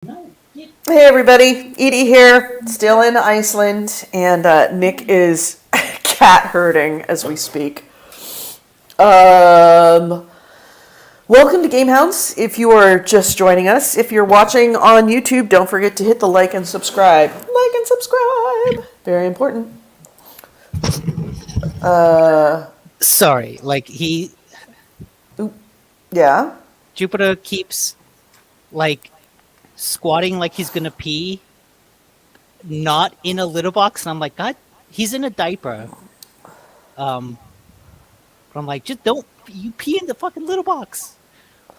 Hey everybody, Edie here, still in Iceland, and Nick is cat herding as we speak. Welcome to GameHounds. If you are just joining us, if you're watching on YouTube, don't forget to hit the like and subscribe. Like and subscribe, very important. Sorry, Yeah. Jupiter keeps squatting like he's gonna pee, not in a litter box, and I'm like, God, he's in a diaper. But I'm like, just don't you pee in the fucking litter box.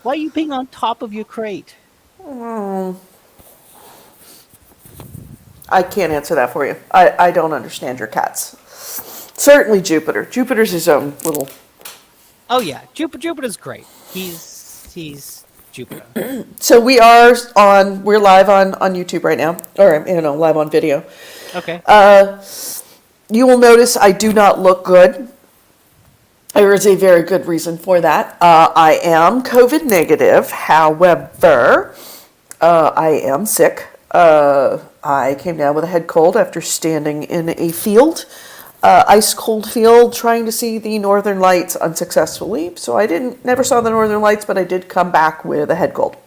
Why are you peeing on top of your crate? I can't answer that for you. I don't understand your cats. Certainly Jupiter. Jupiter's his own little... Oh yeah, Jupiter's great. He's Jupiter. So we're live on YouTube right now, or live on video. Okay. You will notice I do not look good. There is a very good reason for that. I am COVID negative. However, I am sick. I came down with a head cold after standing in a field, ice cold field, trying to see the northern lights unsuccessfully. So I never saw the northern lights, but I did come back with a head cold.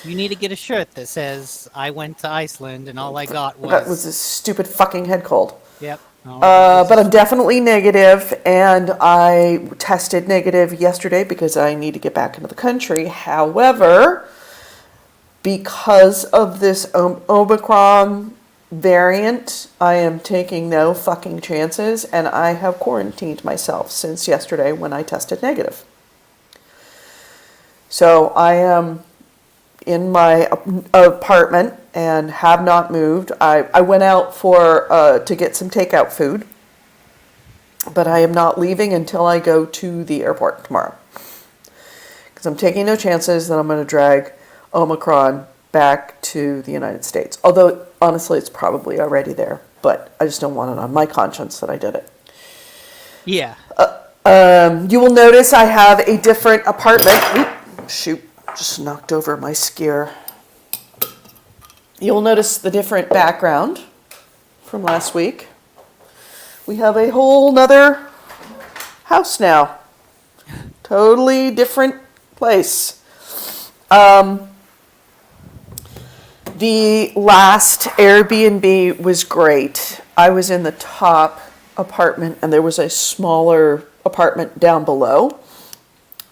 You need to get a shirt that says I went to Iceland and all I got was... That was a stupid fucking head cold. Yep. But I'm definitely negative, and I tested negative yesterday because I need to get back into the country. However, because of this Omicron variant, I am taking no fucking chances, and I have quarantined myself since yesterday when I tested negative. So I am in my apartment and have not moved. I went out to get some takeout food, but I am not leaving until I go to the airport tomorrow, because I'm taking no chances that I'm going to drag Omicron back to the United States. Although, honestly, it's probably already there, but I just don't want it on my conscience that I did it. Yeah. You will notice I have a different apartment. Oop, shoot, just knocked over my skier. You'll notice the different background from last week. We have a whole nother house now. Totally different place. The last Airbnb was great. I was in the top apartment, and there was a smaller apartment down below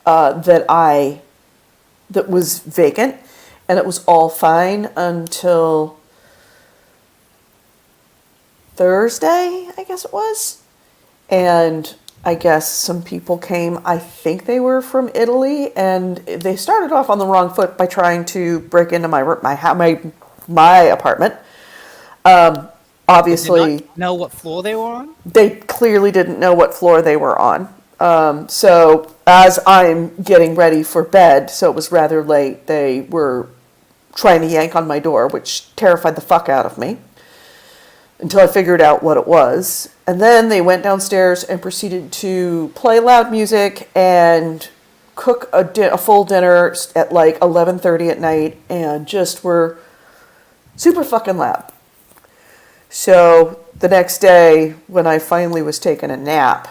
that was vacant, and it was all fine until Thursday, I guess it was. And I guess some people came, I think they were from Italy, and they started off on the wrong foot by trying to break into my apartment. Obviously, Did not know what floor they were on? They clearly didn't know what floor they were on. So as I'm getting ready for bed, so it was rather late, they were trying to yank on my door, which terrified the fuck out of me until I figured out what it was. And then they went downstairs and proceeded to play loud music and cook a full dinner at like 11:30 at night, and just were super fucking loud. So the next day, when I finally was taking a nap,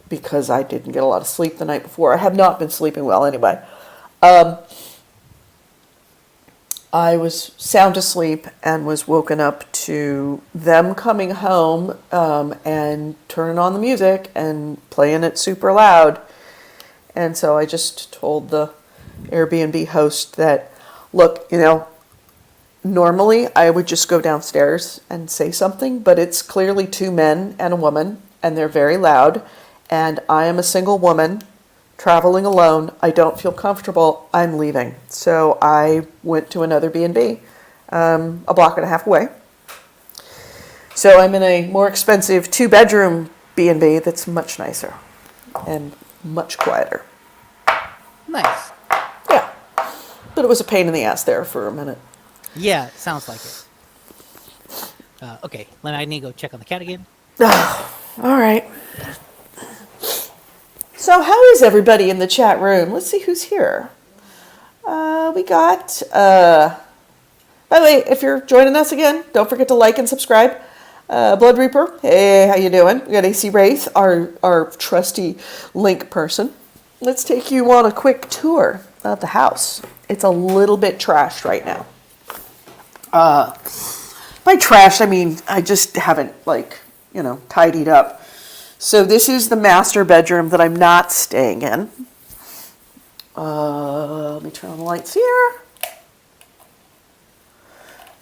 because I didn't get a lot of sleep the night before, I have not been sleeping well anyway, I was sound asleep and was woken up to them coming home and turning on the music and playing it super loud. And so I just told the Airbnb host that, look, normally I would just go downstairs and say something, but it's clearly two men and a woman, and they're very loud, and I am a single woman traveling alone. I don't feel comfortable. I'm leaving. So I went to another B&B a block and a half away. So I'm in a more expensive 2-bedroom B&B that's much nicer and much quieter. Nice. Yeah. But it was a pain in the ass there for a minute. Yeah, sounds like it. Okay, I need to go check on the cat again. Oh, all right. So how is everybody in the chat room? Let's see who's here. We got, by the way, if you're joining us again, don't forget to like and subscribe. Blood Reaper, hey, how you doing? We got AC Wraith, our trusty link person. Let's take you on a quick tour of the house. It's a little bit trashed right now. By trash, I mean, I just haven't, tidied up. So this is the master bedroom that I'm not staying in. Let me turn on the lights here.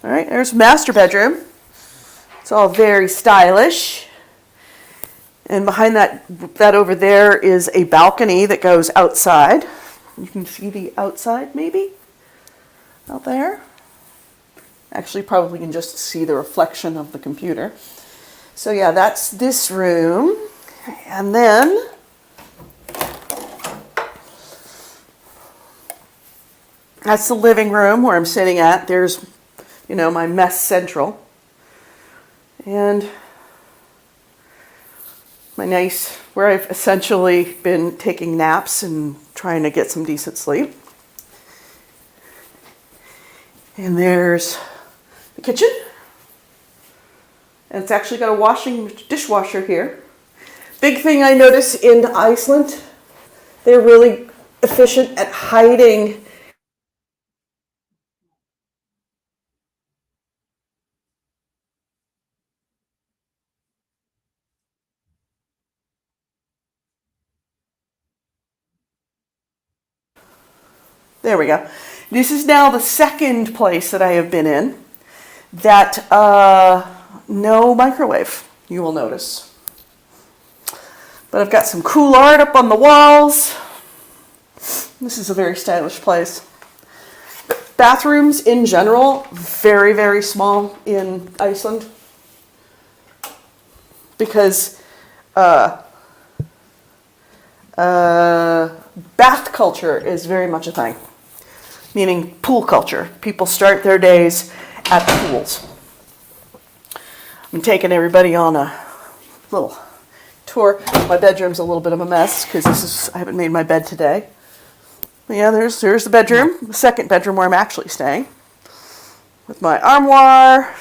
All right, there's master bedroom. It's all very stylish. And behind that over there is a balcony that goes outside. You can see the outside, maybe, out there. Actually, probably can just see the reflection of the computer. So yeah, that's this room. And then that's the living room where I'm sitting at. There's, my mess central. And my nice, where I've essentially been taking naps and trying to get some decent sleep. And there's the kitchen. And it's actually got a dishwasher here. Big thing I notice in Iceland, they're really efficient at hiding There we go. This is now the second place that I have been in that no microwave, you will notice. But I've got some cool art up on the walls. This is a very stylish place. Bathrooms in general, very, very small in Iceland. Because bath culture is very much a thing. Meaning pool culture. People start their days at the pools. I'm taking everybody on a little tour. My bedroom's a little bit of a mess because I haven't made my bed today. But yeah, there's the bedroom, the second bedroom where I'm actually staying. With my armoire.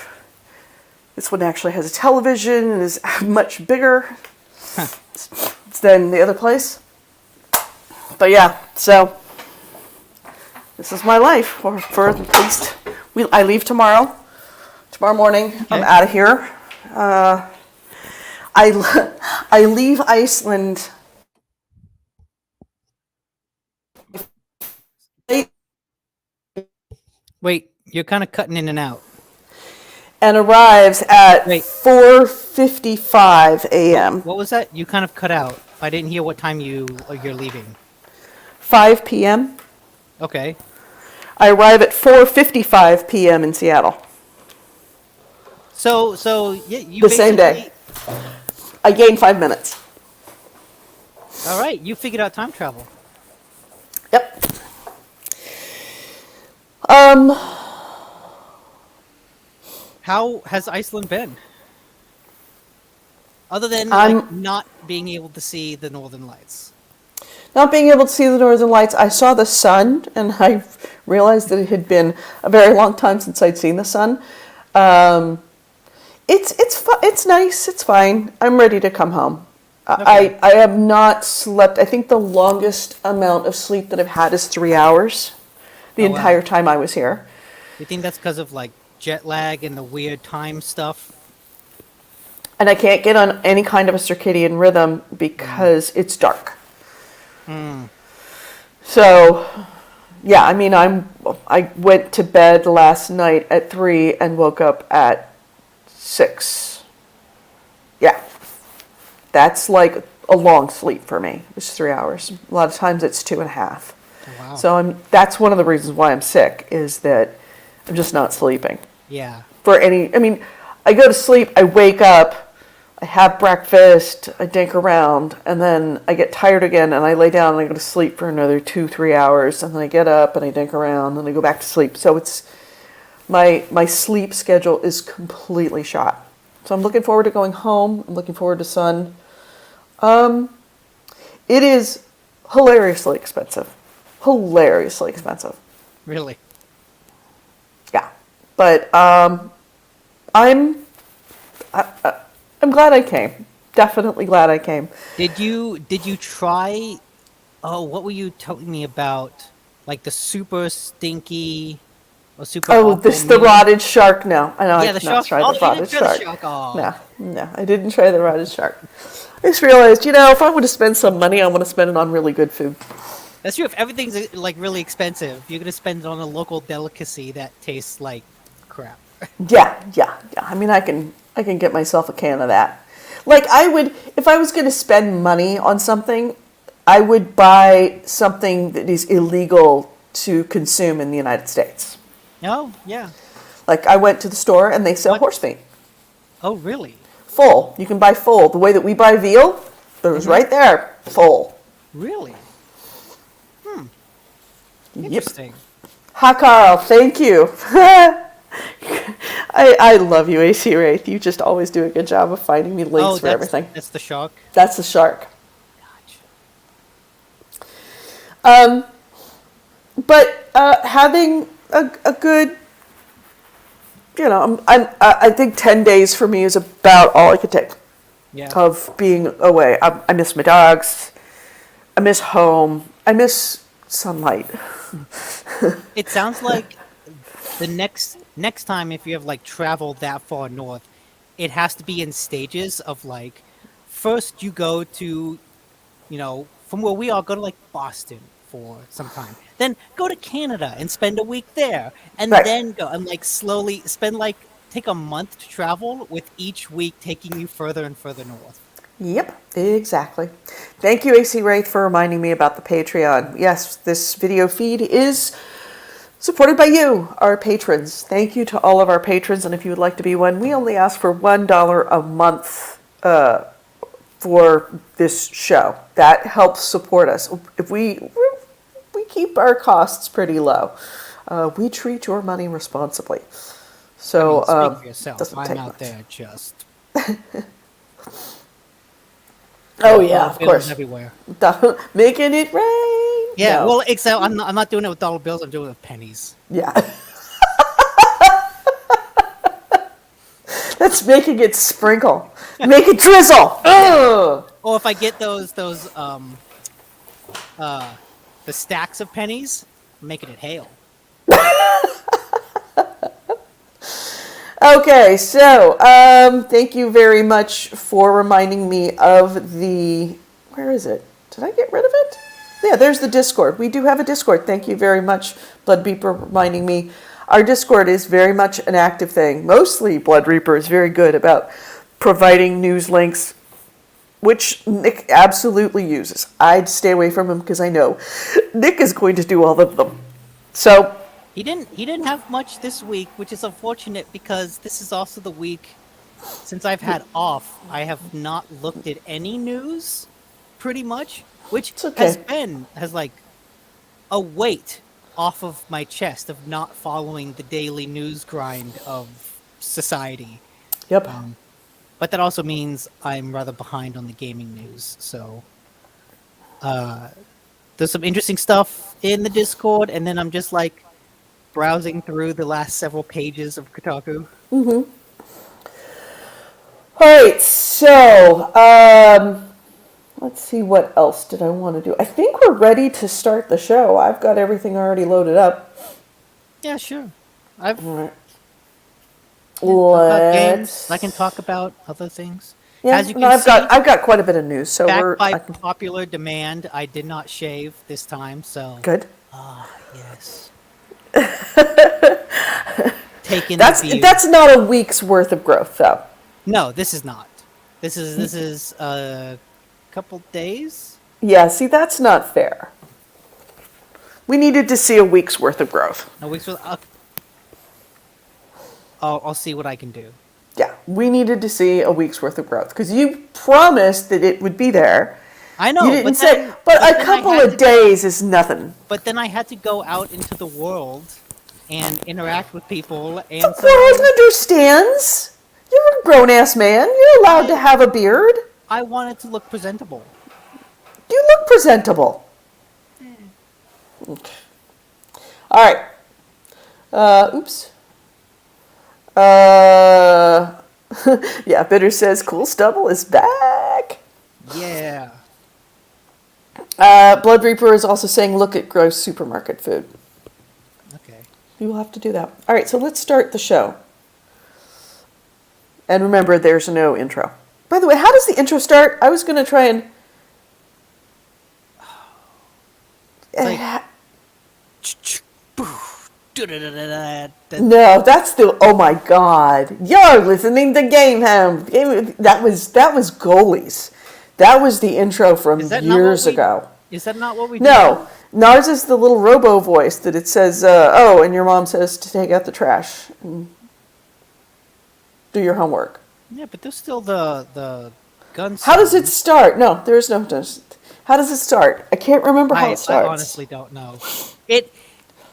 This one actually has a television and is much bigger than the other place. But yeah, so this is my life for at least. I leave tomorrow. Tomorrow morning, okay. I'm out of here. I leave Iceland. Wait, you're kind of cutting in and out. And arrives at 4:55 a.m. What was that? You kind of cut out. I didn't hear what time you're leaving. 5 p.m. Okay. I arrive at 4:55 p.m. in Seattle. So yeah, you the same day. I gained 5 minutes. All right, you figured out time travel. Yep. How has Iceland been? Other than not being able to see the Northern Lights. Not being able to see the Northern Lights, I saw the sun, and I realized that it had been a very long time since I'd seen the sun. It's nice. It's fine. I'm ready to come home. Okay. I have not slept. I think the longest amount of sleep that I've had is 3 hours. The entire time I was here. You think that's because of jet lag and the weird time stuff? And I can't get on any kind of a circadian rhythm because it's dark. So, yeah, I mean, I went to bed last night at 3 and woke up at 6. Yeah, that's like a long sleep for me. It's 3 hours. A lot of times it's 2.5. Oh, wow. So that's one of the reasons why I'm sick is that I'm just not sleeping. Yeah. I go to sleep, I wake up, I have breakfast, I dink around, and then I get tired again, and I lay down and I go to sleep for another 2-3 hours, and then I get up and I dink around and I go back to sleep. So it's my sleep schedule is completely shot. So I'm looking forward to going home. I'm looking forward to sun. It is hilariously expensive. Hilariously expensive. Really? Yeah, but I'm I'm glad I came. Definitely glad I came. Did you try? Oh, what were you telling me about? Like the super stinky or super Oh, awful this the meal? rotted shark. No, I know I Yeah, the did not shark. try Oh, the you didn't rotted try the shark. shark. Oh, No, no, I didn't try the rotted shark. I just realized, if I want to spend some money, I want to spend it on really good food. that's true. If everything's like really expensive, you're gonna spend it on a local delicacy that tastes like crap. Yeah, yeah, yeah. I mean, I can get myself a can of that. Like I would, if I was going to spend money on something, I would buy something that is illegal to consume in the United States. Oh, yeah. Like I went to the store and they sell What? horse meat. Oh, really? Full. You can buy full. The way that we buy veal, it was right there. Full. Really? Yep. Interesting. Hi, Carl. Thank you. I love you, AC Wraith. You just always do a good job of finding me links Oh, for everything. that's the shark. That's the shark. Gotcha. But having a good, I think 10 days for me is about all I could take Yeah. of being away. I miss my dogs. I miss home. I miss sunlight. It sounds like the next time if you have like traveled that far north, it has to be in stages of like first you go to, from where we are, go to like Boston for some time. Then go to Canada and spend a week there. And Right. then go and like slowly take a month to travel with each week taking you further and further north. Yep, exactly. Thank you, AC Wraith, for reminding me about the Patreon. Yes, this video feed is supported by you, our patrons. Thank you to all of our patrons, and if you would like to be one, we only ask for $1 a month for this show. That helps support us. If we keep our costs pretty low. We treat your money responsibly. So Speak for yourself. doesn't I'm take out much. there just Oh yeah, of bills course. everywhere. Making it rain. Yeah, No. well, except I'm not doing it with dollar bills. I'm doing it with pennies. Yeah. That's making it sprinkle. Make it drizzle. Ugh. Or if I get those the stacks of pennies, I'm making it hail. Okay, so thank you very much for reminding me of the. Where is it? Did I get rid of it? Yeah, there's the Discord. We do have a Discord. Thank you very much, Blood Reaper, reminding me. Our Discord is very much an active thing. Mostly Blood Reaper is very good about providing news links, which Nick absolutely uses. I'd stay away from him because I know Nick is going to do all of them. So, He didn't have much this week, which is unfortunate because this is also the week since I've had off. I have not looked at any news, pretty much, which It's okay. has like a weight off of my chest of not following the daily news grind of society. yep. But that also means I'm rather behind on the gaming news. So there's some interesting stuff in the Discord, and then I'm just like browsing through the last several pages of Kotaku. All right, so let's see, what else did I want to do? I think we're ready to start the show. I've got everything already loaded up. Yeah, sure. I've All right. about games. Let's. I can talk about other things. Yeah, As you can no, see, I've got quite a bit of news, so we're backed by I can- popular demand, I did not shave this time. So good. yes. Taking the view. That's not a week's worth of growth, though. No, this is not. This is a couple days. Yeah, see, that's not fair. We needed to see a week's worth of growth. No weeks with. I'll see what I can do. Yeah, we needed to see a week's worth of growth because you promised that it would be there. I know. You didn't but say, then, but then a I couple had of to- days is nothing. But then I had to go out into the world and interact with people, and The so world understands. You're a grown-ass man. You're allowed to have a beard. I wanted to look presentable. You look presentable. Okay. All right. Oops. Uh, yeah, Bitter says Cool Stubble is back. Yeah. Blood Reaper is also saying look at gross supermarket food. Okay. We will have to do that. All right, so let's start the show. And remember, there's no intro. By the way, how does the intro start? I was going to try and... Like... No, that's the... Oh my God. You're listening to GameHounds. That was goalies. That was the intro from years ago. Is that not what we do? No. Ours is the little robo voice that it says, oh, and your mom says to take out the trash and do your homework. Yeah, but there's still the gun How does it sound. start? No, there is no... How does it start? I can't remember how it starts. I honestly don't know.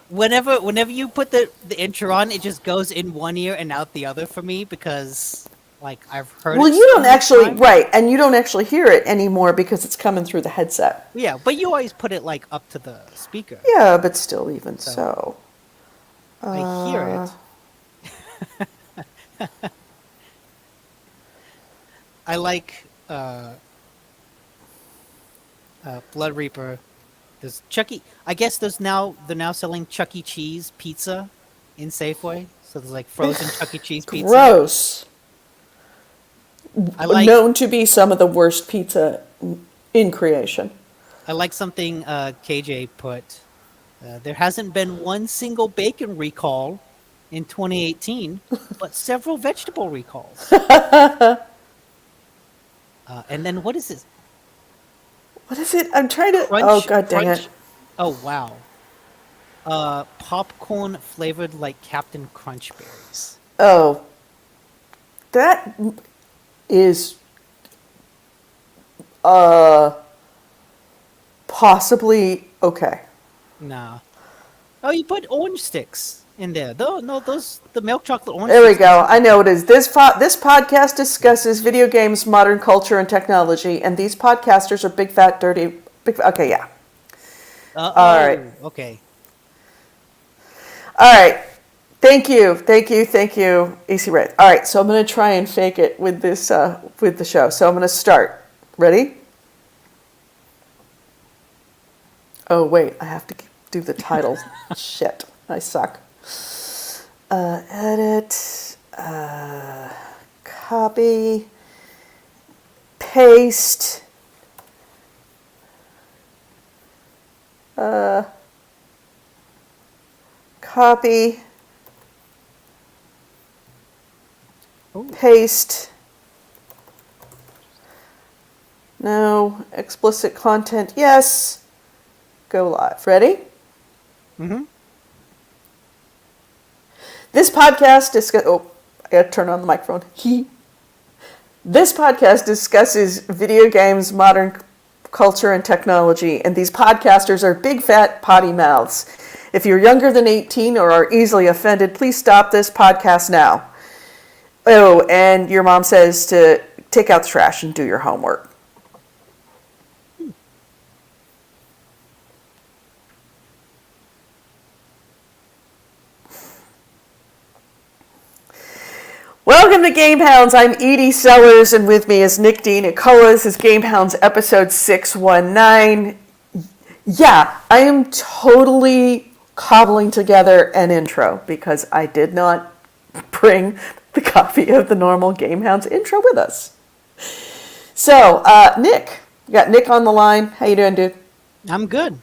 Whenever you put the intro on, it just goes in one ear and out the other for me because, like, I've heard Well, it you so don't many actually... times. Right, and you don't actually hear it anymore because it's coming through the headset. Yeah, but you always put it, like, up to the speaker. Yeah, but still, even so. I hear it. I like Blood Reaper. There's Chuck E. I guess they're now selling Chuck E. Cheese pizza in Safeway. So there's like frozen Chuck E. Cheese pizza. Gross. I like Known to be some of the worst pizza in creation. I like something KJ put. There hasn't been one single bacon recall in 2018, but several vegetable recalls. And then what is this? What is it? I'm trying to... Crunch, oh, God dang crunch. it. Oh, wow. Popcorn flavored like Captain Crunch berries. Oh. That is... possibly okay. Nah. Oh, you put orange sticks in there. The milk chocolate orange There we sticks. go. I know it is. This podcast discusses video games, modern culture, and technology, and these podcasters are big, fat, dirty... Okay, yeah. All right. Okay. All right. Thank you, AC Wraith. All right, so I'm going to try and fake it with this, with the show. So I'm going to start. Ready? Oh, wait, I have to do the title. Shit, I suck. Edit, copy, paste, copy, paste. No, explicit content, yes. Go live. Ready? Mm-hmm. This podcast discusses... Oh, I gotta turn on the microphone. This podcast discusses video games, modern culture, and technology, and these podcasters are big, fat, potty mouths. If you're younger than 18 or are easily offended, please stop this podcast now. Oh, and your mom says to take out the trash and do your homework. Welcome to GameHounds. I'm Edie Sellers, and with me is Nick D. Nicola. This is GameHounds episode 619. Yeah, I am totally cobbling together an intro because I did not bring the copy of the normal GameHounds intro with us. So, Nick. You got Nick on the line. How you doing, dude? I'm good.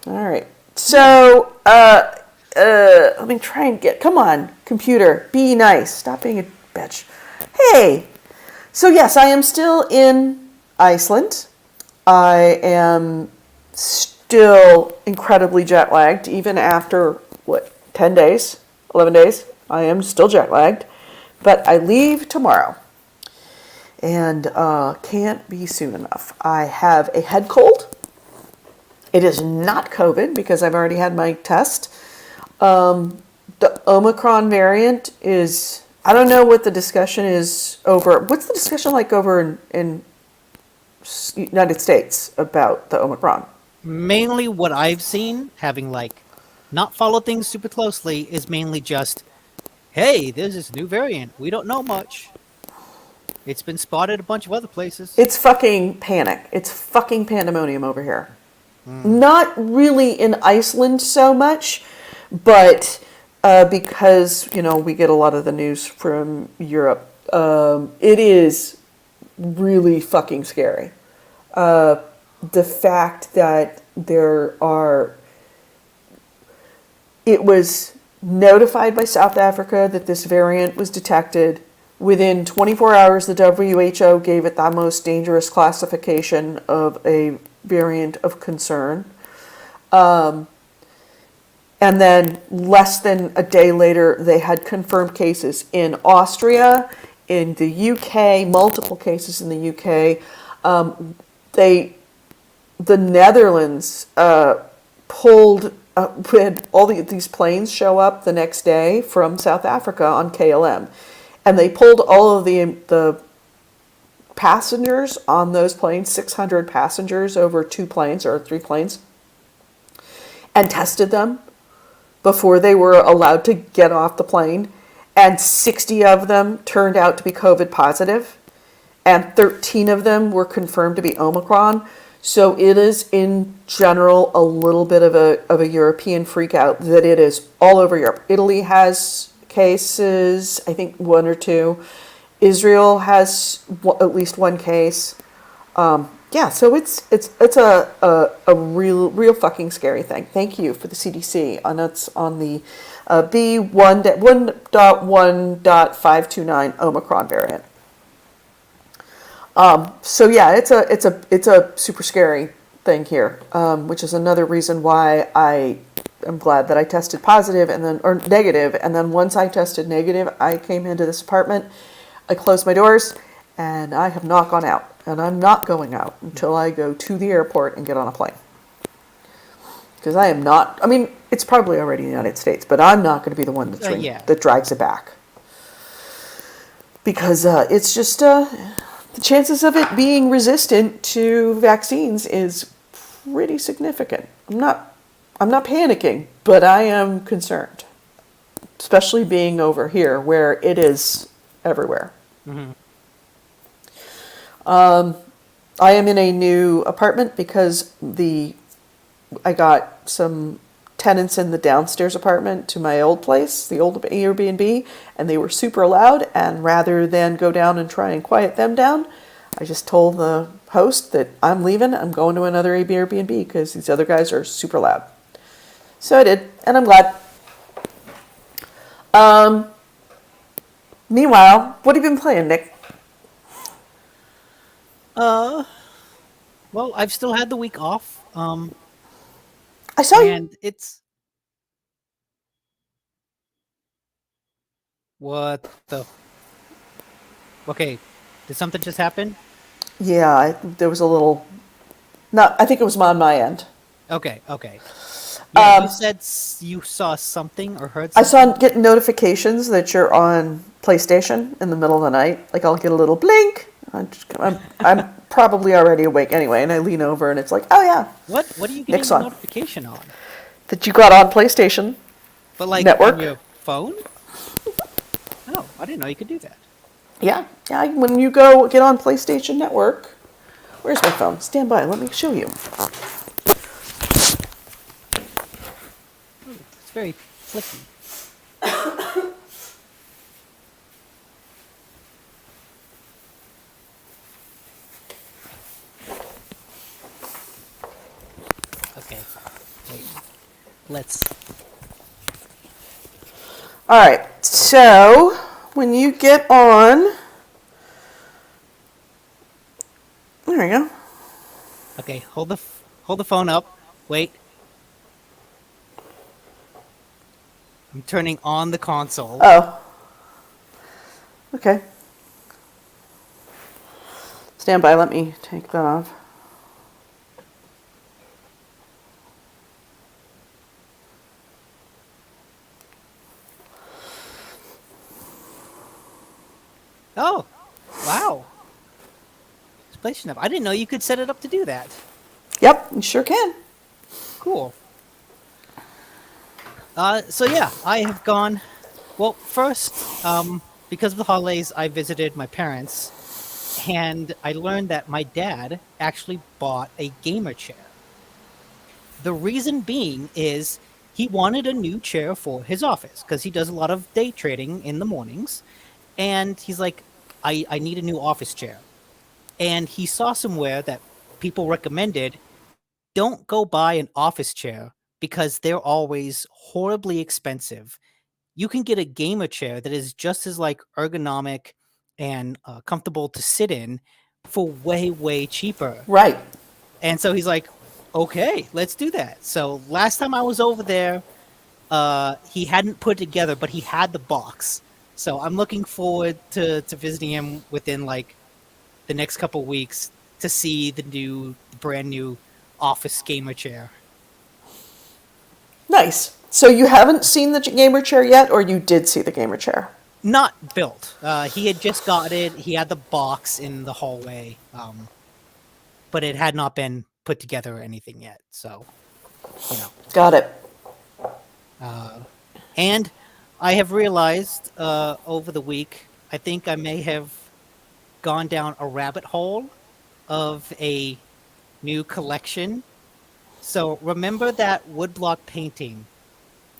All right. So, let me try and get... Come on, computer. Be nice. Stop being a bitch. Hey. So, yes, I am still in Iceland. I am still incredibly jet lagged, even after, 10 days? 11 days? I am still jet lagged. But I leave tomorrow. And can't be soon enough. I have a head cold. It is not COVID because I've already had my test. The Omicron variant is... I don't know what the discussion is over... What's the discussion like over in United States about the Omicron? Mainly what I've seen, having like not follow things super closely is mainly just, hey, there's this new variant. We don't know much. It's been spotted a bunch of other places. It's fucking panic. It's fucking pandemonium over here. Not really in Iceland so much, but because, we get a lot of the news from Europe, it is really fucking scary. The fact that it was notified by South Africa that this variant was detected. Within 24 hours, the WHO gave it the most dangerous classification of a variant of concern. And then less than a day later, they had confirmed cases in Austria, in the UK, multiple cases in the UK. The Netherlands pulled, had all these planes show up the next day from South Africa on KLM. And they pulled all of the passengers on those planes, 600 passengers over 2 planes or 3 planes, and tested them before they were allowed to get off the plane. And 60 of them turned out to be COVID positive, and 13 of them were confirmed to be Omicron. So it is, in general, a little bit of a European freak out that it is all over Europe. Italy has cases, I think 1 or 2. Israel has at least 1 case. So it's a real fucking scary thing. Thank you for the CDC on the B1.1.529 Omicron variant. It's a super scary thing here, which is another reason why I am glad that I tested positive or negative, and then once I tested negative, I came into this apartment, I closed my doors, and I have not gone out, and I'm not going out until I go to the airport and get on a plane. Because I am not, it's probably already in the United States, but I'm not going to be the one that drags it back. Because it's just, the chances of it being resistant to vaccines is pretty significant. I'm not panicking, but I am concerned, especially being over here where it is everywhere. Mm-hmm. I am in a new apartment because I got some tenants in the downstairs apartment to my old place, the old Airbnb, and they were super loud, and rather than go down and try and quiet them down, I just told the host that I'm leaving, I'm going to another Airbnb because these other guys are super loud. So I did, and I'm glad. Meanwhile, what have you been playing, Nick? Well, I've still had the week off. I saw you. And it's... What the... Okay, did something just happen? Yeah, there was a little... No, I think it was on my end. Okay. Yeah, you said you saw something or heard something? I saw get notifications that you're on PlayStation in the middle of the night. Like, I'll get a little blink. I'm probably already awake anyway, and I lean over, and it's like, oh yeah. What are you getting a notification on? That you got on PlayStation. But like network. On your phone? Oh, I didn't know you could do that. Yeah. When you go get on PlayStation Network, where's my phone? Stand by. Let me show you. It's very flicky. Okay. Wait. Let's... All right. So, when you get on... There we go. Okay, hold the phone up. Wait. I'm turning on the console. Oh. Okay. Stand by. Let me take that off. Oh, wow. PlayStation up. I didn't know you could set it up to do that. Yep, you sure can. Cool. So yeah, I have gone. Well, first, because of the holidays, I visited my parents, and I learned that my dad actually bought a gamer chair. The reason being is he wanted a new chair for his office because he does a lot of day trading in the mornings, and he's like, I need a new office chair. And he saw somewhere that people recommended don't go buy an office chair because they're always horribly expensive. You can get a gamer chair that is just as like ergonomic and comfortable to sit in for way cheaper. Right. And so he's like, okay, let's do that. So last time I was over there, he hadn't put it together, but he had the box. So I'm looking forward to visiting him within like the next couple weeks to see the brand new office gamer chair. Nice. So you haven't seen the gamer chair yet, or you did see the gamer chair? Not built. He had just got it. He had the box in the hallway, but it had not been put together or anything yet. So, you know. Got it. And I have realized over the week, I think I may have gone down a rabbit hole of a new collection. So remember that woodblock painting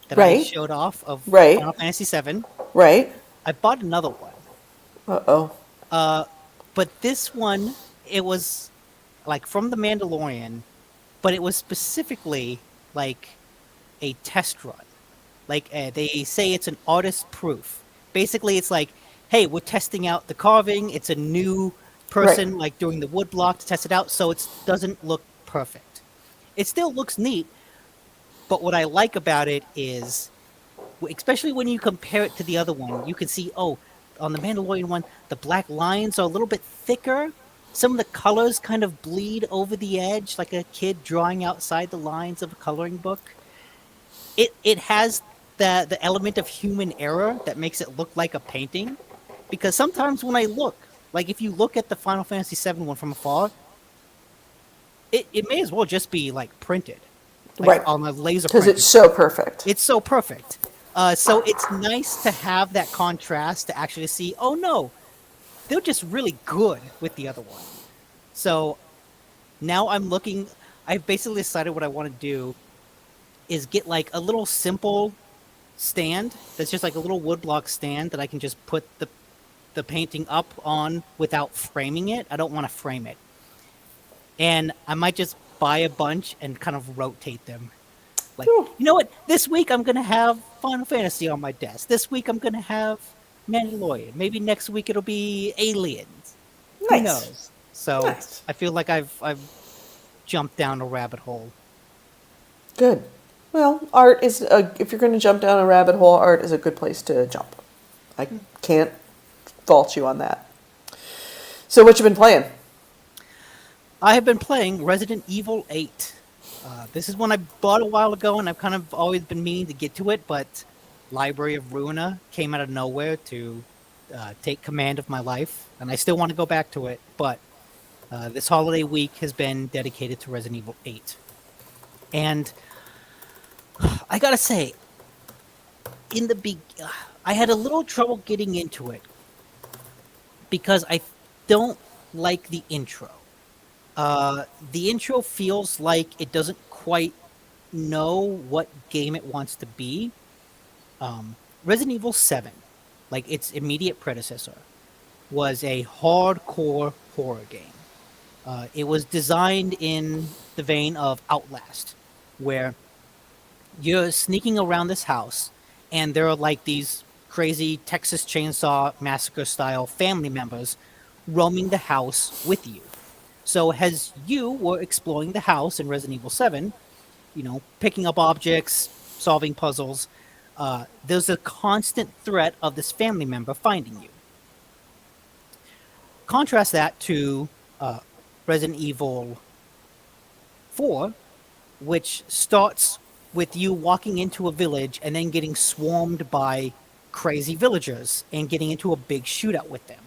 that I Right. showed off of Right. Final Fantasy VII? Right. I bought another one. Uh-oh. But this one, it was like from The Mandalorian, but it was specifically like a test run. Like they say it's an artist proof. Basically, it's like, hey, we're testing out the carving. It's a new Right. person like doing the wood block to test it out, so it doesn't look perfect. It still looks neat, but what I like about it is, especially when you compare it to the other one, you can see, oh, on the Mandalorian one, the black lines are a little bit thicker. Some of the colors kind of bleed over the edge, like a kid drawing outside the lines of a coloring book. It has the element of human error that makes it look like a painting. Because sometimes when I look, like if you look at the Final Fantasy VII one from afar, it may as well just be like printed, like Right. on a laser Because print. it's so perfect. It's so perfect. So it's nice to have that contrast to actually see, oh no, they're just really good with the other one. So now I'm looking, I've basically decided what I want to do is get like a little simple stand that's just like a little woodblock stand that I can just put the painting up on without framing it. I don't want to frame it. And I might just buy a bunch and kind of rotate them. Like, Ooh, you know what? This week I'm gonna have Final Fantasy on my desk. This week I'm gonna have Mandalorian. Maybe next week it'll be Aliens. Who nice. knows? So Nice. I feel like I've jumped down a rabbit hole. Good. Well, art is if you're going to jump down a rabbit hole, art is a good place to jump. I can't fault you on that. So what you been playing? I have been playing Resident Evil 8. This is one I bought a while ago, and I've kind of always been meaning to get to it, but Library of Ruina came out of nowhere to take command of my life, and I still want to go back to it, but this holiday week has been dedicated to Resident Evil 8. And I gotta say, in the I had a little trouble getting into it because I don't like the intro. The intro feels like it doesn't quite know what game it wants to be. Resident Evil 7, like its immediate predecessor, was a hardcore horror game. It was designed in the vein of Outlast, where you're sneaking around this house, and there are like these crazy Texas Chainsaw Massacre style family members roaming the house with you. So as you were exploring the house in Resident Evil 7, picking up objects, solving puzzles, there's a constant threat of this family member finding you. Contrast that to Resident Evil 4, which starts with you walking into a village and then getting swarmed by crazy villagers and getting into a big shootout with them.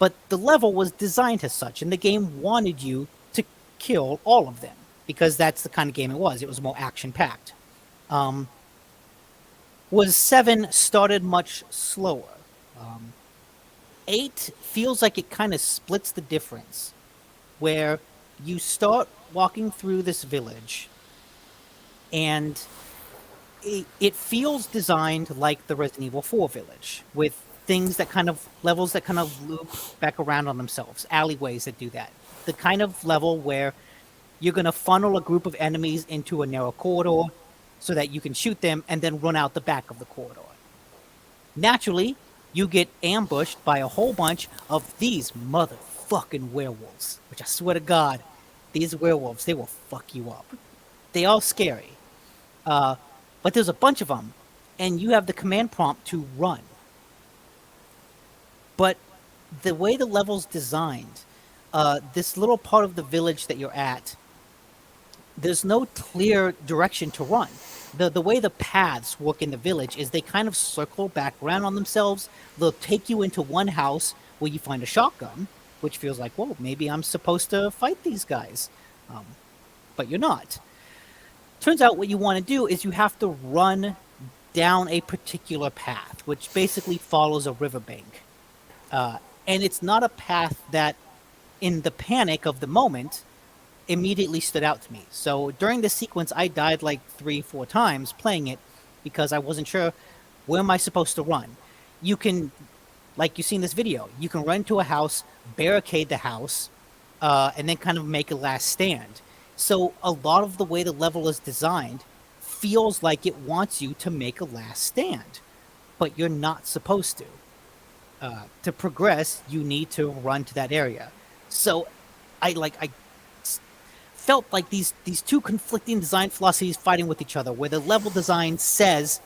But the level was designed as such, and the game wanted you to kill all of them because that's the kind of game it was. It was more action-packed. was 7 started much slower. 8 feels like it kind of splits the difference, where you start walking through this village, and it feels designed like the Resident Evil 4 village, with things that kind of levels that kind of loop back around on themselves, alleyways that do that. The kind of level where you're going to funnel a group of enemies into a narrow corridor so that you can shoot them and then run out the back of the corridor. Naturally, you get ambushed by a whole bunch of these motherfucking werewolves, which I swear to God, these werewolves, they will fuck you up. They are scary. But there's a bunch of them, and you have the command prompt to run. But the way the level's designed, this little part of the village that you're at, there's no clear direction to run. The way the paths work in the village is they kind of circle back around on themselves. They'll take you into one house where you find a shotgun, which feels like, whoa, maybe I'm supposed to fight these guys. But you're not. Turns out what you want to do is you have to run down a particular path, which basically follows a riverbank. And it's not a path that, in the panic of the moment, immediately stood out to me. So during this sequence, I died like 3-4 times playing it because I wasn't sure, where am I supposed to run? You can, like you see in this video, you can run to a house, barricade the house, and then kind of make a last stand. So a lot of the way the level is designed feels like it wants you to make a last stand, but you're not supposed to. To progress, you need to run to that area. So I felt like these two conflicting design philosophies fighting with each other, where the level design says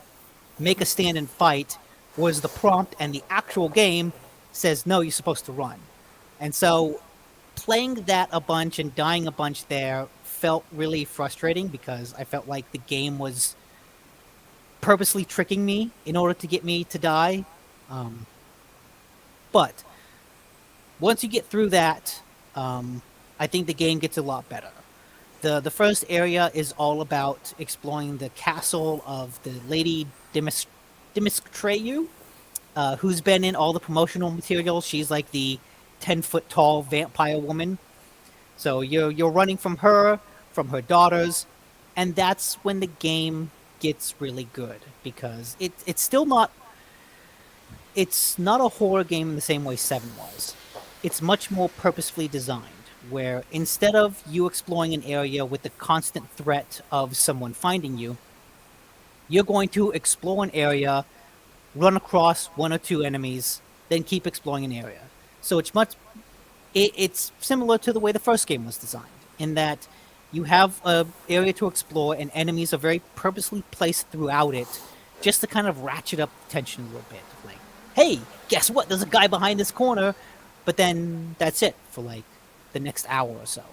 make a stand and fight, whereas the prompt and the actual game says no, you're supposed to run. And so playing that a bunch and dying a bunch there felt really frustrating because I felt like the game was purposely tricking me in order to get me to die. But once you get through that, I think the game gets a lot better. The first area is all about exploring the castle of the Lady Dimitrescu, who's been in all the promotional materials. She's like the 10-foot tall vampire woman. So you're running from her daughters, and that's when the game gets really good, because it's still not a horror game in the same way 7 was. It's much more purposefully designed, where instead of you exploring an area with the constant threat of someone finding you, you're going to explore an area, run across 1 or 2 enemies, then keep exploring an area. So it's similar to the way the first game was designed, in that you have an area to explore and enemies are very purposely placed throughout it just to kind of ratchet up the tension a little bit. Like, hey, guess what? There's a guy behind this corner, but then that's it for like the next hour or so.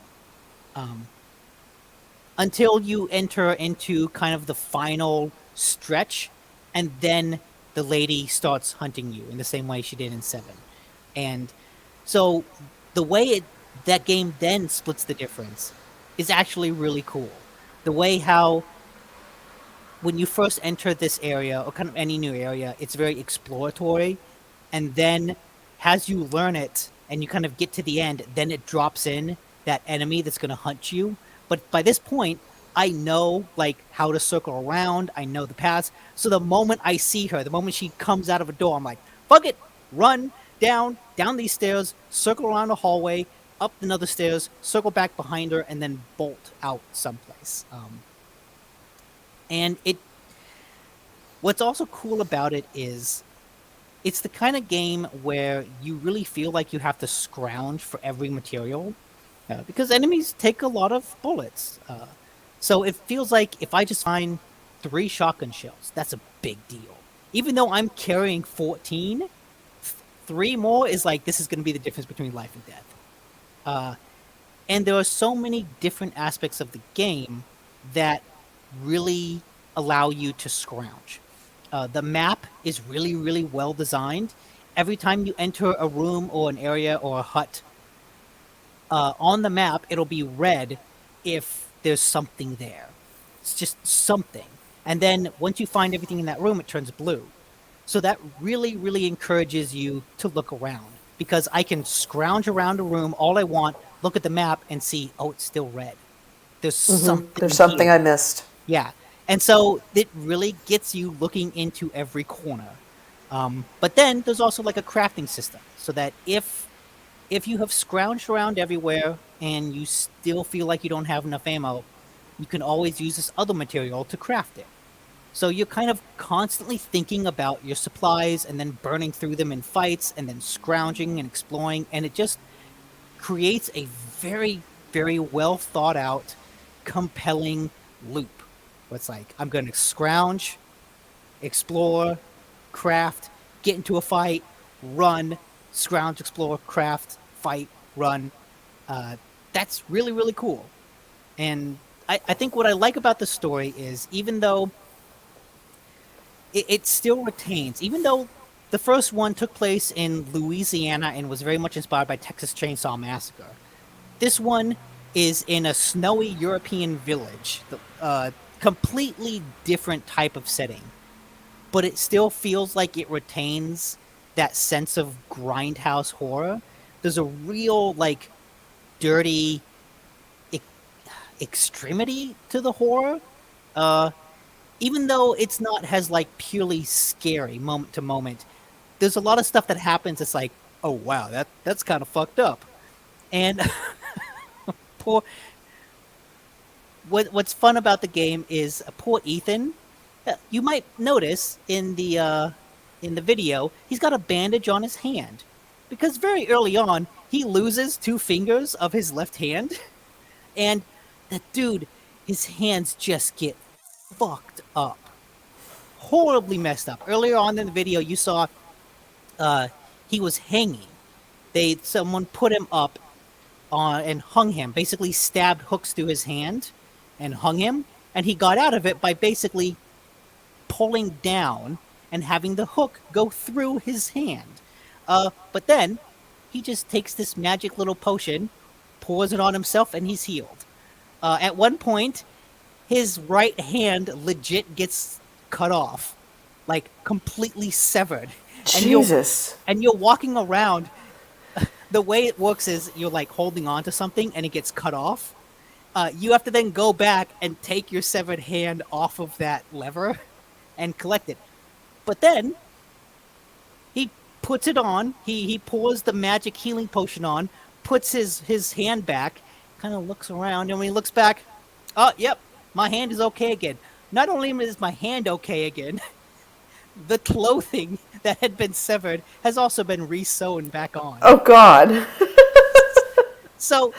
Until you enter into kind of the final stretch, and then the lady starts hunting you in the same way she did in 7. And so the way that game then splits the difference is actually really cool. The way how when you first enter this area, or kind of any new area, it's very exploratory, and then as you learn it and you kind of get to the end, then it drops in that enemy that's going to hunt you. But by this point, I know like how to circle around, I know the paths. So the moment I see her, the moment she comes out of a door, I'm like, fuck it, run down these stairs, circle around the hallway, up another stairs, circle back behind her, and then bolt out someplace. And what's also cool about it is it's the kind of game where you really feel like you have to scrounge for every material, because enemies take a lot of bullets. So it feels like if I just find 3 shotgun shells, that's a big deal. Even though I'm carrying 14, 3 more is like, this is going to be the difference between life and death. And there are so many different aspects of the game that really allow you to scrounge. The map is really, really well designed. Every time you enter a room or an area or a hut, on the map, it'll be red if there's something there. It's just something. And then once you find everything in that room, it turns blue. So that really, really encourages you to look around, because I can scrounge around a room all I want, look at the map, and see, oh, it's still red. There's There's something something I here. missed. Yeah. And so it really gets you looking into every corner. But then there's also like a crafting system, so that if you have scrounged around everywhere and you still feel like you don't have enough ammo, you can always use this other material to craft it. So you're kind of constantly thinking about your supplies and then burning through them in fights and then scrounging and exploring, and it just creates a very, very well thought out, compelling loop. Where it's like, I'm going to scrounge, explore, craft, get into a fight, run, scrounge, explore, craft, fight, run. Uh, that's really, really cool. And I think what I like about the story is, even though it still retains, even though the first one took place in Louisiana and was very much inspired by Texas Chainsaw Massacre, this one is in a snowy European village, completely different type of setting, but it still feels like it retains that sense of grindhouse horror. There's a real, like, dirty e- extremity to the horror. Uh, Even though it's not as like purely scary moment to moment, there's a lot of stuff that happens. It's like, oh wow, that's kind of fucked up. And poor. What's fun about the game is poor Ethan. You might notice in the video, he's got a bandage on his hand, because very early on he loses two fingers of his left hand, and that dude, his hands just get fucked up, horribly messed up. Earlier on in the video, you saw uh, he was hanging. Someone put him up on and hung him, basically stabbed hooks through his hand and hung him, and he got out of it by basically pulling down and having the hook go through his hand. But then he just takes this magic little potion, pours it on himself, and he's healed. At one point, his right hand legit gets cut off, like completely severed, and Jesus. you're walking around. The way it works is you're like holding on to something and it gets cut off. You have to then go back and take your severed hand off of that lever and collect it. But then he puts it on. He pours the magic healing potion on, puts his hand back, kind of looks around, and when he looks back, oh, yep, my hand is okay again. Not only is my hand okay again, the clothing that had been severed has also been re-sewn back on. Oh God. So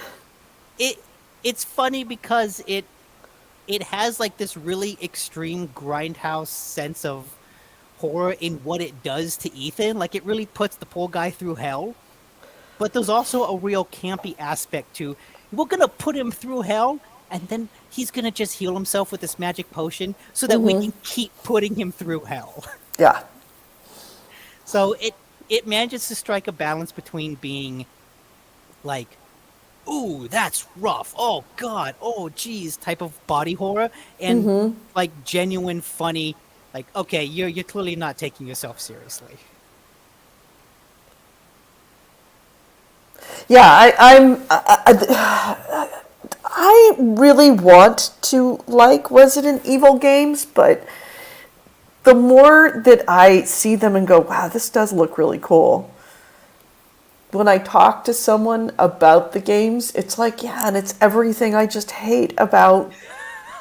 it it's funny because it has like this really extreme grindhouse sense of horror in what it does to Ethan. Like, it really puts the poor guy through hell. But there's also a real campy aspect to, we're gonna put him through hell, and then he's gonna just heal himself with this magic potion so that we can keep putting him through hell. Yeah. So it manages to strike a balance between being like, ooh, that's rough, oh god, oh geez, type of body horror, and like genuine funny, like, okay, you're clearly not taking yourself seriously. Yeah, I really want to like Resident Evil games, but the more that I see them and go, wow, this does look really cool. When I talk to someone about the games, it's like, yeah, and it's everything I just hate about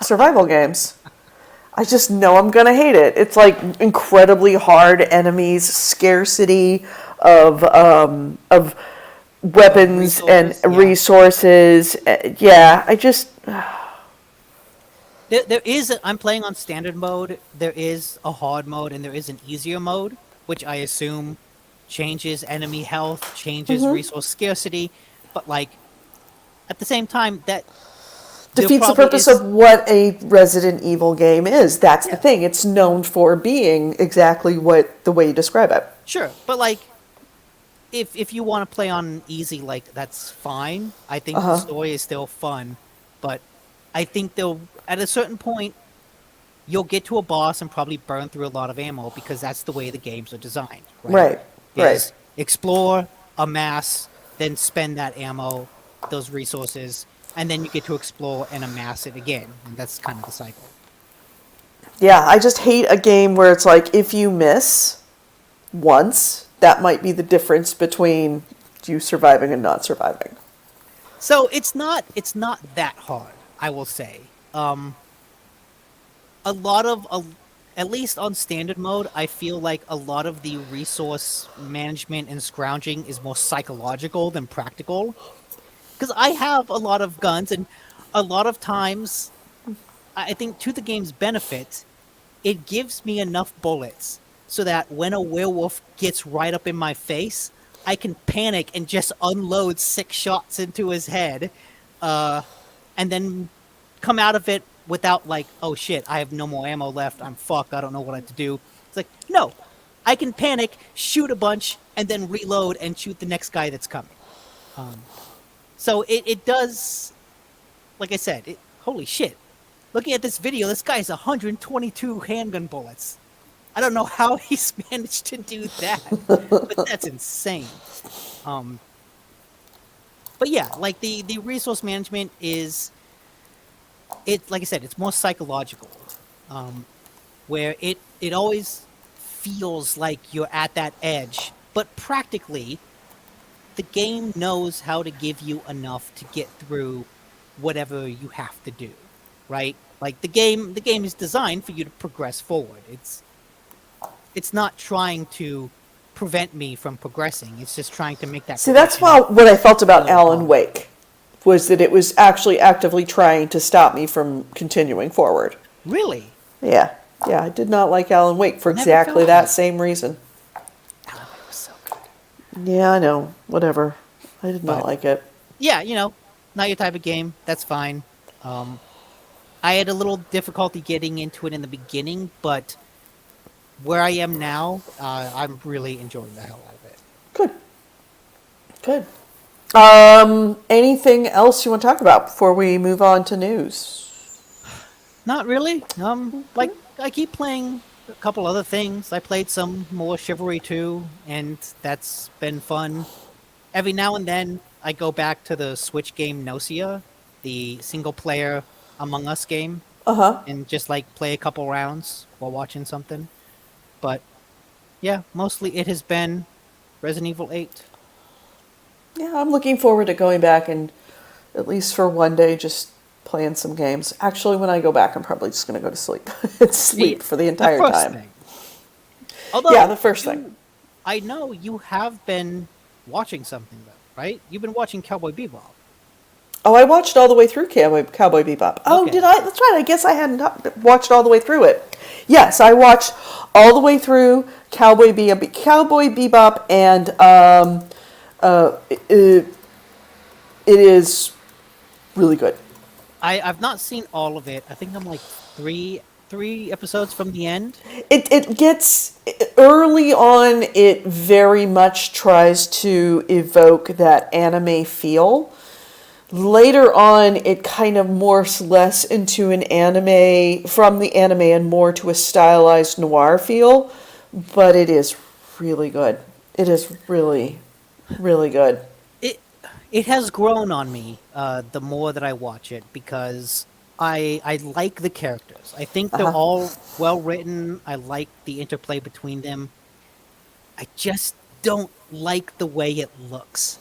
survival games. I just know I'm gonna hate it. It's like incredibly hard enemies, scarcity of weapons and Resources, yeah. resources. Yeah, I just There is I'm playing on standard mode. There is a hard mode and there is an easier mode, which I assume changes enemy health, changes resource scarcity, but like at the same time that there defeats the probably purpose is. of what a Resident Evil game is. That's the Yeah, thing. It's known for being exactly what the way you describe it. sure, but like if you want to play on easy, like that's fine. I think the story is still fun, but I think they'll at a certain point you'll get to a boss and probably burn through a lot of ammo because that's the way the games are designed, Right. Is explore, amass, then spend that ammo, those resources, and then you get to explore and amass it again. And that's kind of the cycle. Yeah, I just hate a game where it's like if you miss once, that might be the difference between you surviving and not surviving. So it's not that hard, I will say. A lot of at least on standard mode, I feel like a lot of the resource management and scrounging is more psychological than practical. Because I have a lot of guns, and a lot of times, I think to the game's benefit, it gives me enough bullets so that when a werewolf gets right up in my face, I can panic and just unload 6 shots into his head, and then come out of it without like, oh shit, I have no more ammo left, I'm fucked, I don't know what I have to do. It's like, no, I can panic, shoot a bunch, and then reload and shoot the next guy that's coming. So it does, like I said, holy shit. Looking at this video, this guy has 122 handgun bullets. I don't know how he's managed to do that, but that's insane. But yeah, like the resource management is, like I said, it's more psychological, where it always feels like you're at that edge, but practically, the game knows how to give you enough to get through whatever you have to do, right? Like the game is designed for you to progress forward. It's not trying to prevent me from progressing. It's just trying to make that. See, that's what I felt about Alan Wake, was that it was actually actively trying to stop me from continuing forward. Really? Yeah. Yeah, I did not like Alan Wake for exactly that same reason. Alan Wake was so good. Yeah, I know. Whatever. I did not like it. Yeah, not your type of game. That's fine. I had a little difficulty getting into it in the beginning, but where I am now, I'm really enjoying the hell out of it. Good. Good. Anything else you want to talk about before we move on to news? Not really. Like I keep playing a couple other things. I played some more Chivalry 2, and that's been fun. Every now and then, I go back to the Switch game Nocia, the single-player Among Us game, and just like play a couple rounds while watching something. But yeah, mostly it has been Resident Evil 8. Yeah, I'm looking forward to going back and at least for one day just playing some games. Actually, when I go back, I'm probably just going to go to sleep. Sleep for the entire time. Thing. Although, yeah, the first thing. I know you have been watching something, though, right? You've been watching Cowboy Bebop. Oh, I watched all the way through Cowboy Bebop. Oh, Okay. Did I? That's right. I guess I hadn't watched all the way through it. Yes, I watched all the way through Cowboy Bebop, and it is really good. I've not seen all of it. I think I'm like three episodes from the end. It gets early on. It very much tries to evoke that anime feel. Later on, it kind of morphs less into an anime, from the anime, and more to a stylized noir feel. But it is really good. It is really, really good. It has grown on me the more that I watch it, because I like the characters. I think they're all well written. I like the interplay between them. I just don't like the way it looks.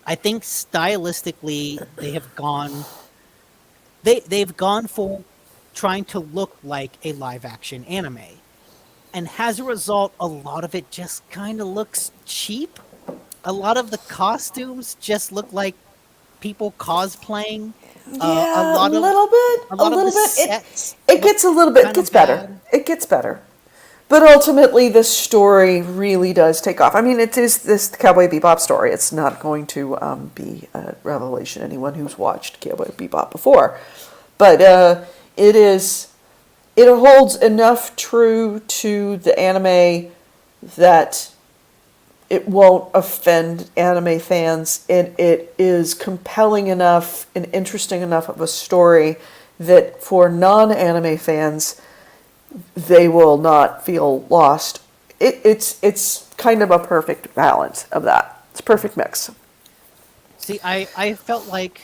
I think stylistically they've gone for trying to look like a live action anime. And as a result, a lot of it just kind of looks cheap. A lot of the costumes just look like people cosplaying. Yeah, a little bit. It gets a little bit. It gets better. Bad. It gets better. But ultimately, the story really does take off. I mean, it is this Cowboy Bebop story. It's not going to be a revelation to anyone who's watched Cowboy Bebop before. But it holds enough true to the anime that it won't offend anime fans. And it is compelling enough and interesting enough of a story that for non-anime fans, they will not feel lost. It's kind of a perfect balance of that. It's a perfect mix. See, I felt like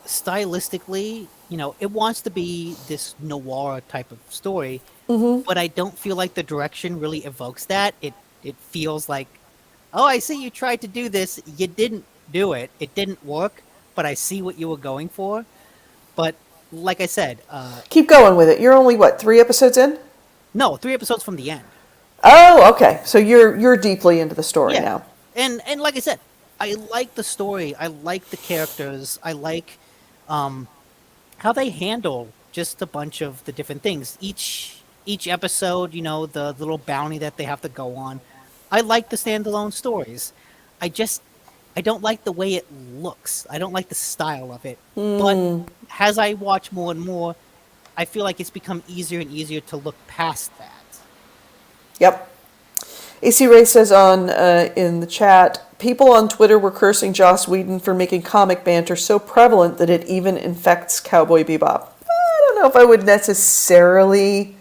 stylistically, it wants to be this noir type of story, but I don't feel like the direction really evokes that. It feels like, oh, I see you tried to do this, you didn't do it, it didn't work, but I see what you were going for. But like I said, Keep going with it. You're only what, 3 episodes in? no, 3 episodes from the end. Oh, okay. So you're deeply into the story Yeah, now. and like I said, I like the story, I like the characters, I like um how they handle just a bunch of the different things. Each episode, the little bounty that they have to go on. I like the standalone stories. I just I don't like the way it looks. I don't like the style of it. But as I watch more and more, I feel like it's become easier and easier to look past that. Yep. AC Ray says on in the chat, people on Twitter were cursing Joss Whedon for making comic banter so prevalent that it even infects Cowboy Bebop. I don't know if I would necessarily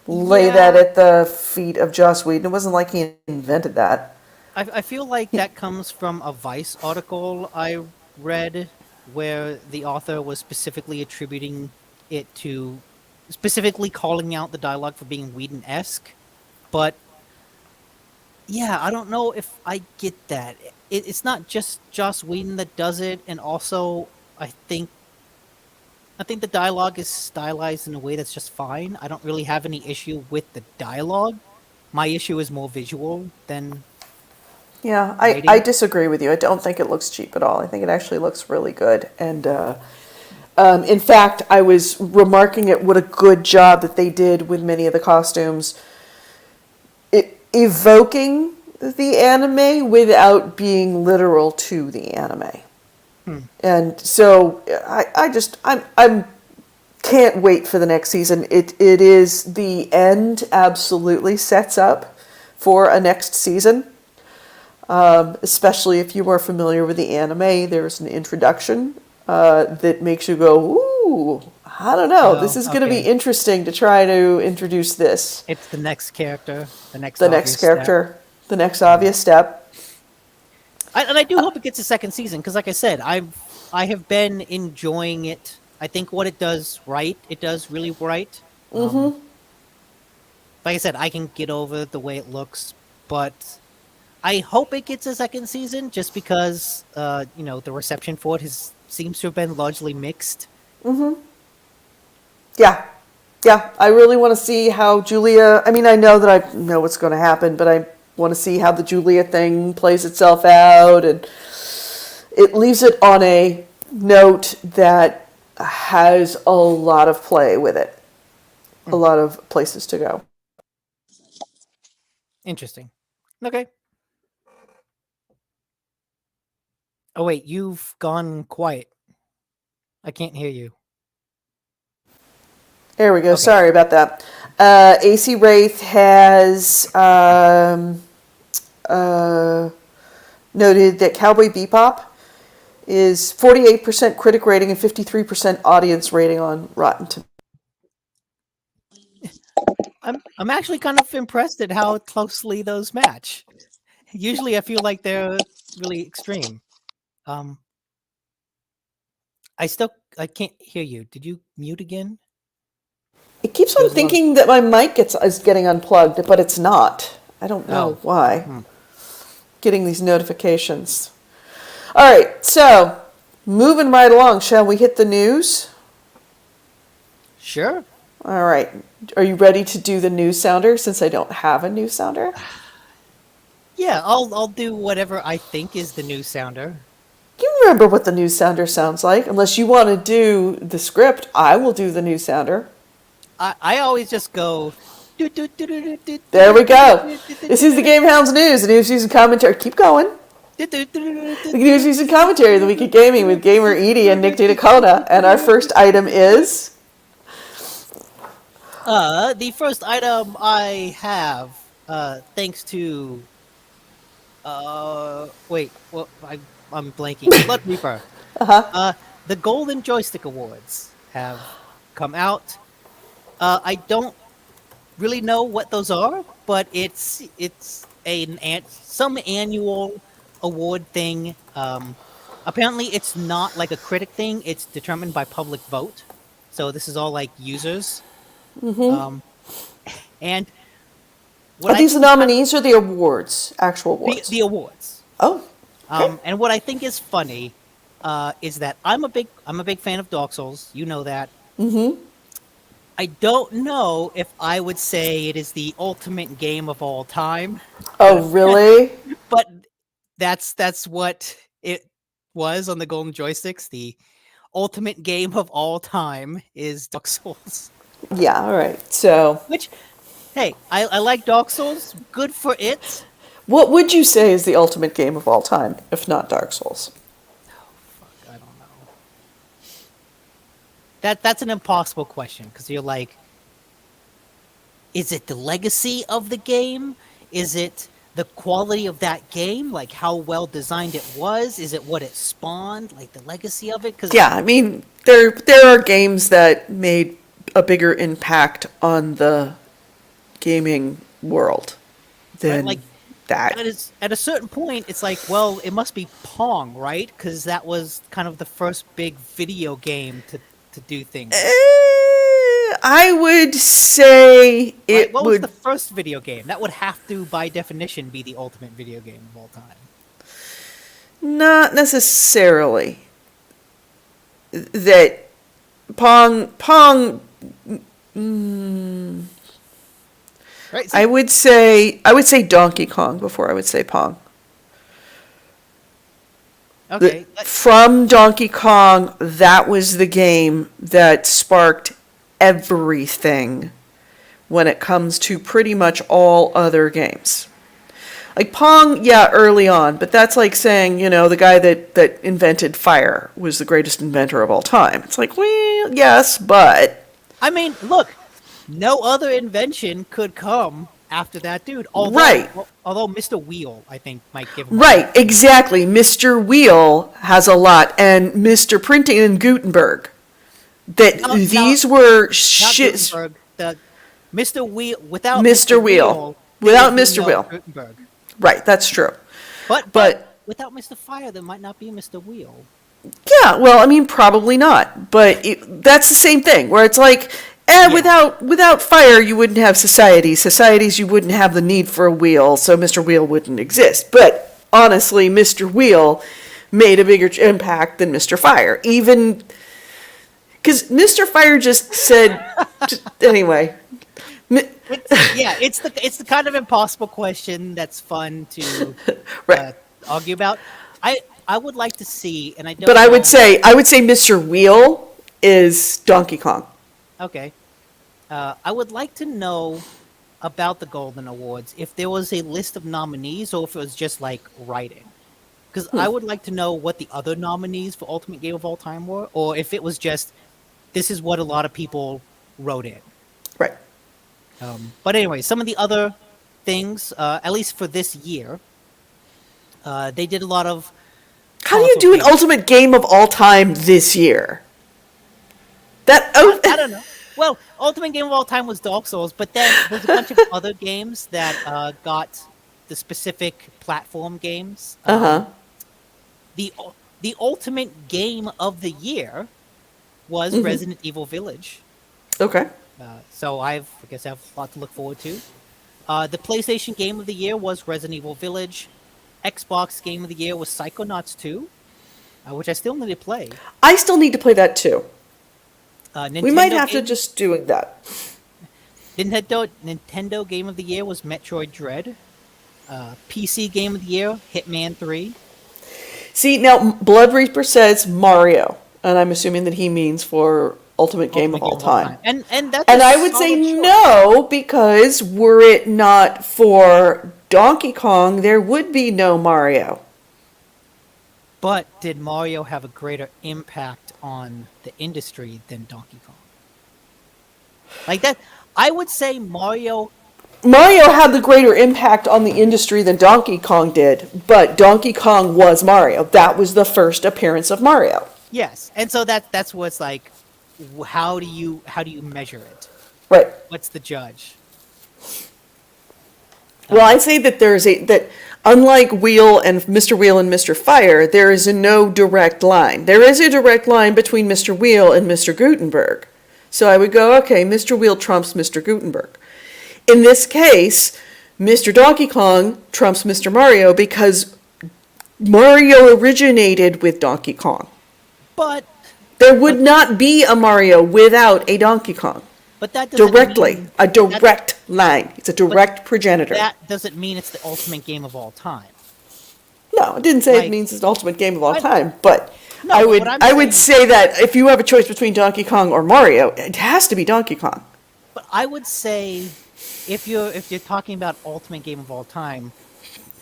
lay that Yeah. at the feet of Joss Whedon. It wasn't like he invented that. I feel like that comes from a Vice article I read where the author was specifically attributing it to specifically calling out the dialogue for being Whedon-esque. But yeah, I don't know if I get that. It's not just Joss Whedon that does it, and also I think I think the dialogue is stylized in a way that's just fine. I don't really have any issue with the dialogue. My issue is more visual than Yeah, I writing. disagree with you. I don't think it looks cheap at all. I think it actually looks really good. And in fact, I was remarking at what a good job that they did with many of the costumes, evoking the anime without being literal to the anime. Hmm. And so I'm can't wait for the next season. It is the end absolutely sets up for a next season. Especially if you are familiar with the anime, there's an introduction that makes you go, ooh, I don't know. This Oh, is going to be okay. interesting to try to introduce this. It's the next character, the next The next obvious step. character, the next Yeah. obvious step. And I do hope it gets a second season because, like I said, I have been enjoying it. I think what it does right, it does really right. Like I said, I can get over the way it looks, but I hope it gets a second season just because, the reception for it seems to have been largely mixed. Yeah. Yeah. I really want to see how Julia, I mean, I know that I know what's going to happen, but I want to see how the Julia thing plays itself out. And it leaves it on a note that has a lot of play with it, a lot of places to go. Interesting. Okay. Oh wait, you've gone quiet. I can't hear you. There we go. Okay. Sorry about that. AC Wraith has noted that Cowboy Bebop is 48% critic rating and 53% audience rating on Rotten Tomatoes. I'm actually kind of impressed at how closely those match. Usually I feel like they're really extreme. Um I can't hear you. Did you mute again? It keeps There on was a lot of thinking that my mic is getting unplugged, but it's not. I don't know Oh. why. Hmm. Getting these notifications. All right, so moving right along, shall we hit the news? Sure. All right. Are you ready to do the news sounder since I don't have a news sounder? Yeah, I'll do whatever I think is the new sounder. You remember what the news sounder sounds like. Unless you want to do the script, I will do the news sounder. I always just go. There we go. This is the GameHounds news, the news, news, and commentary. Keep going. The news, news, and commentary of the week of gaming with gamer Edie and Nick Dakota. And our first item is... The first item I have, thanks to, wait, well, I'm blanking. Blood Reaper. The Golden Joystick Awards have come out. I don't really know what those are, but it's some annual award thing. Apparently, it's not like a critic thing; it's determined by public vote. So this is all like users. Um, and what Are I these the think is kind of nominees or the awards? Actual awards? the awards. Oh, okay. And what I think is funny is that I'm a big fan of Dark Souls. You know that. I don't know if I would say it is the ultimate game of all time, Oh, really? but that's what it was on the Golden Joysticks. The ultimate game of all time is Dark Souls. Yeah, all right. So, Which, hey, I like Dark Souls. Good for it. what would you say is the ultimate game of all time, if not Dark Souls? I don't know. That's an impossible question because you're like, is it the legacy of the game? Is it the quality of that game? Like how well designed it was? Is it what it spawned? Like the legacy of it? Because Yeah, I mean, there are games that made a bigger impact on the gaming world than like that. that is at a certain point, it's like, well, it must be Pong, right? Because that was kind of the first big video game to do things. I would say Right? it What was the would first video game? That would have to, by definition, be the ultimate video game of all time. not necessarily that Pong. Right? I would say Donkey Kong before I would say Pong. Okay. From Donkey Kong, that was the game that sparked everything when it comes to pretty much all other games. Like Pong, yeah, early on, but that's like saying, the guy that invented fire was the greatest inventor of all time. It's like, well, yes, but... I mean, look, no other invention could come after that dude. Although, Right. Although Mr. Wheel, I think, might give him Right, exactly. Mr. Wheel has a lot, and Mr. Printing and Gutenberg. These were Not shit. Gutenberg, the Mr. Wheel without Mr. Wheel. there Without would be Mr. no Wheel. Gutenberg. Right, that's true. But But without Mr. Fire, there might not be Mr. Wheel. yeah, well, I mean, probably not. But that's the same thing, where it's like, Yeah. without fire, you wouldn't have societies. Societies, you wouldn't have the need for a wheel, so Mr. Wheel wouldn't exist. But honestly, Mr. Wheel made a bigger impact than Mr. Fire. Even because Mr. Fire just said, anyway. It's the kind of impossible question that's fun to Right. argue about. I would like to see, and I don't. But I would know- say Mr. Wheel is Donkey Kong. Okay. I would like to know about the Golden Awards, if there was a list of nominees or if it was just like writing. Because I would like to know what the other nominees for Ultimate Game of All Time were, or if it was just, this is what a lot of people wrote in. Right. But anyway, some of the other things, at least for this year, they did a lot of. How do you do an console ultimate game of all time this year? That games. I don't know. Well, Ultimate Game of All Time was Dark Souls, but then there's a bunch of other games that got the specific platform games. The ultimate game of the year was Resident Evil Village. Okay. So I guess I have a lot to look forward to. The PlayStation Game of the Year was Resident Evil Village. Xbox Game of the Year was Psychonauts 2, which I still need to play. I still need to play that too. We might Nintendo have to Game- just doing that. Nintendo Game of the Year was Metroid Dread. PC Game of the Year, Hitman 3. See, now Blood Reaper says Mario, and I'm assuming that he means for ultimate game of all time. And that's And a I would say solid choice. no, because were it not for Donkey Kong, there would be no Mario. But did Mario have a greater impact on the industry than Donkey Kong? Like that, I would say Mario Mario had the greater impact on the industry than Donkey Kong did, but Donkey Kong was Mario. That was the first appearance of Mario. Yes, and so that's what's like. How do you measure it? Right. what's the judge? Well, I say that that unlike Wheel and Mr. Fire, there is no direct line. There is a direct line between Mr. Wheel and Mr. Gutenberg. So I would go, okay, Mr. Wheel trumps Mr. Gutenberg. In this case, Mr. Donkey Kong trumps Mr. Mario because Mario originated with Donkey Kong. But There would not be a Mario without a Donkey Kong. but that doesn't Directly. mean A direct line. It's a direct progenitor. that doesn't mean it's the ultimate game of all time. No, it didn't say Like- it means it's the ultimate game of all I- time, but No, I but would what I'm I would saying- say that if you have a choice between Donkey Kong or Mario, it has to be Donkey Kong. But I would say if you're talking about ultimate game of all time,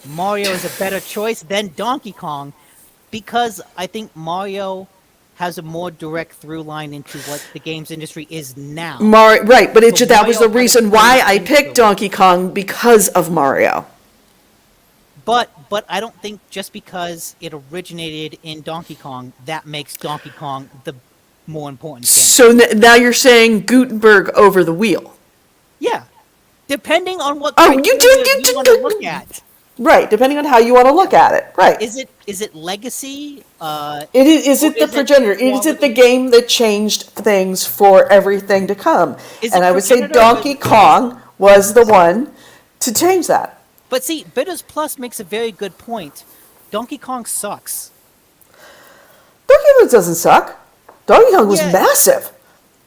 Mario is a better choice than Donkey Kong because I think Mario has a more direct through line into what the games industry is now. Right, but So that was the Mario reason had why played I into picked it. Donkey Kong because of Mario. But I don't think just because it originated in Donkey Kong, that makes Donkey Kong the more important game. So now you're saying Gutenberg over the wheel. Yeah. Depending on what Oh, criteria you want to look at. Right, depending on how you want to look at it. Right. Is it legacy? Is it or the is it progenitor? Is it the quality? game that changed things for everything to come? Is And it I would say progenitor Donkey or- Kong was the one to change that. But see, Bitters Plus makes a very good point. Donkey Kong sucks. Donkey Kong doesn't suck. Donkey Kong was Yeah. massive.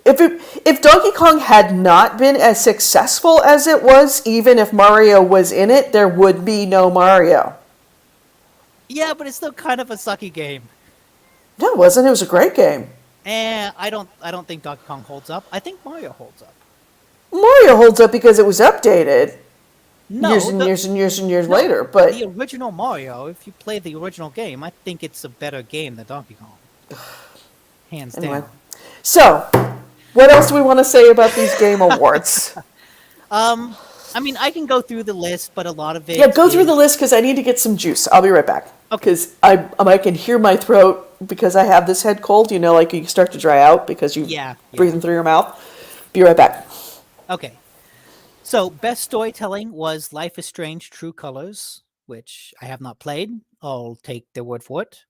If Donkey Kong had not been as successful as it was, even if Mario was in it, there would be no Mario. Yeah, but it's still kind of a sucky game. No, it wasn't. It was a great game. I don't think Donkey Kong holds up. I think Mario holds up. Mario holds up because it was updated No, years and the- years and years and years no, later. But the original Mario, if you play the original game, I think it's a better game than Donkey Kong. Hands anyway, down. so what else do we want to say about these game awards? I mean, I can go through the list, but a lot of it. Yeah, go through is- the list because I need to get some juice. I'll be right back. Okay. Because I can hear my throat because I have this head cold. You know, like you start to dry out because you Yeah, yeah. breathing through your mouth. Be right back. Okay. So, best storytelling was Life is Strange True Colors, which I have not played. I'll take their word for it.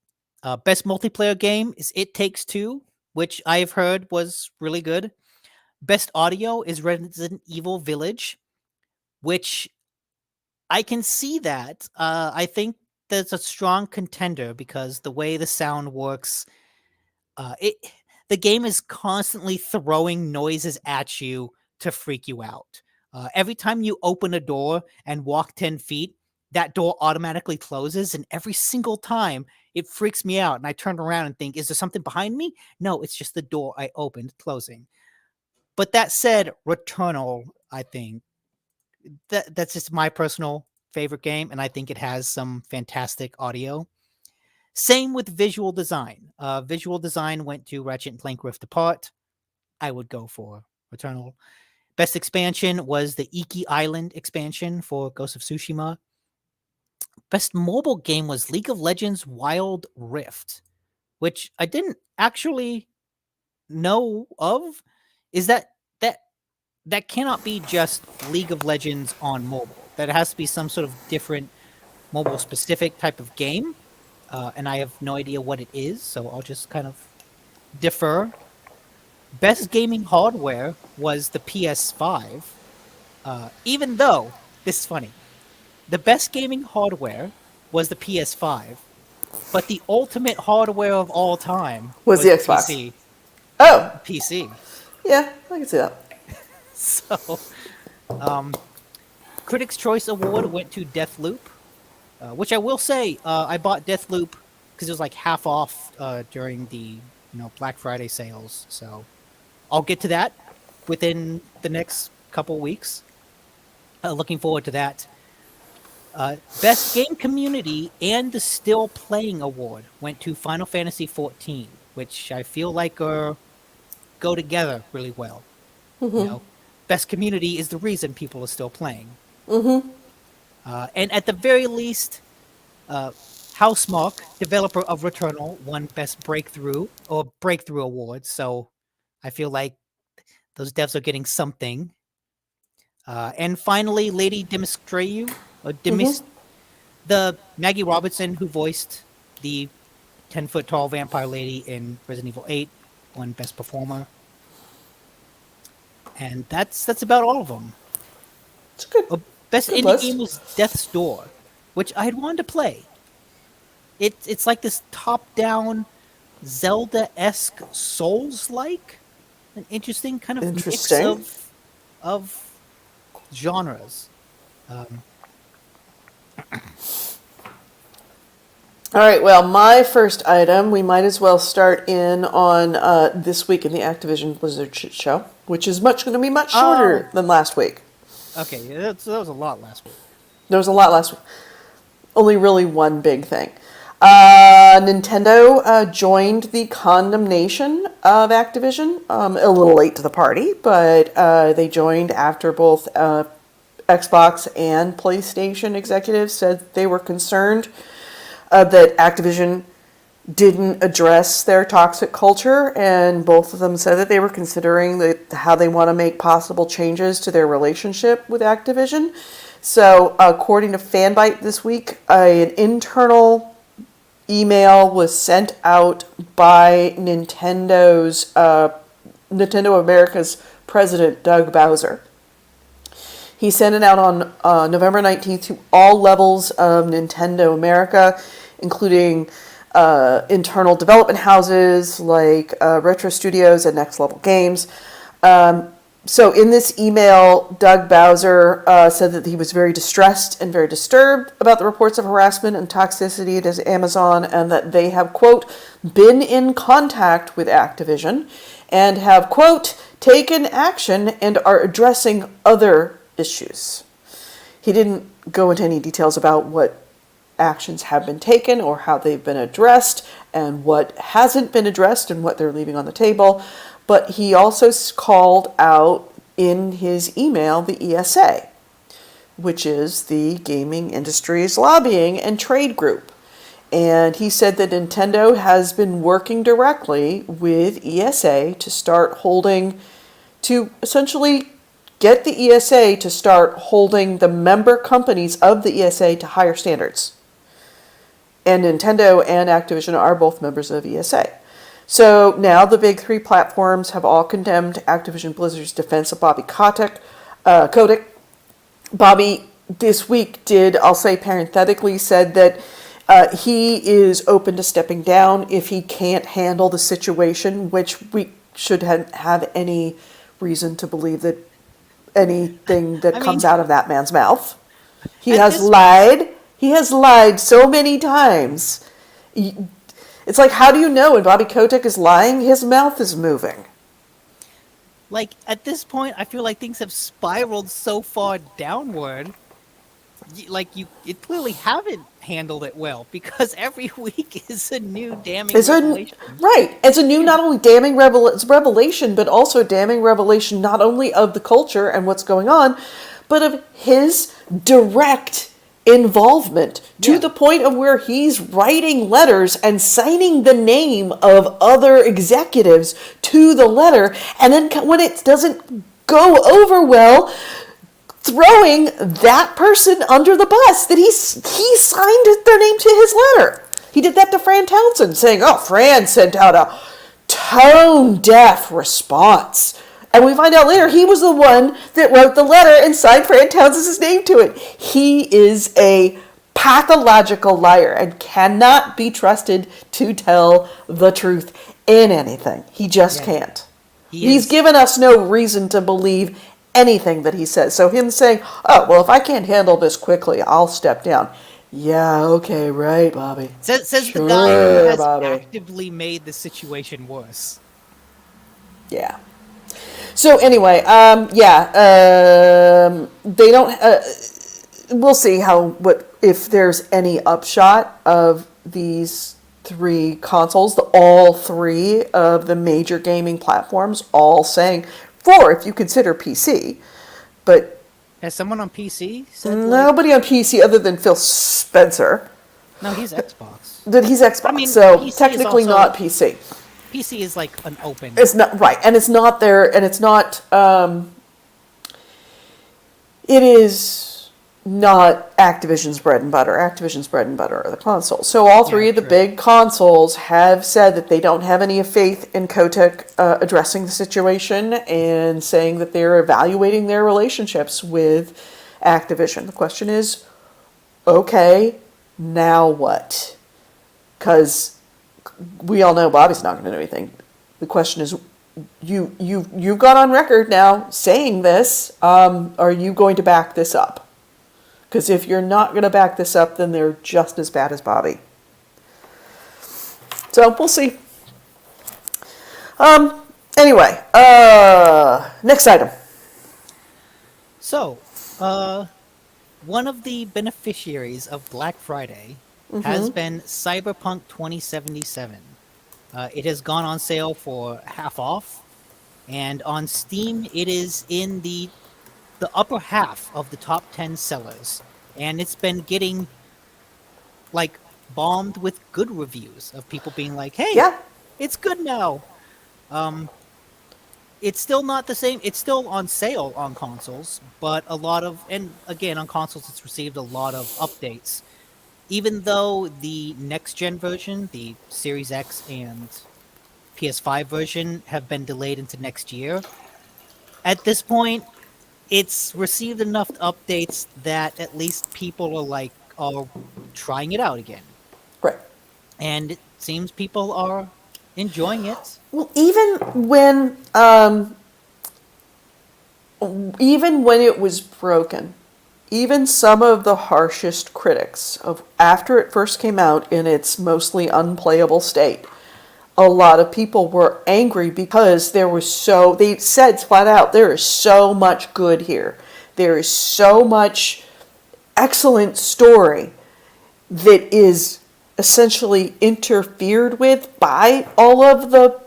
Best multiplayer game is It Takes Two, which I've heard was really good. Best audio is Resident Evil Village, which I can see that. I think that's a strong contender because the way the sound works, it the game is constantly throwing noises at you to freak you out. Every time you open a door and walk 10 feet, that door automatically closes, and every single time it freaks me out. And I turn around and think, is there something behind me? No, it's just the door I opened closing. But that said, Returnal, I think that's just my personal favorite game, and I think it has some fantastic audio. Same with visual design. Visual design went to Ratchet and Clank Rift Apart. I would go for Returnal. Best expansion was the Iki Island expansion for Ghost of Tsushima. Best mobile game was League of Legends Wild Rift, which I didn't actually know of. Is that cannot be just League of Legends on mobile. That has to be some sort of different mobile specific type of game. And I have no idea what it is, so I'll just kind of defer. Best gaming hardware was the PS5. Even though, this is funny, the best gaming hardware was the PS5, but the ultimate hardware of all time Was the Xbox. PC. Oh, PC. yeah, I can see that. So, Critics' Choice Award went to Deathloop, which I will say I bought Deathloop because it was like half off during the Black Friday sales. So I'll get to that within the next couple weeks. Looking forward to that. Best Game Community and the Still Playing Award went to Final Fantasy XIV, which I feel like go together really well. Best community is the reason people are still playing. And at the very least, Housemarque, developer of Returnal, won Best Breakthrough Award. So I feel like Those devs are getting something. And finally, Lady Dimitrescu, the Maggie Robertson who voiced the 10-foot tall vampire lady in Resident Evil 8, won Best Performer. And that's about all of them. It's good. Best good indie list. game was Death's Door, which I had wanted to play. It's like this top-down Zelda-esque Souls-like, an interesting kind of mix of genres. All right, well, my first item, we might as well start in on this week in the Activision Blizzard shit show, which is going to be much shorter than last week. Okay, that was a lot last week. There was a lot last week. Only really one big thing. Nintendo joined the condemnation of Activision. A little late to the party, but they joined after both Xbox and PlayStation executives said they were concerned that Activision didn't address their toxic culture, and both of them said that they were considering how they want to make possible changes to their relationship with Activision. So, according to Fanbyte this week, an internal email was sent out by Nintendo America's president, Doug Bowser. He sent it out on November 19th to all levels of Nintendo America, including internal development houses like Retro Studios and Next Level Games. So in this email, Doug Bowser said that he was very distressed and very disturbed about the reports of harassment and toxicity at Amazon, and that they have, quote, been in contact with Activision and have, quote, taken action and are addressing other issues. He didn't go into any details about what actions have been taken or how they've been addressed and what hasn't been addressed and what they're leaving on the table. But he also called out in his email the ESA, which is the gaming industry's lobbying and trade group. And he said that Nintendo has been working directly with ESA to essentially get the ESA to start holding the member companies of the ESA to higher standards. And Nintendo and Activision are both members of ESA. So now the big three platforms have all condemned Activision Blizzard's defense of Bobby Kotick. Bobby this week I'll say parenthetically, said that he is open to stepping down if he can't handle the situation, which we should have any reason to believe that anything that comes out of that man's mouth. He has lied. He has lied so many times. It's like, how do you know when Bobby Kotick is lying? His mouth is moving. Like, at this point, I feel like things have spiraled so far downward. You clearly haven't handled it well, because every week is a new damning revelation. Right. It's a new, not only damning revelation, but also damning revelation not only of the culture and what's going on, but of his direct involvement to the point of where he's writing letters and signing the name of other executives to the letter, and then when it doesn't go over well, throwing that person under the bus that he signed their name to his letter. He did that to Fran Townsend, saying, Fran sent out a tone-deaf response. And we find out later he was the one that wrote the letter and signed Fran Townsend's name to it. He is a pathological liar and cannot be trusted to tell the truth in anything. He just can't. He's given us no reason to believe anything that he says. So him saying, if I can't handle this quickly, I'll step down. Yeah, okay, right, Bobby. Says the guy who has actively made the situation worse. Yeah. So anyway, they don't. We'll see if there's any upshot of these three consoles. All three of the major gaming platforms, all saying 4 if you consider PC, but has someone on PC said nobody on PC other than Phil Spencer. No, he's Xbox. He's Xbox, so PC technically not PC. PC is like an open. It's not right, and it's not there, and it's not. It is not Activision's bread and butter. Activision's bread and butter are the consoles. So all three of the big consoles have said that they don't have any faith in Kotick addressing the situation and saying that they're evaluating their relationships with Activision. The question is, okay, now what? Because we all know Bobby's not going to do anything. The question is, you've got on record now saying this. Are you going to back this up? Because if you're not going to back this up, then they're just as bad as Bobby. So we'll see. Anyway, next item. So, one of the beneficiaries of Black Friday has been Cyberpunk 2077. It has gone on sale for half off, and on Steam it is in the upper half of the top 10 sellers, and it's been getting like bombed with good reviews of people being like, "Hey, Yeah. it's good now." It's still not the same. It's still on sale on consoles, but and again on consoles, it's received a lot of updates. Even though the next gen version, the Series X and PS5 version, have been delayed into next year, at this point, it's received enough updates that at least people are trying it out again. Right. And it seems people are enjoying it. Well, even when it was broken, even some of the harshest critics of after it first came out in its mostly unplayable state, a lot of people were angry because they said flat out, there is so much good here. There is so much excellent story that is essentially interfered with by all of the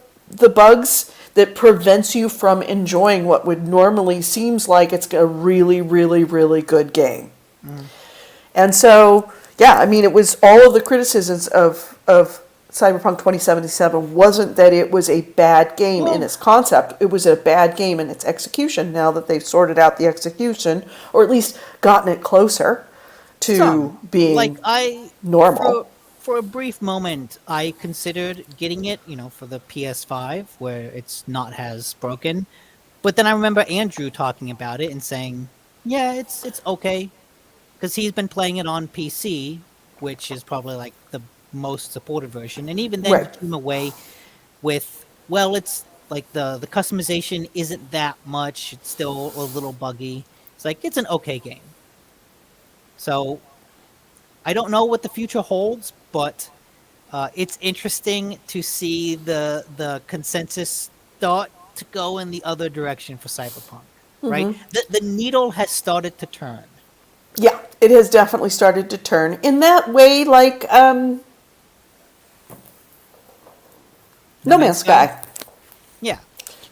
bugs that prevents you from enjoying what would normally seems like it's a really, really, really good game. And so, yeah, I mean, it was all of the criticisms of Cyberpunk 2077 wasn't that it was a bad game in its concept. It was a bad game in its execution. Now that they've sorted out the execution, or at least gotten it closer to being normal. For a brief moment, I considered getting it, for the PS5, where it's not as broken. But then I remember Andrew talking about it and saying, yeah, it's okay. Because he's been playing it on PC, which is probably like the most supported version. And even then he came away with, well, it's like the customization isn't that much. It's still a little buggy. It's like, it's an okay game. So I don't know what the future holds, but it's interesting to see the consensus start to go in the other direction for Cyberpunk, right? The needle has started to turn. Yeah, it has definitely started to turn. In that way, like No Man's Sky. Yeah.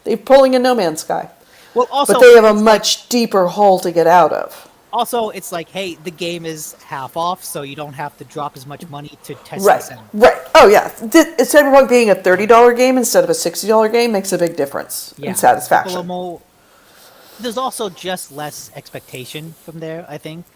They're pulling a No Man's Sky. Well, also, but they have a much deeper hole to get out of. Also, it's like, hey, the game is half off, so you don't have to drop as much money to test this out. Right. Oh, yeah. Cyberpunk being a $30 game instead of a $60 game makes a big difference in satisfaction. There's also just less expectation from there, I think.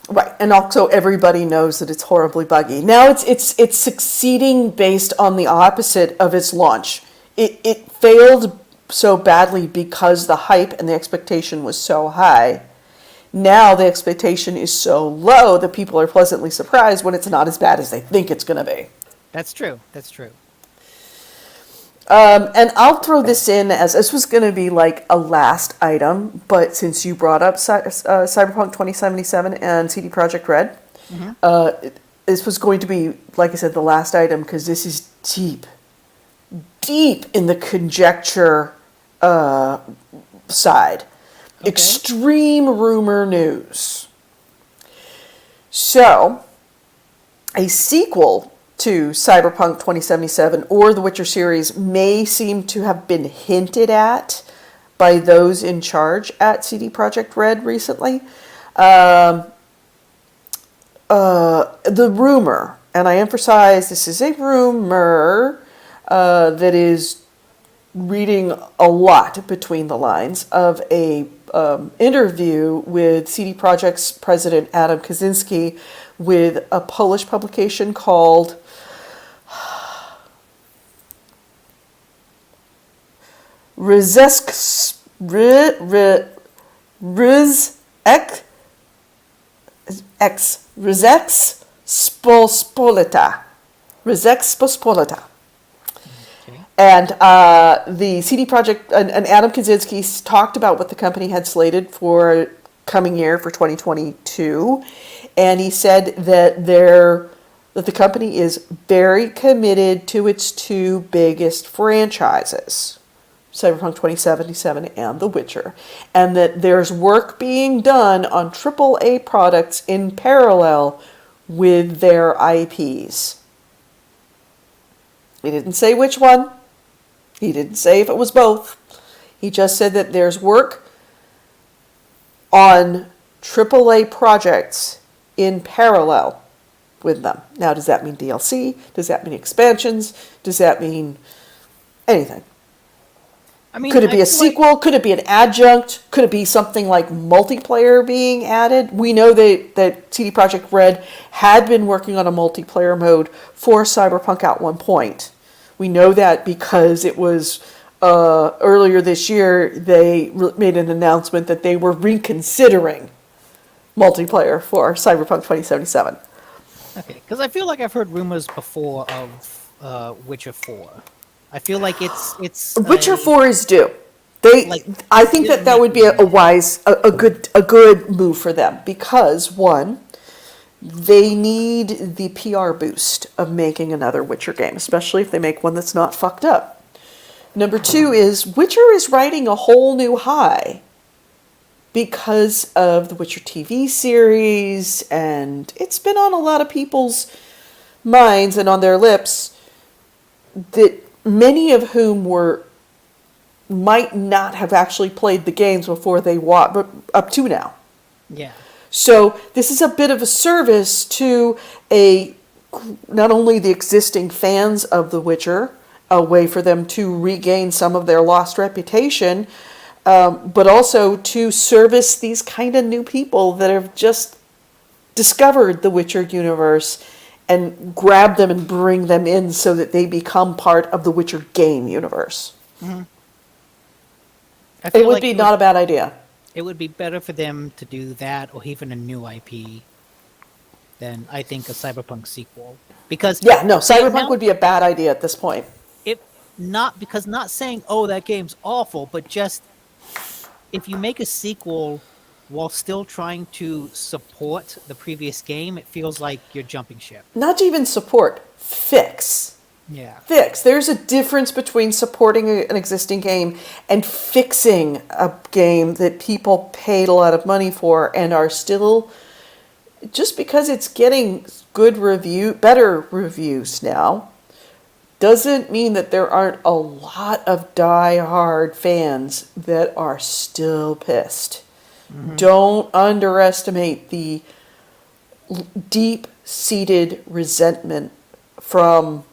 Right, and also everybody knows that it's horribly buggy. Now it's succeeding based on the opposite of its launch. It failed so badly because the hype and the expectation was so high. Now the expectation is so low that people are pleasantly surprised when it's not as bad as they think it's going to be. That's true. And I'll throw this in as this was going to be like a last item, but since you brought up Cyberpunk 2077 and CD Projekt Red, this was going to be, like I said, the last item because this is deep in the conjecture side. Okay. Extreme rumor news. So, a sequel to Cyberpunk 2077 or the Witcher series may seem to have been hinted at by those in charge at CD Projekt Red recently. The rumor, and I emphasize this is a rumor, that is reading a lot between the lines of a interview with CD Projekt's president Adam Kaczynski with a Polish publication called Ryzek Spospolita. Ryzek Spospolita. Okay. And the CD Projekt and Adam Kaczynski talked about what the company had slated for coming year for 2022, and he said that the company is very committed to its two biggest franchises, Cyberpunk 2077 and The Witcher, and that there's work being done on AAA products in parallel with their IPs. He didn't say which one. He didn't say if it was both. He just said that there's work on AAA projects in parallel with them. Now, does that mean DLC? Does that mean expansions? Does that mean anything? I mean, Could it be I a feel like- sequel? Could it be an adjunct? Could it be something like multiplayer being added? We know that CD Projekt Red had been working on a multiplayer mode for Cyberpunk at one point. We know that because it was earlier this year they made an announcement that they were reconsidering multiplayer for Cyberpunk 2077. Okay, because I feel like I've heard rumors before of Witcher 4. I feel like it's Witcher a- 4 is due. Like, I think that would be a good move for them because one, they need the PR boost of making another Witcher game, especially if they make one that's not fucked up. Number two is Witcher is riding a whole new high because of the Witcher TV series, and it's been on a lot of people's minds and on their lips that many of whom might not have actually played the games before they watched, but up to now. Yeah. So this is a bit of a service to not only the existing fans of The Witcher, a way for them to regain some of their lost reputation, but also to service these kind of new people that have just discovered the Witcher universe and grab them and bring them in so that they become part of the Witcher game universe. Mm-hmm. I feel It would like be not a bad idea. It would be better for them to do that or even a new IP than, I think, a Cyberpunk sequel. Because Yeah, no, they Cyberpunk announced would be a bad idea at this point. it not saying, oh, that game's awful, but just if you make a sequel while still trying to support the previous game, it feels like you're jumping ship. Not to even support, fix. Yeah. Fix. There's a difference between supporting an existing game and fixing a game that people paid a lot of money for and are still, just because it's getting better reviews now, doesn't mean that there aren't a lot of die-hard fans that are still pissed. Mm-hmm. Don't underestimate the deep-seated resentment from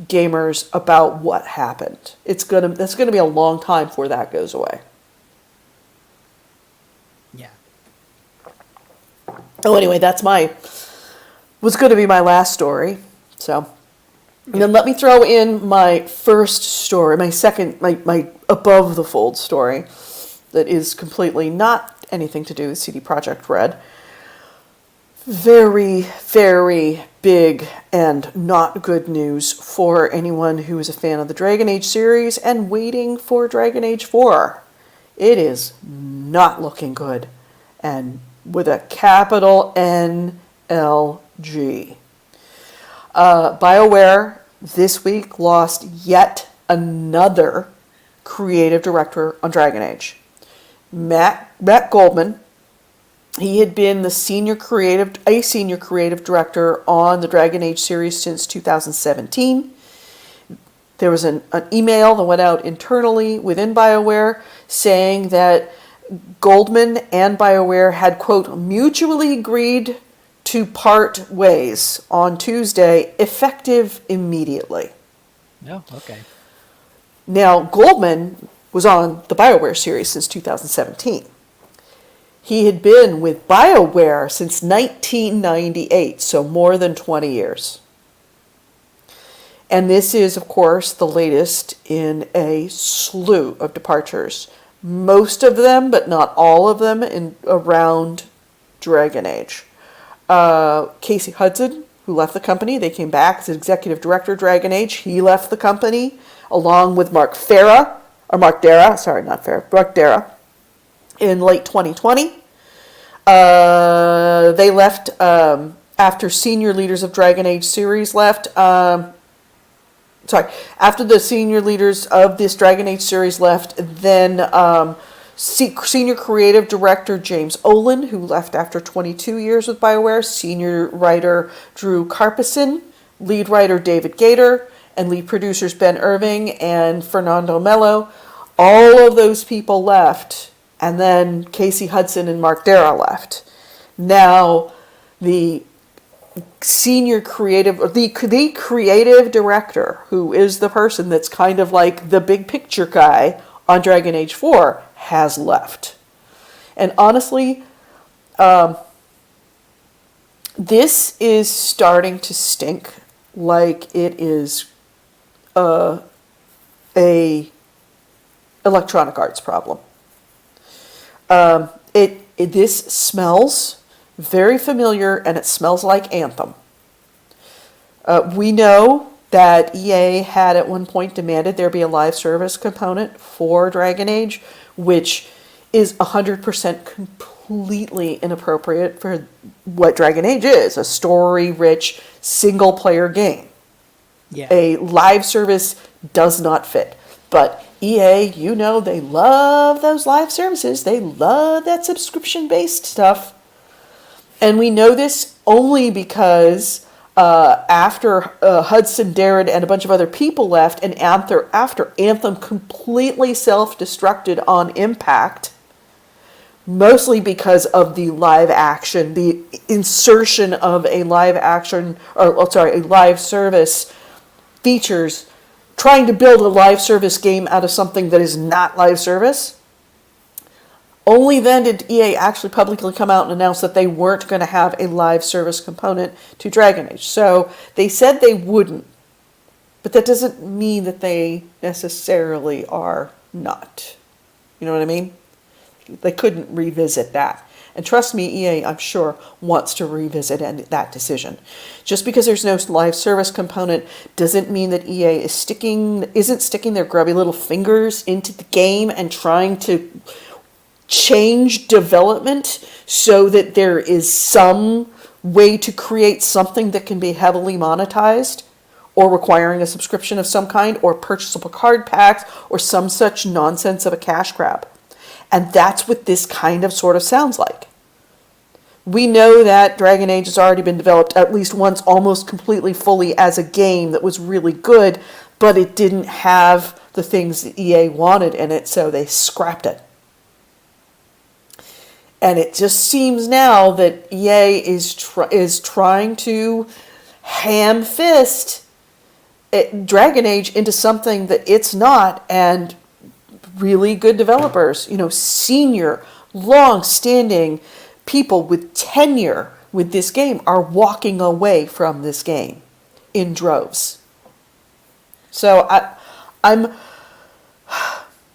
gamers about what happened. That's gonna be a long time before that goes away. Yeah. Oh, anyway, was going to be my last story. So, and then let me throw in my first story, my above the fold story that is completely not anything to do with CD Projekt Red. Very, very big and not good news for anyone who is a fan of the Dragon Age series and waiting for Dragon Age 4. It is not looking good, and with a capital NLG. BioWare this week lost yet another creative director on Dragon Age. Matt Goldman. He had been a senior creative director on the Dragon Age series since 2017. There was an email that went out internally within BioWare saying that Goldman and BioWare had, quote, mutually agreed to part ways on Tuesday, effective immediately. Oh, okay. Now, Goldman was on the BioWare series since 2017. He had been with BioWare since 1998, so more than 20 years. And this is, of course, the latest in a slew of departures. Most of them, but not all of them, in around Dragon Age. Casey Hudson, who left the company, they came back as executive director of Dragon Age. He left the company along with Mark Dara, in late 2020. They left after senior leaders of Dragon Age series left. After the senior leaders of this Dragon Age series left, then senior creative director James Olin, who left after 22 years with BioWare, senior writer Drew Karpison, lead writer David Gator, and lead producers Ben Irving and Fernando Mello. All of those people left, and then Casey Hudson and Mark Dara left. Now, the senior creative, or the creative director, who is the person that's kind of like the big picture guy on Dragon Age 4, has left. And honestly, this is starting to stink like it is a Electronic Arts problem. This smells very familiar, and it smells like Anthem. We know that EA had at one point demanded there be a live service component for Dragon Age, which is 100% completely inappropriate for what Dragon Age is, a story-rich, single-player game. Yeah. A live service does not fit. But EA, you know, they love those live services. They love that subscription-based stuff. And we know this only because after Hudson, Darren, and a bunch of other people left, and after Anthem completely self-destructed on Impact, mostly because of the live action, the insertion of a live service features, trying to build a live service game out of something that is not live service. Only then did EA actually publicly come out and announce that they weren't going to have a live service component to Dragon Age. So they said they wouldn't, but that doesn't mean that they necessarily are not. You know what I mean? They couldn't revisit that. And trust me, EA, I'm sure, wants to revisit that decision. Just because there's no live service component doesn't mean that EA isn't sticking their grubby little fingers into the game and trying to change development so that there is some way to create something that can be heavily monetized, or requiring a subscription of some kind, or purchasable card packs, or some such nonsense of a cash grab. And that's what this kind of sort of sounds like. We know that Dragon Age has already been developed at least once, almost completely fully as a game that was really good, but it didn't have the things that EA wanted in it, so they scrapped it. And it just seems now that EA is trying to ham-fist Dragon Age into something that it's not, and really good developers, senior, long-standing people with tenure with this game are walking away from this game in droves. So I'm.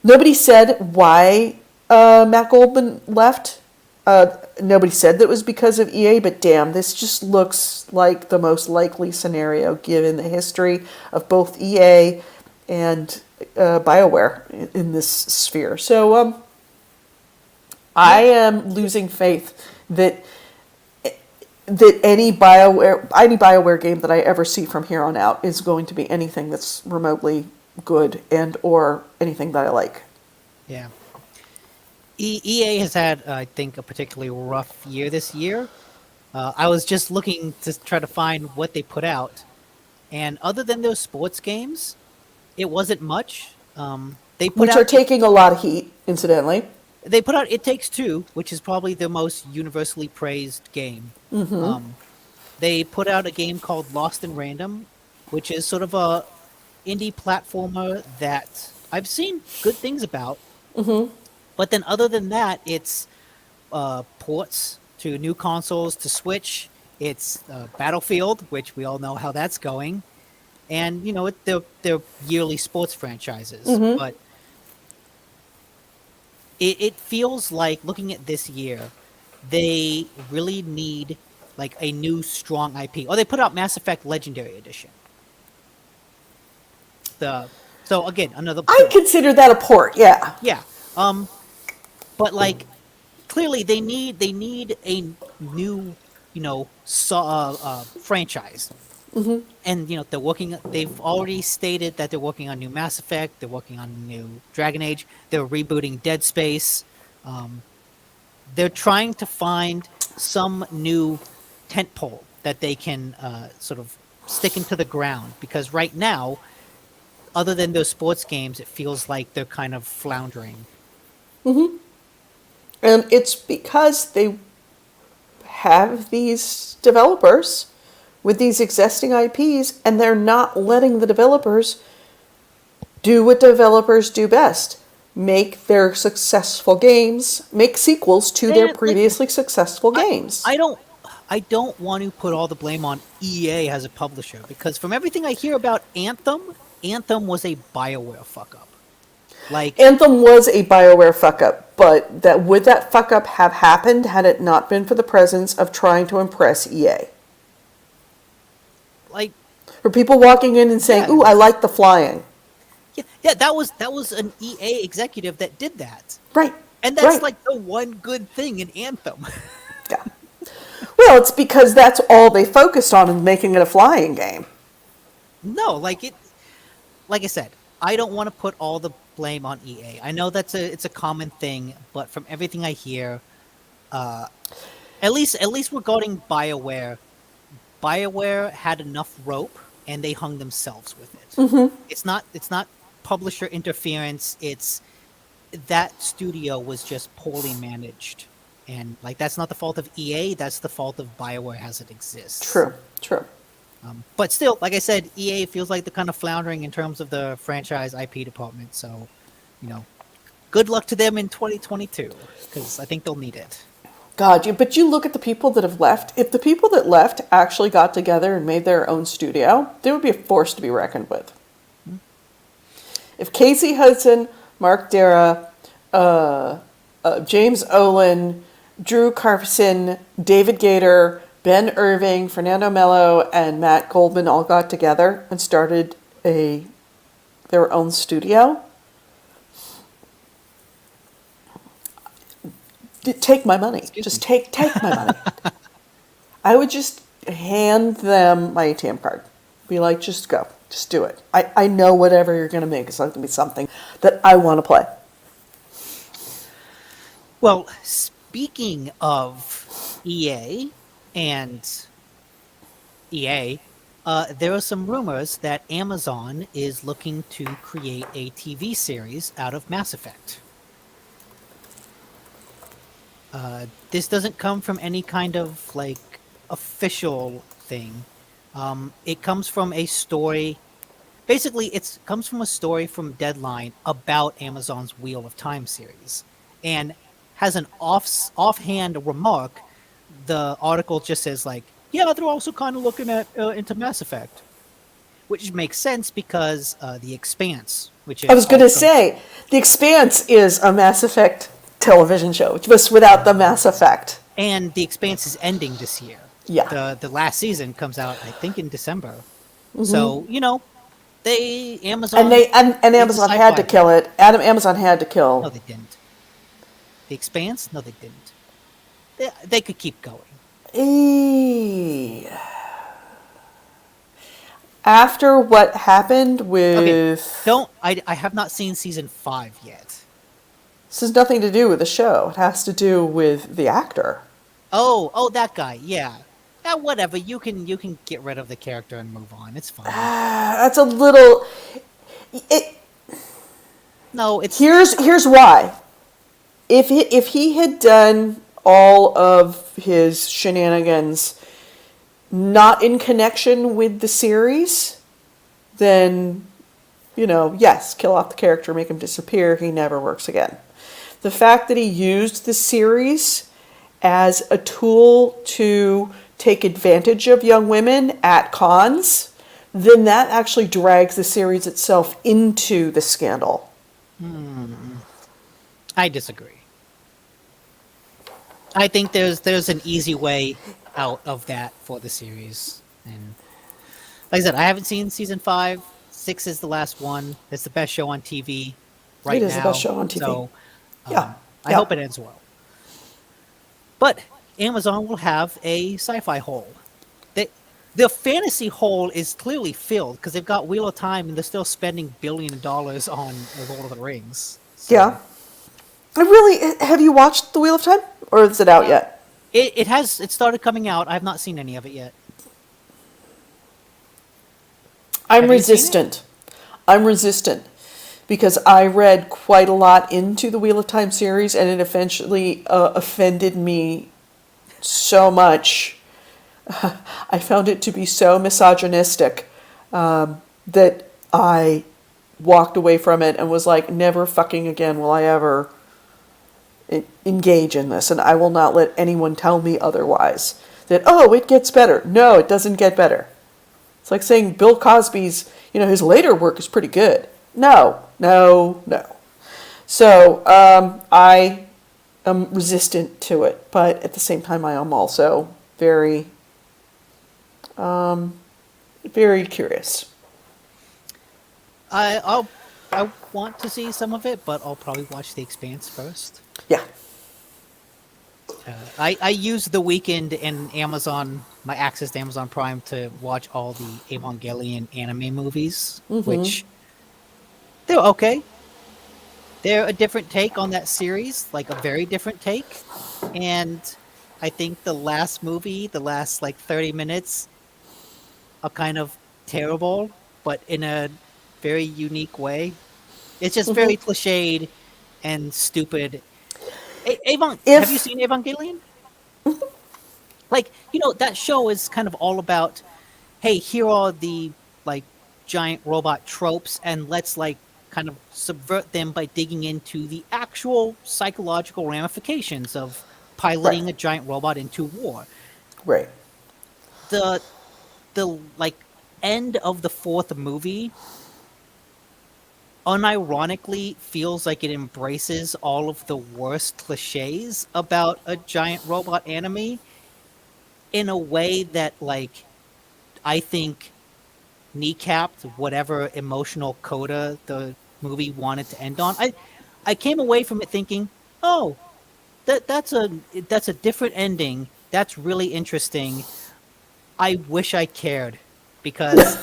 Nobody said why Matt Goldman left. Nobody said that it was because of EA, but damn, this just looks like the most likely scenario given the history of both EA and BioWare in this sphere. So I am losing faith that any BioWare game that I ever see from here on out is going to be anything that's remotely good and or anything that I like. Yeah. EA has had, I think, a particularly rough year this year. I was just looking to try to find what they put out, and other than those sports games, it wasn't much. Which are taking a lot of heat, incidentally. They put out It Takes Two, which is probably the most universally praised game. Mm-hmm. They put out a game called Lost in Random, which is sort of a indie platformer that I've seen good things about. But then other than that, it's ports to new consoles, to Switch. It's Battlefield, which we all know how that's going. And, they're yearly sports franchises. But it feels like, looking at this year, they really need like a new strong IP. Oh, they put out Mass Effect Legendary Edition. So again, another port. I consider that a port, yeah. Yeah. But like clearly they need a new, franchise. And they've already stated that they're working on new Mass Effect, they're working on new Dragon Age, they're rebooting Dead Space. They're trying to find some new tentpole that they can sort of stick into the ground, because right now, other than those sports games, it feels like they're kind of floundering. And it's because they have these developers with these existing IPs, and they're not letting the developers do what developers do best. Make their successful games, make sequels to their previously successful games. I don't want to put all the blame on EA as a publisher, because from everything I hear about Anthem was a BioWare fuck up. Like, Anthem was a BioWare fuck up, but would that fuck up have happened had it not been for the presence of trying to impress EA? Like, for people walking in and saying, "Ooh, I like the flying." Yeah, that was an EA executive that did that. Right. And that's like the one good thing in Anthem. Yeah. Well, it's because that's all they focused on in making it a flying game. No, like I said, I don't want to put all the blame on EA. I know it's a common thing, but from everything I hear, at least regarding BioWare had enough rope and they hung themselves with it. It's not publisher interference. It's that studio was just poorly managed, and like that's not the fault of EA. That's the fault of BioWare as it exists. True. But still, like I said, EA feels like they're kind of floundering in terms of the franchise IP department. So, good luck to them in 2022, because I think they'll need it. God, but you look at the people that have left. If the people that left actually got together and made their own studio, they would be a force to be reckoned with. If Casey Hudson, Mark Dara, James Olin, Drew Carson, David Gator, Ben Irving, Fernando Mello, and Matt Goldman all got together and started their own studio, take my money. Just take my money. I would just hand them my ATM card. Be like, just go. Just do it. I know whatever you're going to make is going to be something that I want to play. Well, speaking of EA and EA, there are some rumors that Amazon is looking to create a TV series out of Mass Effect. This doesn't come from any kind of like official thing. It comes from a story. Basically, it comes from a story from Deadline about Amazon's Wheel of Time series, and has an offhand remark. The article just says like, yeah, they're also kind of looking at into Mass Effect, which makes sense because The Expanse, which is I was going to say, The Expanse is a Mass Effect television show, just without the Mass Effect. And The Expanse is ending this year. Yeah. The last season comes out, I think, in December. So, Amazon... And Amazon had to kill it. Amazon had to kill... No, they didn't. The Expanse? No, they didn't. They could keep going. After what happened with... Okay, I have not seen season 5 yet. This has nothing to do with the show. It has to do with the actor. Oh, that guy, yeah. Whatever, you can get rid of the character and move on. It's fine. That's a little... No, it's... Here's why. If he had done all of his shenanigans not in connection with the series, then Yes, kill off the character, make him disappear, he never works again. The fact that he used the series as a tool to take advantage of young women at cons, then that actually drags the series itself into the scandal. I disagree. I think there's an easy way out of that for the series. And like I said, I haven't seen season 5. 6 is the last one. It's the best show on TV right now. It is the best show on TV. So Yeah. I hope it ends well. But Amazon will have a sci-fi hole. The fantasy hole is clearly filled because they've got Wheel of Time and they're still spending $billions on The Lord of the Rings. So, Yeah. Have you watched The Wheel of Time? Or is it out yet? It started coming out. I've not seen any of it yet. I'm resistant. I'm resistant because I read quite a lot into the Wheel of Time series and it eventually offended me so much. I found it to be so misogynistic that I walked away from it and was like, never fucking again will I ever engage in this, and I will not let anyone tell me otherwise. That, oh, it gets better. No, it doesn't get better. It's like saying Bill Cosby's, his later work is pretty good. No. So I am resistant to it, but at the same time I am also very, very curious. I want to see some of it, but I'll probably watch The Expanse first. Yeah. I use the weekend in my access to Amazon Prime to watch all the Evangelion anime movies, which they're okay. They're a different take on that series, like a very different take. And I think the last movie, the last 30 minutes, are kind of terrible, but in a very unique way. It's just very cliched and stupid. Have you seen Evangelion? That show is kind of all about, hey, here are the giant robot tropes, and let's kind of subvert them by digging into the actual psychological ramifications of piloting a giant robot into war. Right. The end of the 4th movie unironically feels like it embraces all of the worst cliches about a giant robot anime in a way that I think kneecapped whatever emotional coda the movie wanted to end on. I came away from it thinking, oh, that's a different ending. That's really interesting. I wish I cared because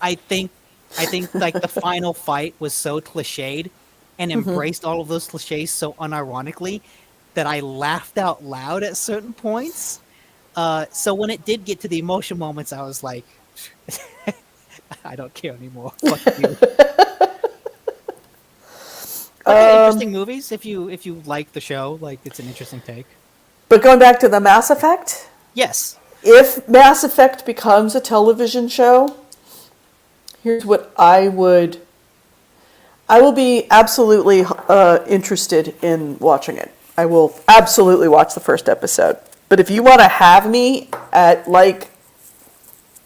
I think the final fight was so cliched and embraced all of those cliches so unironically that I laughed out loud at certain points. So when it did get to the emotional moments, I was like, I don't care anymore. Fuck you. Interesting movies. If you like the show, it's an interesting take. But going back to the Mass Effect, yes. If Mass Effect becomes a television show, here's what I will be absolutely interested in watching it. I will absolutely watch the first episode. But if you want to have me at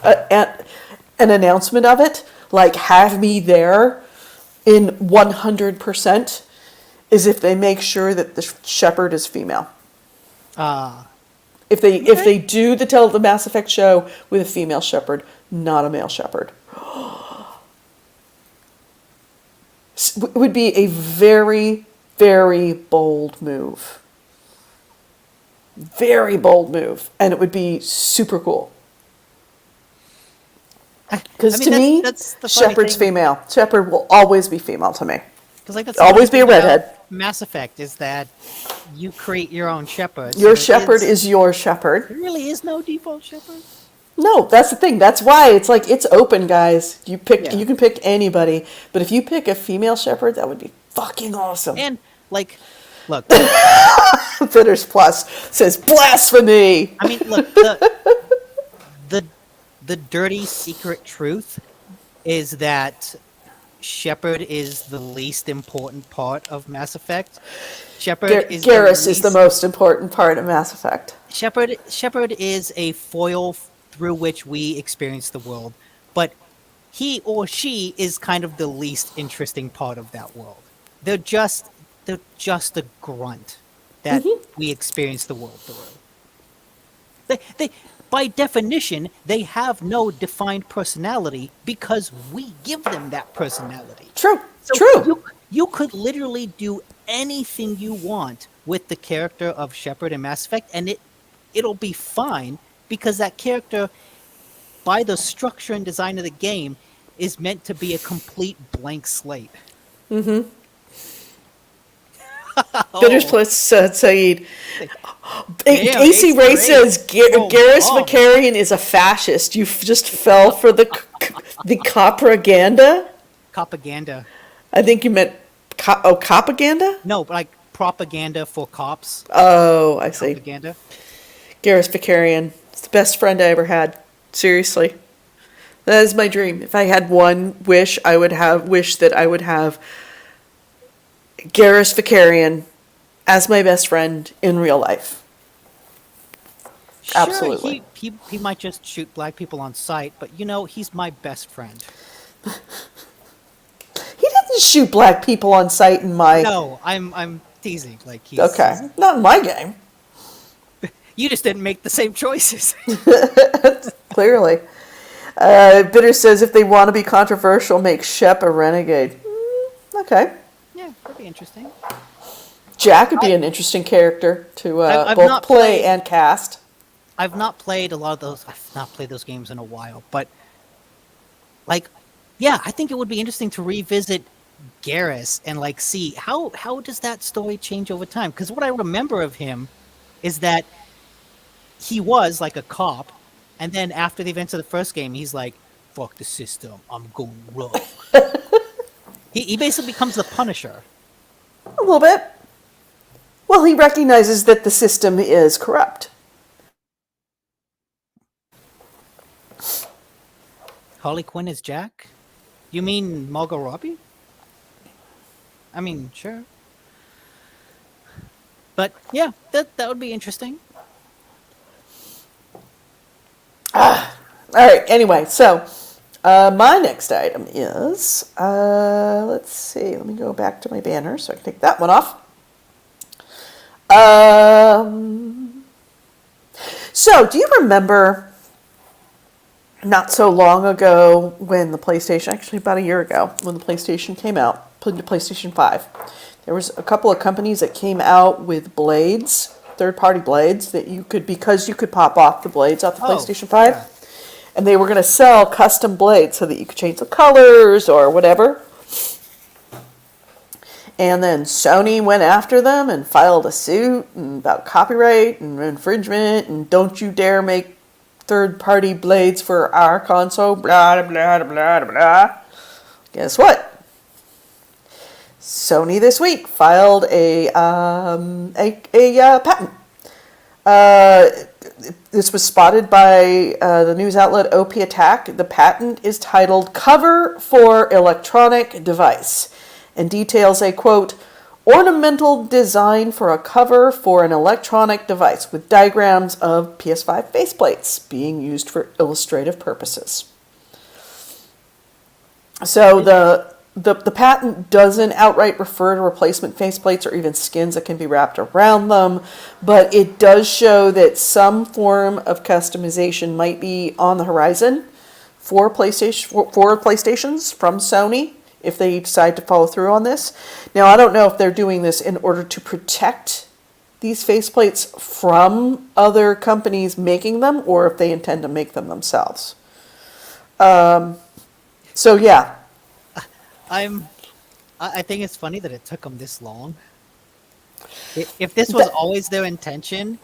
an announcement of it, have me there in 100%, is if they make sure that the Shepard is female. If they do the Mass Effect show with a female Shepard, not a male Shepard. It would be a very, very bold move. Very bold move. And it would be super cool. Because to me, Shepard's female. Shepard will always be female to me. That's always be a redhead. Mass Effect is that you create your own Shepard. Your Shepard is your Shepard. There really is no default Shepard. No, that's the thing. That's why it's it's open, guys. You can pick anybody, but if you pick a female Shepard, that would be fucking awesome. And look, Fitters Plus says blasphemy. I mean, look, the dirty secret truth is that Shepard is the least important part of Mass Effect. Shepard is Garrus is the most important part of Mass Effect. Shepard is a foil through which we experience the world, but he or she is kind of the least interesting part of that world. They're just a grunt that we experience the world through. They by definition, they have no defined personality because we give them that personality. True. So True. You could literally do anything you want with the character of Shepard in Mass Effect, and it'll be fine because that character, by the structure and design of the game, is meant to be a complete blank slate. Mm-hmm. Bitter Plus Saeed. AC Ray says Garrus Vakarian is a fascist. You just fell for the propaganda. Propaganda. I think you meant propaganda. No, like propaganda for cops. Oh, I see. Propaganda. Garrus Vakarian. It's the best friend I ever had. Seriously, that is my dream. If I had one wish, I would wish that I would have Garrus Vakarian as my best friend in real life. Sure, Absolutely. He might just shoot black people on sight, but he's my best friend. He doesn't shoot black people on sight in my. No, I'm teasing. Like okay, not in my game. You just didn't make the same choices. Clearly. Bitter says if they want to be controversial, make Shep a renegade. Okay. Yeah, that'd be interesting. Jack would be an interesting character to I've both not play and cast. I've not played a lot of those. I've not played those games in a while, but I think it would be interesting to revisit Garrus and see how does that story change over time? Because what I remember of him is that he was like a cop, and then after the events of the first game, he's like, "Fuck the system, I'm going rogue." He basically becomes the Punisher. A little bit. Well, he recognizes that the system is corrupt. Harley Quinn is Jack? You mean Margot Robbie? I mean, sure. But yeah, that would be interesting. All right. Anyway, so my next item is let's see. Let me go back to my banner so I can take that one off. So, do you remember not so long ago when the PlayStation, actually about a year ago, when the PlayStation came out, the PlayStation 5, there was a couple of companies that came out with blades, third-party blades, that you could pop off the blades off the PlayStation 5. Yeah. And they were going to sell custom blades so that you could change the colors or whatever. And then Sony went after them and filed a suit about copyright and infringement and don't you dare make third-party blades for our console, blah, blah, blah, blah, blah. Guess what? Sony this week filed a patent. This was spotted by the news outlet OP Attack. The patent is titled Cover for Electronic Device and details a, quote, ornamental design for a cover for an electronic device with diagrams of PS5 faceplates being used for illustrative purposes. So the patent doesn't outright refer to replacement faceplates or even skins that can be wrapped around them, but it does show that some form of customization might be on the horizon for PlayStations from Sony if they decide to follow through on this. Now, I don't know if they're doing this in order to protect these faceplates from other companies making them or if they intend to make them themselves. So, yeah. I think it's funny that it took them this long. If this was always their intention,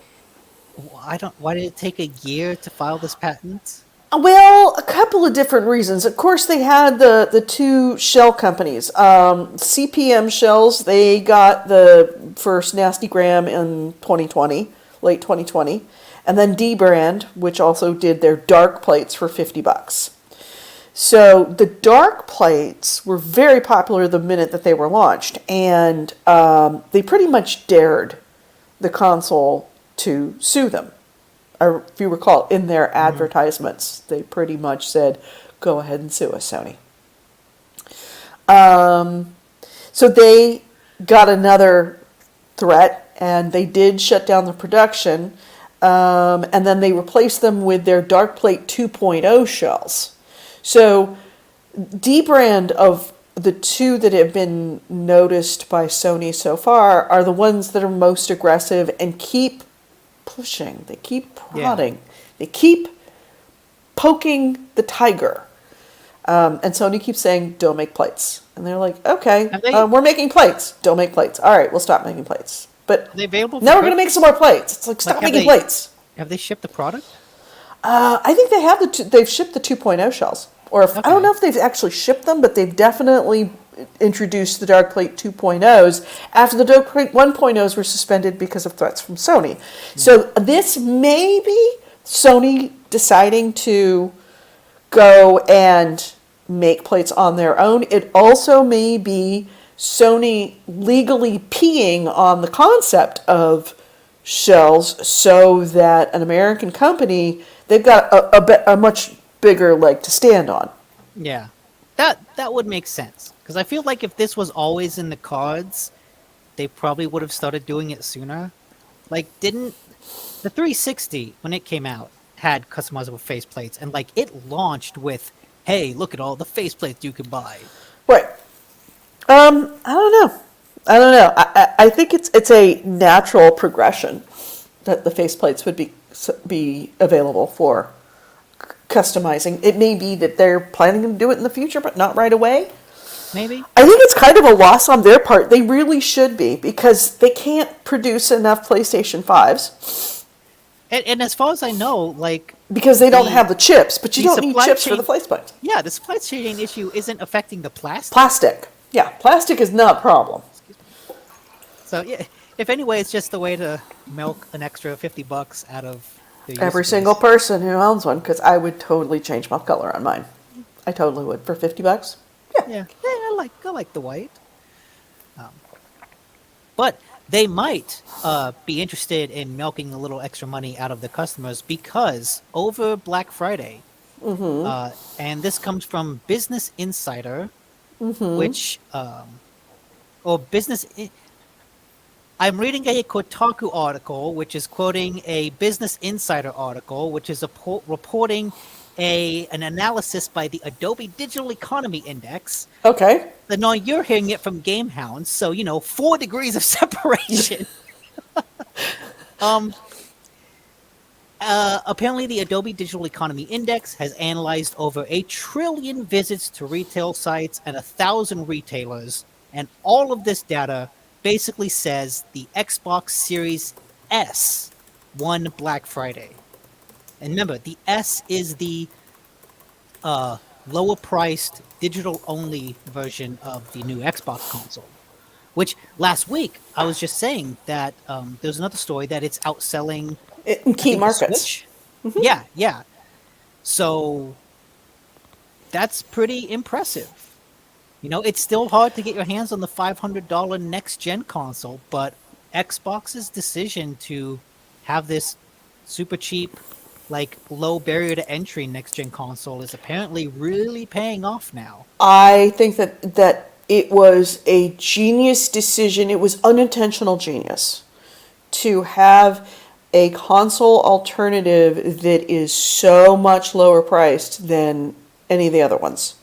why did it take a year to file this patent? Well, a couple of different reasons. Of course, they had the two shell companies. CPM Shells, they got the first Nasty Gram in 2020, late 2020. And then D-Brand, which also did their dark plates for $50. So the dark plates were very popular the minute that they were launched, and they pretty much dared the console to sue them. If you recall, in their advertisements, they pretty much said, "Go ahead and sue us, Sony." So they got another threat, and they did shut down the production, and then they replaced them with their Darkplate 2.0 shells. So, D-brand of the two that have been noticed by Sony so far are the ones that are most aggressive and keep pushing. They keep prodding. They keep poking the tiger. And Sony keeps saying, "Don't make plates." And they're like, "Okay, we're making plates. Don't make plates. All right, we'll stop making plates. But Are they available? now we're going to make some more plates." It's like, stop making plates. Have they shipped the product? I think they have they've shipped the 2.0 shells. Or I don't know if they've actually shipped them, but they've definitely introduced the Darkplate 2.0s after the Darkplate 1.0s were suspended because of threats from Sony. So this may be Sony deciding to go and make plates on their own. It also may be Sony legally peeing on the concept of shells so that an American company, they've got a much bigger leg to stand on. Yeah, that would make sense. Because I feel like if this was always in the cards, they probably would have started doing it sooner. Like, didn't the 360, when it came out, had customizable faceplates, and like it launched with, "Hey, look at all the faceplates you can buy." Right. I don't know. I think it's a natural progression that the faceplates would be available for customizing. It may be that they're planning to do it in the future, but not right away. Maybe. I think it's kind of a loss on their part. They really should be, because they can't produce enough PlayStation 5s. And as far as I know, like... Because they don't have the chips, but you don't need chips chain, for the faceplate. Yeah, the supply chain issue isn't affecting the plastic. Plastic. Yeah, plastic is not a problem. So, yeah, if anyway, it's just a way to milk an extra $50 out of the Every single person who owns one, because I would totally change my color on mine. I totally would. For $50? Yeah, I like the white. But they might be interested in milking a little extra money out of the customers, because over Black Friday, and this comes from Business Insider, which, or I'm reading a Kotaku article, which is quoting a Business Insider article, which is reporting an analysis by the Adobe Digital Economy Index. Okay. And now you're hearing it from GameHounds, so 4 degrees of separation. Apparently, the Adobe Digital Economy Index has analyzed over 1 trillion visits to retail sites and 1,000 retailers, and all of this data basically says the Xbox Series S won Black Friday. And remember, the S is the lower-priced, digital-only version of the new Xbox console. Which, last week, I was just saying that there's another story that it's outselling... In key markets. Mm-hmm. Yeah. So, that's pretty impressive. It's still hard to get your hands on the $500 next-gen console, but Xbox's decision to have this super cheap, low barrier to entry next-gen console is apparently really paying off now. I think that it was a genius decision. It was unintentional genius to have a console alternative that is so much lower priced than any of the other ones.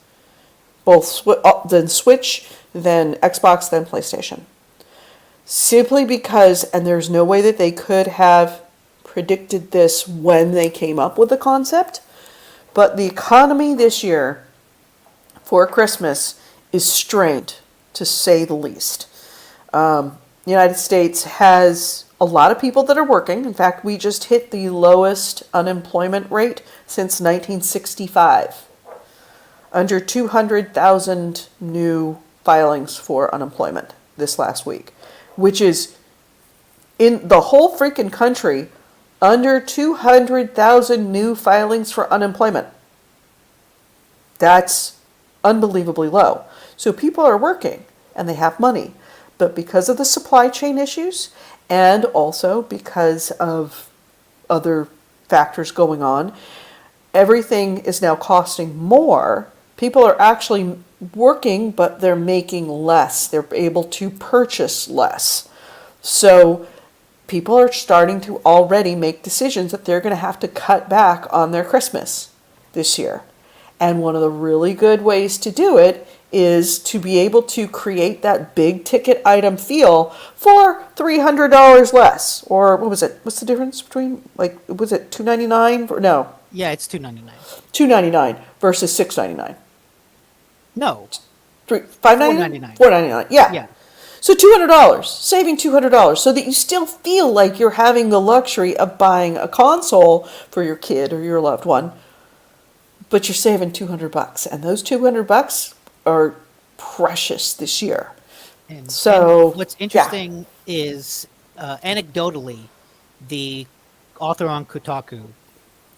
Both than Switch, then Xbox, then PlayStation. Simply because, and there's no way that they could have predicted this when they came up with the concept, but the economy this year for Christmas is strained, to say the least. The United States has a lot of people that are working. In fact, we just hit the lowest unemployment rate since 1965. Under 200,000 new filings for unemployment this last week, which is, in the whole freaking country, under 200,000 new filings for unemployment. That's unbelievably low. So people are working and they have money. But because of the supply chain issues and also because of other factors going on, everything is now costing more. People are actually working, but they're making less. They're able to purchase less. So people are starting to already make decisions that they're going to have to cut back on their Christmas this year. And one of the really good ways to do it is to be able to create that big ticket item feel for $300 less. Or what was it? What's the difference between, like, was it $299? No. Yeah, it's $2.99. $299 versus $699. No. $5.99? $4.99. $4.99. Yeah. Yeah. So $200, saving $200, so that you still feel like you're having the luxury of buying a console for your kid or your loved one, but you're saving $200, and those $200 are precious this year. And what's yeah. interesting is, anecdotally, the author on Kotaku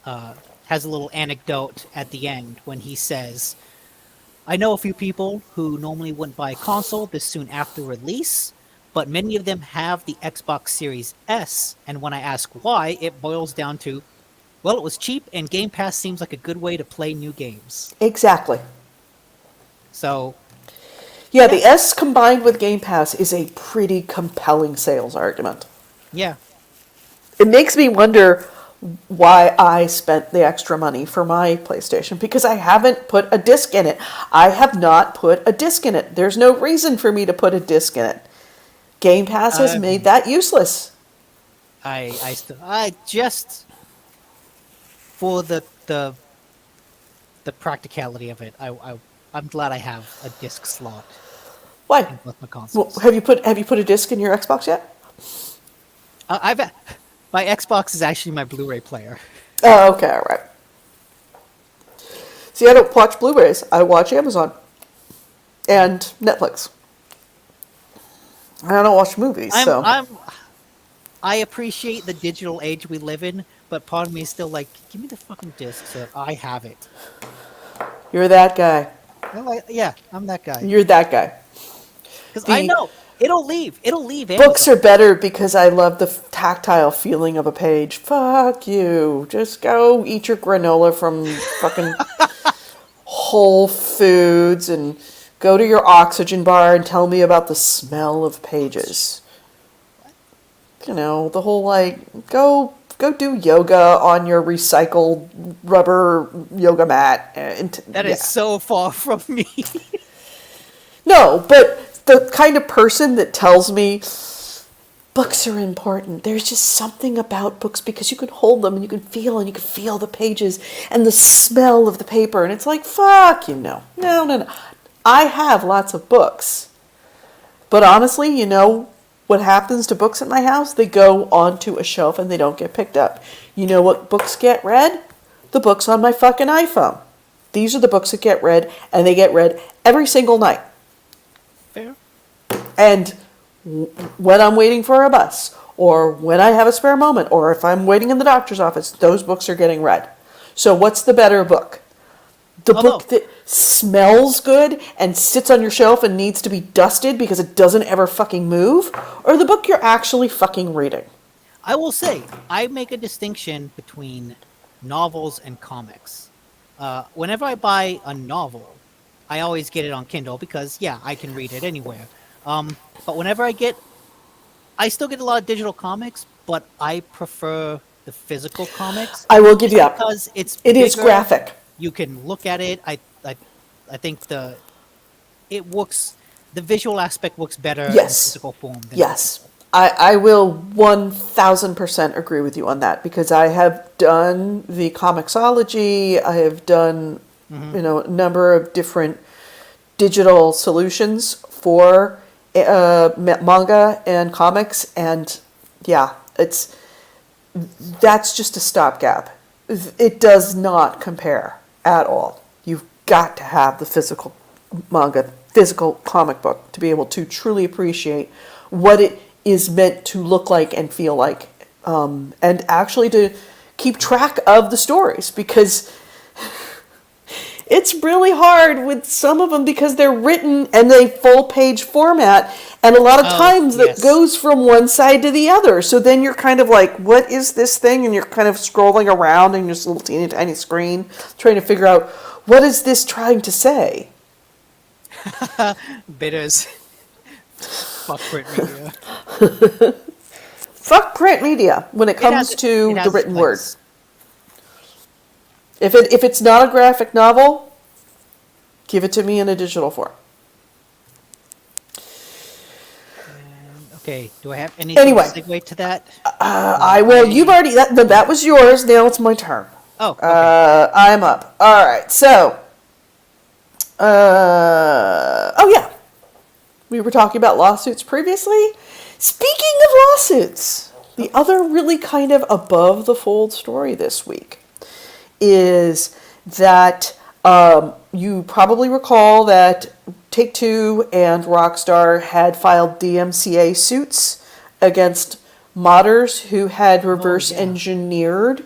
has a little anecdote at the end when he says, I know a few people who normally wouldn't buy a console this soon after release, but many of them have the Xbox Series S, and when I ask why, it boils down to, well, it was cheap, and Game Pass seems like a good way to play new games. Exactly. So, yeah, the S combined with Game Pass is a pretty compelling sales argument. yeah. It makes me wonder why I spent the extra money for my PlayStation, because I haven't put a disc in it. I have not put a disc in it. There's no reason for me to put a disc in it. Game Pass has made that useless. I just for the practicality of it, I'm glad I have a disc slot Why? in both my consoles. Well, have you put a disc in your Xbox yet? My Xbox is actually my Blu-ray player. Oh, okay, all right. See, I don't watch Blu-rays. I watch Amazon and Netflix. I don't watch movies, so. I appreciate the digital age we live in, but part of me is still like, give me the fucking disc so that I have it. You're that guy. Yeah, I'm that guy. You're that guy. Because I know it'll leave. Amazon. Books are better because I love the tactile feeling of a page. Fuck you. Just go eat your granola from fucking Whole Foods and go to your oxygen bar and tell me about the smell of pages. You know, the whole like, go do yoga on your recycled rubber yoga mat. That is so far from me. No, but the kind of person that tells me books are important. There's just something about books because you can hold them and you can feel the pages and the smell of the paper. And it's like, fuck you, no. I have lots of books. But honestly, you know what happens to books at my house? They go onto a shelf and they don't get picked up. You know what books get read? The books on my fucking iPhone. These are the books that get read, and they get read every single night. Fair. And when I'm waiting for a bus, or when I have a spare moment, or if I'm waiting in the doctor's office, those books are getting read. So what's the better book? The book that smells good and sits on your shelf and needs to be dusted because it doesn't ever fucking move? Or the book you're actually fucking reading? I will say, I make a distinction between novels and comics. Whenever I buy a novel, I always get it on Kindle because, yeah, I can read it anywhere. But whenever I still get a lot of digital comics, but I prefer the physical comics. I will give you up. Because it is graphic. You can look at it. I think the visual aspect works better in physical form. Yes. I will 1000% agree with you on that because I have done the comiXology. I have done a number of different digital solutions for manga and comics, and yeah, that's just a stopgap. It does not compare at all. You've got to have the physical manga, physical comic book to be able to truly appreciate what it is meant to look like and feel like, and actually to keep track of the stories, because It's really hard with some of them because they're written in a full page format, and a lot of times that goes from one side to the other. So then you're kind of like, what is this thing? And you're kind of scrolling around on your little teeny tiny screen trying to figure out, what is this trying to say? Bitters. Fuck print media. Fuck print media when it comes to the written word. If it's not a graphic novel, give it to me in a digital form. Okay, do I have anything to segue to that? I will. You've already that was yours. Now it's my turn. Oh, okay. I'm up. All right. So, oh yeah, we were talking about lawsuits previously. Speaking of lawsuits, the other really kind of above the fold story this week is that you probably recall that Take-Two and Rockstar had filed DMCA suits against modders who had reverse engineered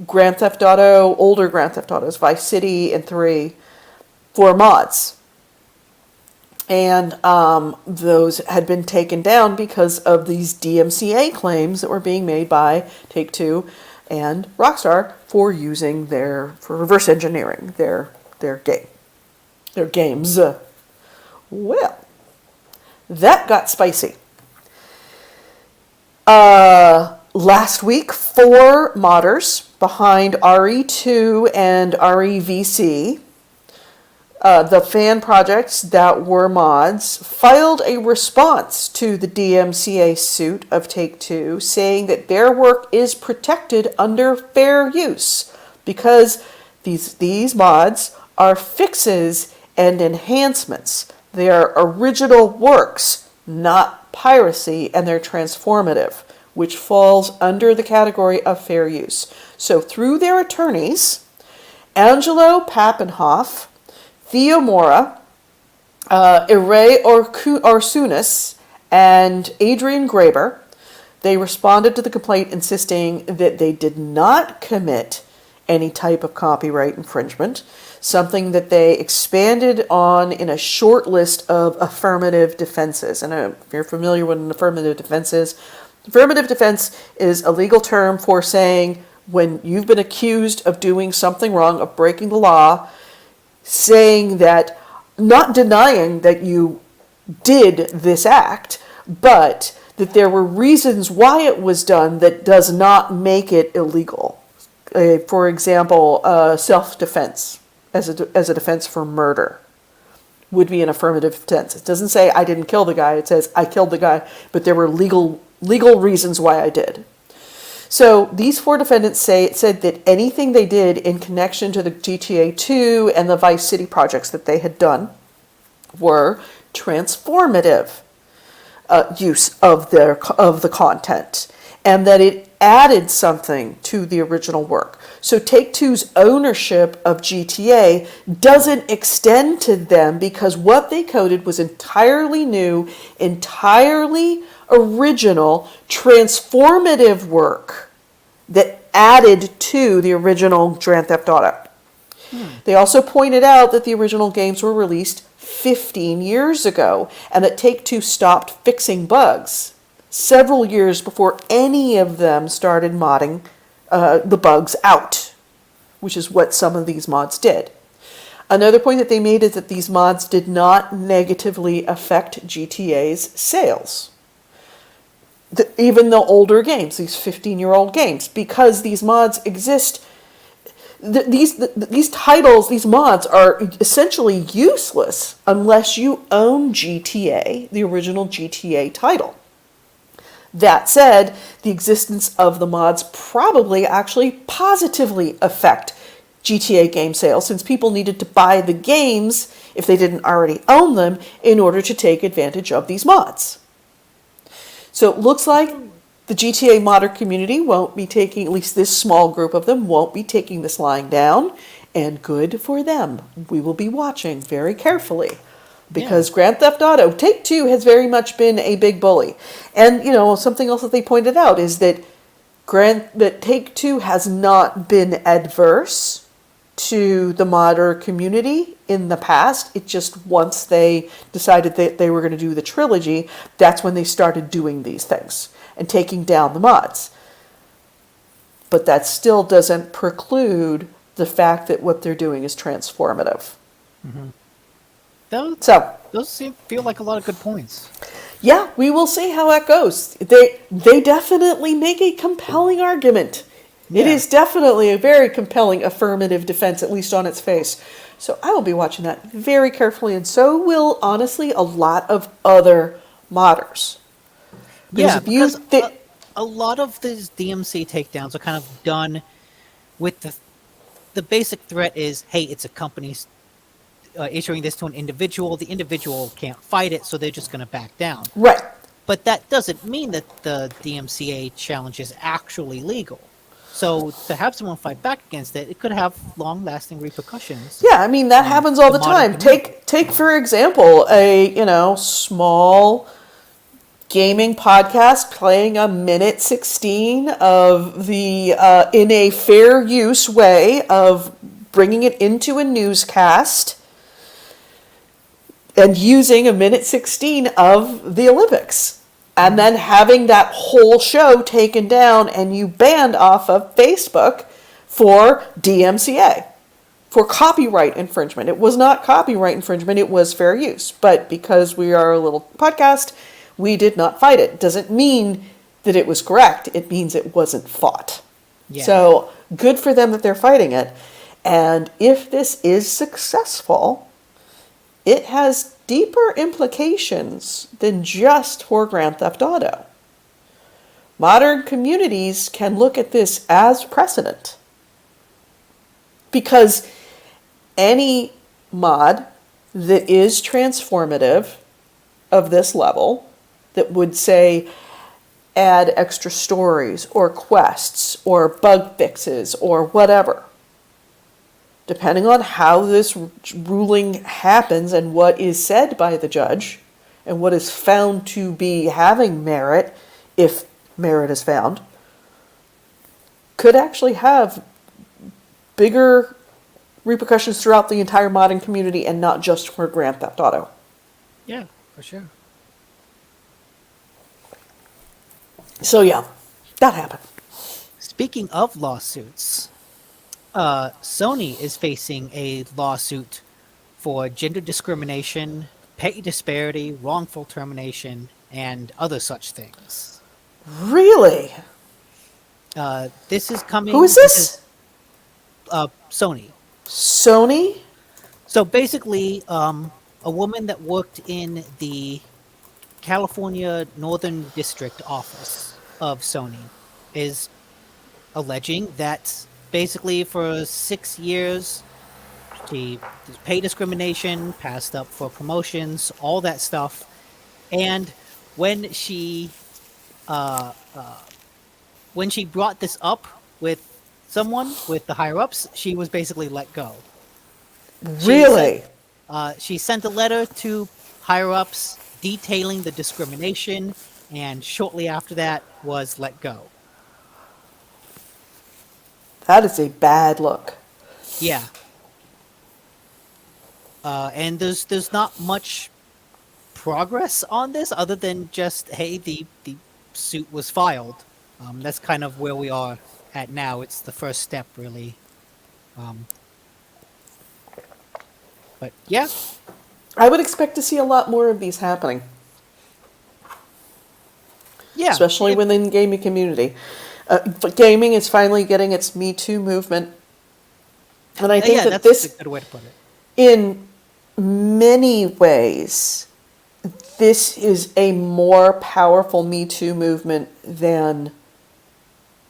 Grand Theft Auto, older Grand Theft Autos, Vice City and 3 for mods. And those had been taken down because of these DMCA claims that were being made by Take-Two and Rockstar for using for reverse engineering their games. Well, that got spicy. Last week, 4 modders behind RE2 and REVC, the fan projects that were mods, filed a response to the DMCA suit of Take-Two, saying that their work is protected under fair use because these mods are fixes and enhancements. They are original works, not piracy, and they're transformative, which falls under the category of fair use. So through their attorneys, Angelo Papenhoff, Theo Mora, Ire Orsunis, and Adrian Graber, they responded to the complaint insisting that they did not commit any type of copyright infringement, something that they expanded on in a short list of affirmative defenses. And if you're familiar with an affirmative defense is a legal term for saying when you've been accused of doing something wrong, of breaking the law, saying that, not denying that you did this act, but that there were reasons why it was done that does not make it illegal. For example, self-defense as a defense for murder would be an affirmative defense. It doesn't say I didn't kill the guy. It says I killed the guy, but there were legal reasons why I did. So these 4 defendants said that anything they did in connection to the GTA 2 and the Vice City projects that they had done were transformative use of the content, and that it added something to the original work. So Take-Two's ownership of GTA doesn't extend to them because what they coded was entirely new, entirely original, transformative work that added to the original Grand Theft Auto. They also pointed out that the original games were released 15 years ago and that Take-Two stopped fixing bugs several years before any of them started modding the bugs out, which is what some of these mods did. Another point that they made is that these mods did not negatively affect GTA's sales. Even the older games, these 15-year-old games, because these mods exist, these titles, these mods are essentially useless unless you own GTA, the original GTA title. That said, the existence of the mods probably actually positively affect GTA game sales, since people needed to buy the games, if they didn't already own them, in order to take advantage of these mods. So it looks like the GTA modder community won't be taking, at least this small group of them, won't be taking this lying down, and good for them. We will be watching very carefully. Because Grand Theft Auto, Take-Two has very much been a big bully. And, something else that they pointed out is that Take-Two has not been adverse to the modern community in the past. It just, once they decided that they were going to do the trilogy, that's when they started doing these things and taking down the mods. But that still doesn't preclude the fact that what they're doing is transformative. Those feel like a lot of good points. Yeah, we will see how that goes. They definitely make a compelling argument. Yeah. It is definitely a very compelling affirmative defense, at least on its face. So I will be watching that very carefully, and so will, honestly, a lot of other modders. Because a lot of these DMC takedowns are kind of done with the basic threat is, hey, it's a company issuing this to an individual. The individual can't fight it, so they're just going to back down. Right. But that doesn't mean that the DMCA challenge is actually legal. So to have someone fight back against it, it could have long-lasting repercussions. Yeah, I mean, that happens all the time. Take for example, a small gaming podcast playing a minute 16 of the in a fair use way of bringing it into a newscast and using a minute 16 of the Olympics. And then having that whole show taken down and you banned off of Facebook for DMCA, for copyright infringement. It was not copyright infringement, it was fair use. But because we are a little podcast, we did not fight it. Doesn't mean that it was correct. It means it wasn't fought. Yeah. So good for them that they're fighting it. And if this is successful, it has deeper implications than just for Grand Theft Auto. Modern communities can look at this as precedent. Because any mod that is transformative of this level, that would say add extra stories or quests or bug fixes or whatever, depending on how this ruling happens and what is said by the judge and what is found to be having merit, if merit is found, could actually have bigger repercussions throughout the entire modding community and not just for Grand Theft Auto. Yeah, for sure. So yeah, that happened. Speaking of lawsuits, Sony is facing a lawsuit for gender discrimination, pay disparity, wrongful termination, and other such things. Really? This is coming... Who is this? Sony. Sony? So basically, a woman that worked in the California Northern District office of Sony is alleging that basically for 6 years, she pay discrimination, passed up for promotions, all that stuff. And when she brought this up with someone, with the higher-ups, she was basically let go. Really? She sent a letter to higher-ups detailing the discrimination, and shortly after that was let go. That is a bad look. Yeah. And there's not much progress on this other than just, hey, the suit was filed. That's kind of where we are at now. It's the first step, really. But yeah. I would expect to see a lot more of these happening. Yeah. Especially within the gaming community. But gaming is finally getting its Me Too movement. And I think that this, a good way to put it. In many ways, this is a more powerful Me Too movement than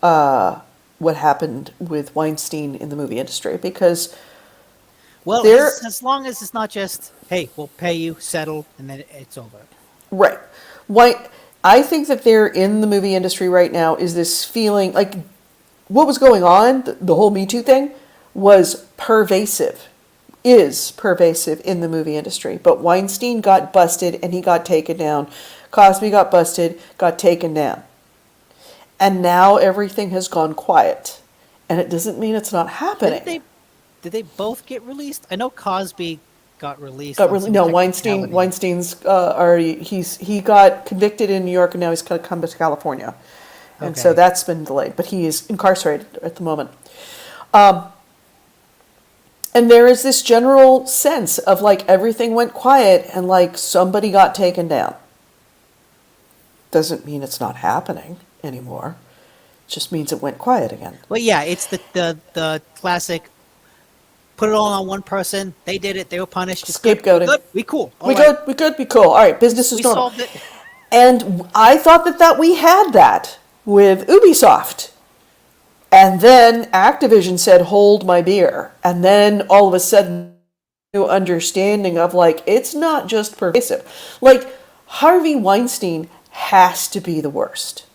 what happened with Weinstein in the movie industry. Because as long as it's not just, hey, we'll pay you, settle, and then it's over. Right. I think that there in the movie industry right now is this feeling like what was going on, the whole Me Too thing, was pervasive, is pervasive in the movie industry. But Weinstein got busted and he got taken down. Cosby got busted, got taken down. And now everything has gone quiet. And it doesn't mean it's not happening. Did they both get released? I know Cosby got released. Got On really some no technicality. Weinstein's already he got convicted in New York and now he's going to come to California, and so Okay. that's been delayed. But he is incarcerated at the moment. And there is this general sense of like everything went quiet and like somebody got taken down. Doesn't mean it's not happening anymore. It just means it went quiet again. Well, yeah, it's the classic. Put it all on one person. They did it. They were punished. It's good. Scapegoating. Good. We cool. All We right. good. We good. Be cool. All right. Business is We normal. solved it. And I thought that we had that with Ubisoft. And then Activision said, hold my beer. And then all of a sudden, new understanding of like, it's not just pervasive. Like, Harvey Weinstein has to be the worst.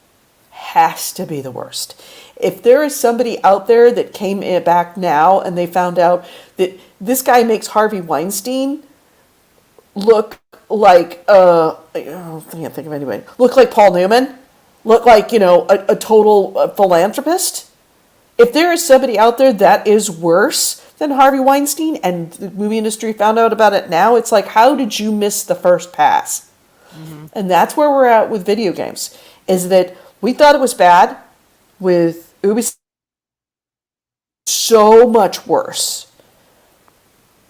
Has to be the worst. If there is somebody out there that came back now and they found out that this guy makes Harvey Weinstein look like, I can't think of anybody, look like Paul Newman, look like, a total philanthropist. If there is somebody out there that is worse than Harvey Weinstein and the movie industry found out about it now, it's like, how did you miss the first pass? Mm-hmm. And that's where we're at with video games, is that we thought it was bad with Ubisoft, so much worse.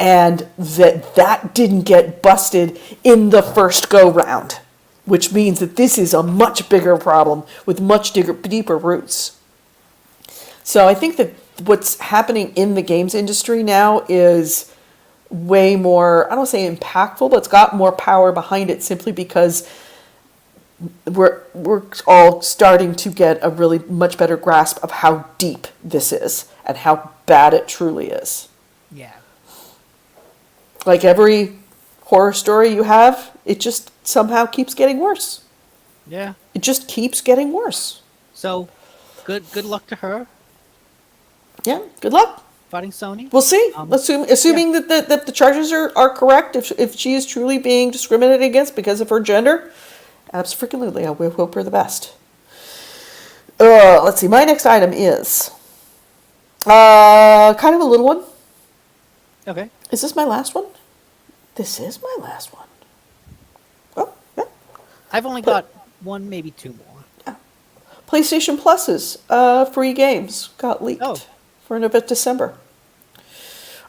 And that didn't get busted in the first go round, which means that this is a much bigger problem with much deeper roots. So I think that what's happening in the games industry now is way more, I don't say impactful, but it's got more power behind it simply because we're all starting to get a really much better grasp of how deep this is and how bad it truly is. Yeah. Like every horror story you have, it just somehow keeps getting worse. Yeah. It just keeps getting worse. So, good luck to her Yeah, good luck. fighting Sony. We'll see. Assuming that the charges are correct, if she is truly being discriminated against because of her gender, absolutely, I will hope her the best. Let's see. My next item is kind of a little one. Okay. Is this my last one? This is my last one. Oh, yeah. I've only got one, maybe two more. PlayStation Plus's free games got leaked for December.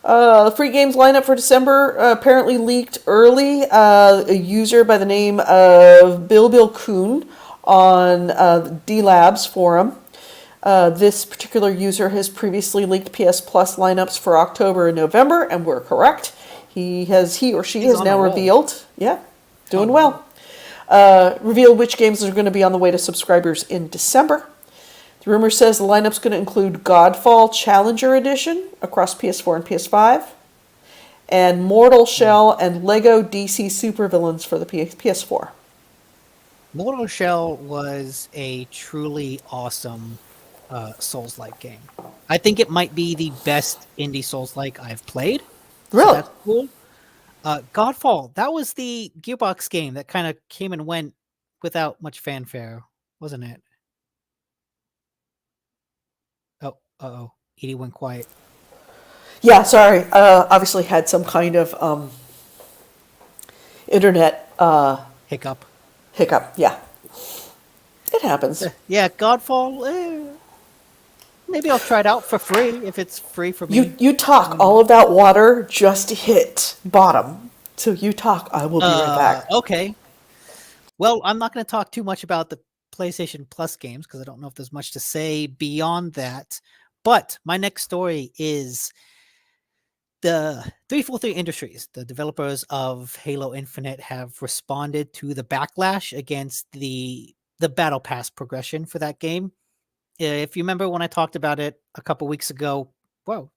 The free games lineup for December apparently leaked early. A user by the name of Bill Kuhn on the D-Labs forum. This particular user has previously leaked PS Plus lineups for October and November, and we're correct. He or she has now revealed. Yeah, doing well. Revealed which games are going to be on the way to subscribers in December. The rumor says the lineup's going to include Godfall Challenger Edition across PS4 and PS5, and Mortal Shell and Lego DC Supervillains for the PS4. Mortal Shell was a truly awesome Souls-like game. I think it might be the best indie Souls-like I've played. Really? So that's cool. Godfall, that was the Gearbox game that kind of came and went without much fanfare, wasn't it? Oh, Edie went quiet. Yeah, sorry. Obviously had some kind of internet Hiccup. Yeah. It happens. Yeah, Godfall, maybe I'll try it out for free if it's free for me. You talk. All of that water just hit bottom. So you talk. I will be right back. Okay. Well, I'm not going to talk too much about the PlayStation Plus games because I don't know if there's much to say beyond that. But my next story is the 343 Industries, the developers of Halo Infinite, have responded to the backlash against the Battle Pass progression for that game. If you remember when I talked about it a couple weeks ago, whoa,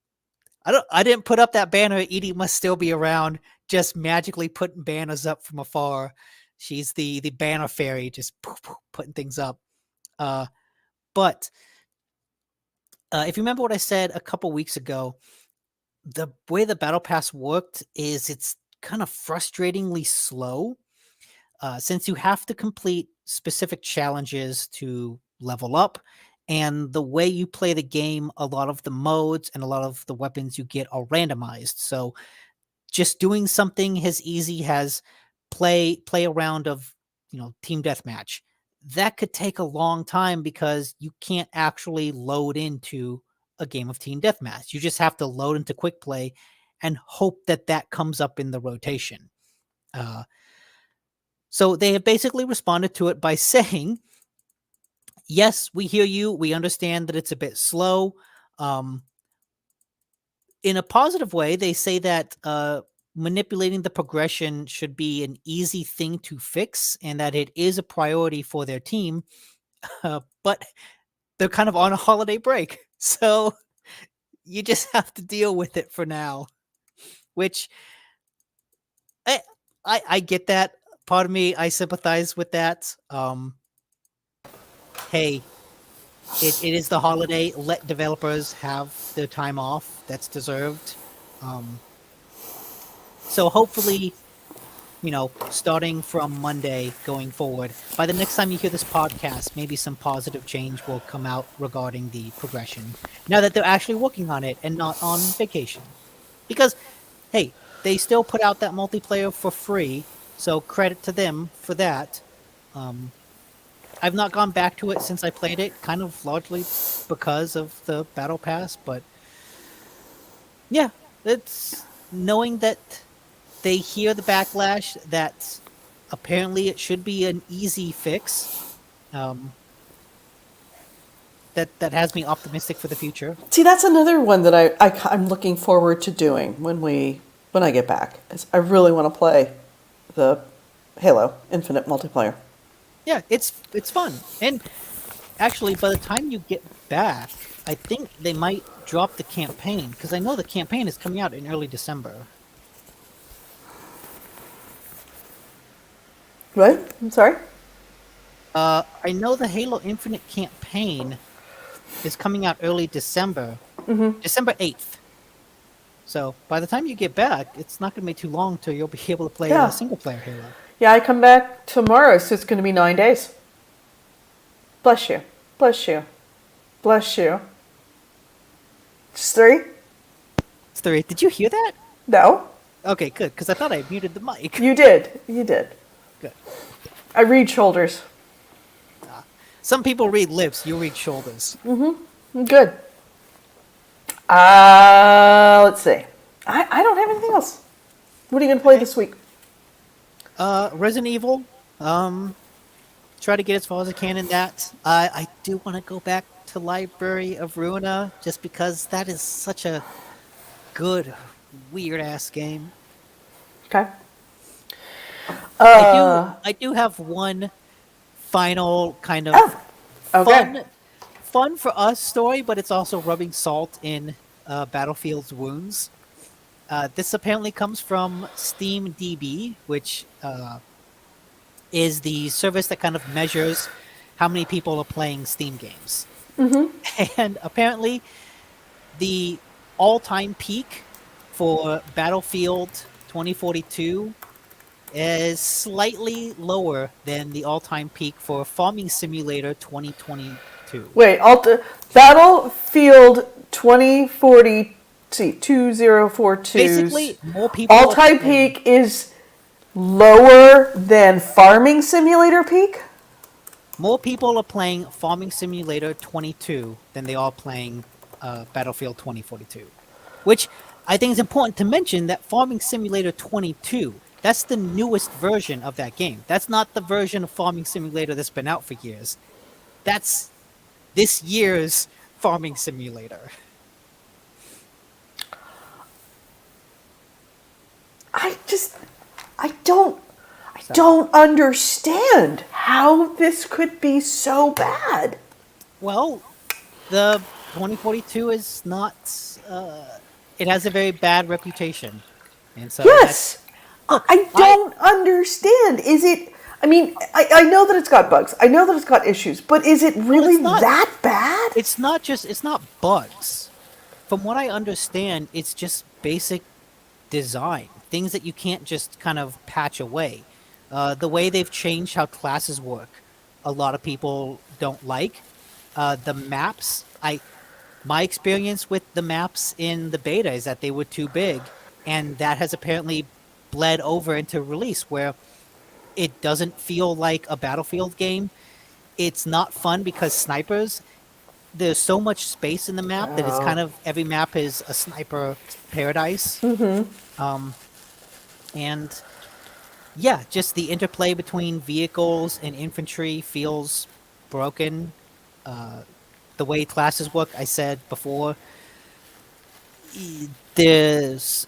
I didn't put up that banner. Edie must still be around, just magically putting banners up from afar. She's the banner fairy, just putting things up. But if you remember what I said a couple weeks ago, the way the Battle Pass worked is it's kind of frustratingly slow. Since you have to complete specific challenges to level up, And the way you play the game, a lot of the modes and a lot of the weapons you get are randomized. So just doing something as easy as play a round of, team deathmatch, that could take a long time because you can't actually load into a game of team deathmatch. You just have to load into quick play and hope that that comes up in the rotation. So they have basically responded to it by saying, yes, we hear you. We understand that it's a bit slow. In a positive way, they say that manipulating the progression should be an easy thing to fix and that it is a priority for their team. But they're kind of on a holiday break. So you just have to deal with it for now, which I get that. Part of me, I sympathize with that. Hey, it is the holiday. Let developers have their time off. That's deserved. So hopefully, starting from Monday going forward, by the next time you hear this podcast, maybe some positive change will come out regarding the progression. Now that they're actually working on it and not on vacation. Because, hey, they still put out that multiplayer for free, so credit to them for that. I've not gone back to it since I played it, kind of largely because of the Battle Pass, but yeah, it's knowing that they hear the backlash that apparently it should be an easy fix. That has me optimistic for the future. See, that's another one that I'm looking forward to doing when I get back. I really want to play the Halo Infinite multiplayer. Yeah, it's fun. And actually, by the time you get back, I think they might drop the campaign, because I know the campaign is coming out in early December. What? I'm sorry? I know the Halo Infinite campaign is coming out early December. December 8th. So by the time you get back, it's not going to be too long till you'll be able to play a single-player Halo. Yeah, I come back tomorrow, so it's going to be 9 days. Bless you. Bless you. Bless you. Just 3? It's 3. Did you hear that? No. Okay, good, because I thought I muted the mic. You did. You did. Good. I read shoulders. Some people read lips, you read shoulders. Good. Let's see. I don't have anything else. What are you going to play this week? Resident Evil. Try to get as far as I can in that. I do want to go back to Library of Ruina, just because that is such a good, weird-ass game. Okay. I do have one final kind of fun for us story, but it's also rubbing salt in Battlefield's wounds. This apparently comes from SteamDB, which is the service that kind of measures how many people are playing Steam games. And apparently, the all-time peak for Battlefield 2042 is slightly lower than the all-time peak for Farming Simulator 2022. Wait, Battlefield 2040, 2042. Basically, more people. All-time peak is lower than Farming Simulator peak? More people are playing Farming Simulator 22 than they are playing Battlefield 2042. Which I think is important to mention that Farming Simulator 22, that's the newest version of that game. That's not the version of Farming Simulator that's been out for years. That's this year's Farming Simulator. I don't understand how this could be so bad. Well, the 2042 is not. It has a very bad reputation, and so yes, I don't understand. Is it? I mean, I know that it's got bugs. I know that it's got issues, but is it really that bad? It's not bugs. From what I understand, it's just basic design. Things that you can't just kind of patch away. The way they've changed how classes work, a lot of people don't like. The maps, my experience with the maps in the beta is that they were too big, and that has apparently bled over into release where it doesn't feel like a Battlefield game. It's not fun because snipers, there's so much space in the map that it's Oh. kind of every map is a sniper paradise. And yeah, just the interplay between vehicles and infantry feels broken. The way classes work, I said before, there's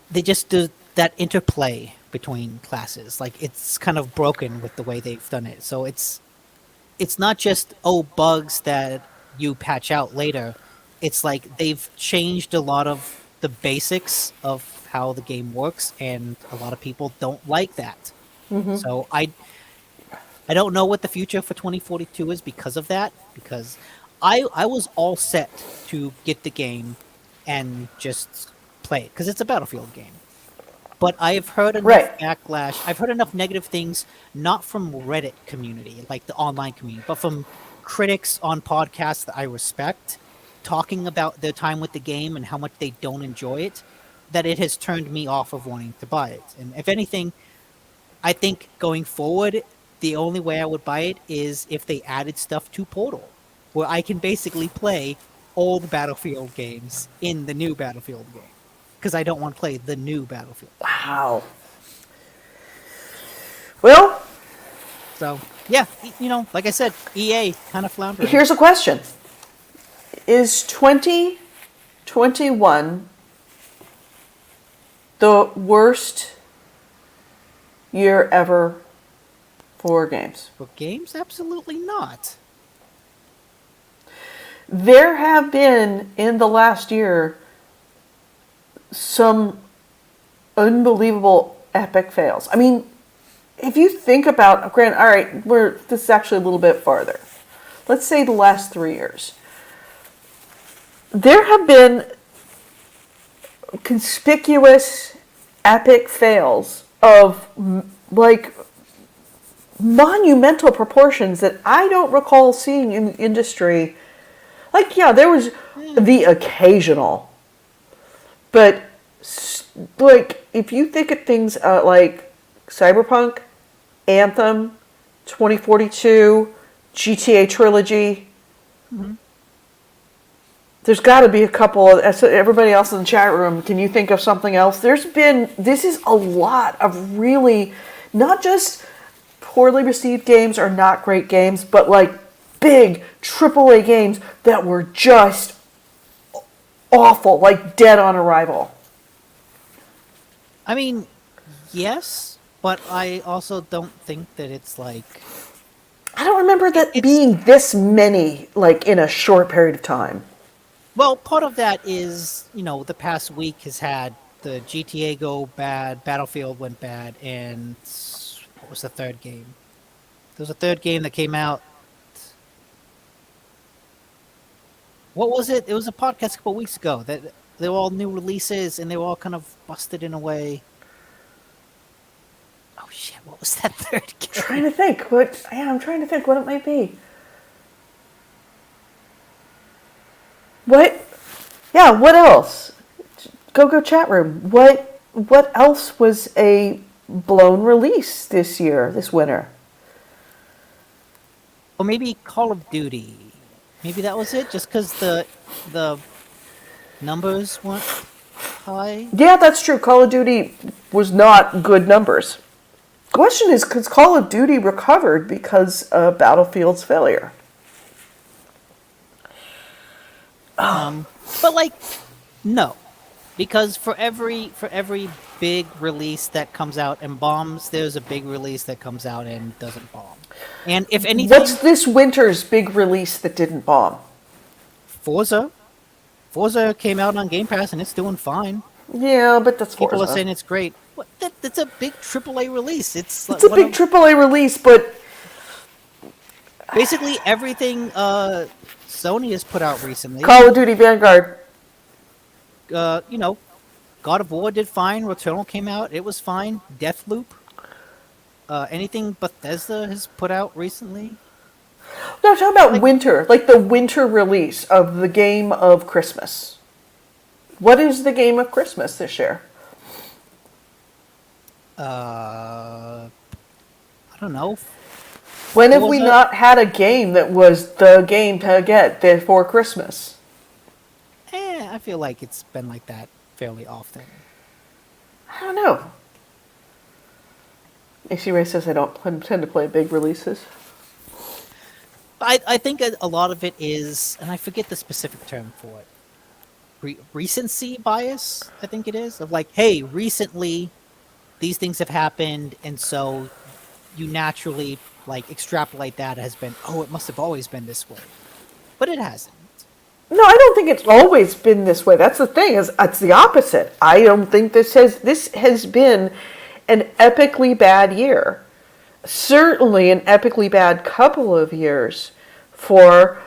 they just do that interplay between classes. Like it's kind of broken with the way they've done it. So it's not just bugs that you patch out later. It's like they've changed a lot of the basics of how the game works, and a lot of people don't like that. So I don't know what the future for 2042 is because of that. Because I was all set to get the game and just play it because it's a Battlefield game. But I've heard enough Right. backlash. I've heard enough negative things, not from Reddit community, like the online community, but from critics on podcasts that I respect, talking about their time with the game and how much they don't enjoy it, that it has turned me off of wanting to buy it. And if anything, I think going forward, the only way I would buy it is if they added stuff to Portal, where I can basically play old Battlefield games in the new Battlefield game. Because I don't want to play the new Battlefield. Wow. Well, So, yeah, like I said, EA kind of floundering. here's a question. Is 2021 the worst year ever for games? For games, absolutely not. There have been, in the last year, some unbelievable epic fails. I mean, if you think about, granted, all right, this is actually a little bit farther. Let's say the last 3 years. There have been conspicuous epic fails of like monumental proportions that I don't recall seeing in the industry. Like, yeah, there was the occasional, but like if you think of things like Cyberpunk, Anthem, 2042, GTA Trilogy, there's got to be a couple of, everybody else in the chat room, can you think of something else? This is a lot of really, not just poorly received games or not great games, but like big AAA games that were just awful, like dead on arrival. I mean, yes, but I also don't think that it's like... I don't remember that being this many, like in a short period of time. Well, part of that is, the past week has had the GTA go bad, Battlefield went bad, and what was the third game? There was a third game that came out. What was it? It was a podcast a couple weeks ago that they were all new releases and they were all kind of busted in a way. Oh shit! What was that third game? I'm trying to think what it might be. What? Yeah, what else? Go chat room. What else was a blown release this winter? Or maybe Call of Duty. Maybe that was it, just because the numbers weren't high. Yeah, that's true. Call of Duty was not good numbers. Question is, because Call of Duty recovered because of Battlefield's failure. But like, no, because for every big release that comes out and bombs, there's a big release that comes out and doesn't bomb. And if anything, What's this winter's big release that didn't bomb? Forza came out on Game Pass and it's doing fine. Yeah, but that's Forza. People are saying it's great. What? That's a big AAA release. It's a big AAA release, but basically everything Sony has put out recently. Call of Duty Vanguard. God of War did fine. Returnal came out. It was fine. Deathloop. Anything Bethesda has put out recently? No, I'm talking about winter, like the winter release of the game of Christmas. What is the game of Christmas this year? I don't know. When have we Forza? not had a game that was the game to get before Christmas? I feel like it's been like that fairly often. I don't know. AC Ray says I don't tend to play big releases. I think a lot of it is, and I forget the specific term for it, recency bias, I think it is, of like, hey, recently these things have happened, and so you naturally like extrapolate that as been, oh, it must have always been this way. But it hasn't. No, I don't think it's always been this way. That's the thing, is it's the opposite. I don't think this has been an epically bad year. Certainly an epically bad couple of years for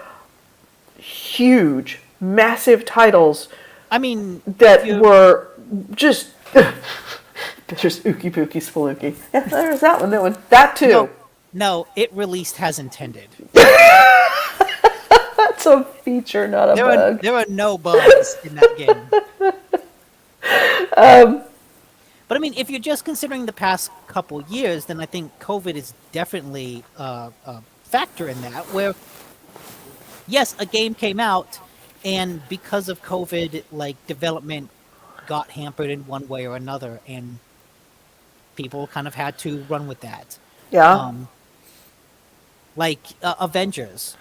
huge, massive titles. I mean, that were just there's Ookie Pookie Spelunky. Yeah, there's that one. That too. No, it released as intended. That's a feature, not a bug. There are no bugs in that game. But I mean, if you're just considering the past couple years, then I think COVID is definitely a factor in that. Where, yes, a game came out, and because of COVID, like development got hampered in one way or another, and people kind of had to run with that. Yeah. Like Avengers.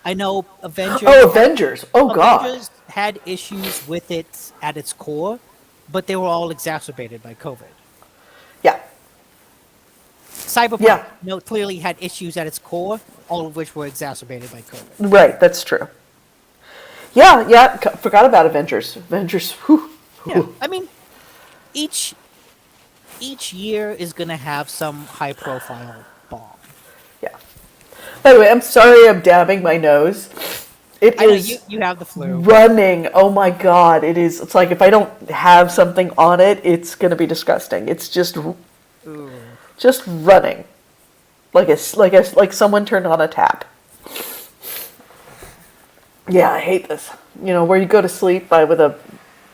I know Avengers. Oh, Avengers! Oh, God. Avengers had issues with it at its core, but they were all exacerbated by COVID. Yeah. Cyberpunk, clearly had issues at its core, all of which were exacerbated by COVID. Right, that's true. Yeah, forgot about Avengers. Avengers, whew. Yeah, I mean, each year is going to have some high-profile bomb. Yeah. By the way, I'm sorry I'm dabbing my nose. It I know, is you have the flu. running. Oh my God, it is. It's like if I don't have something on it, it's going to be disgusting. It's just running. Like someone turned on a tap. Yeah, I hate this. You know, where you go to sleep with a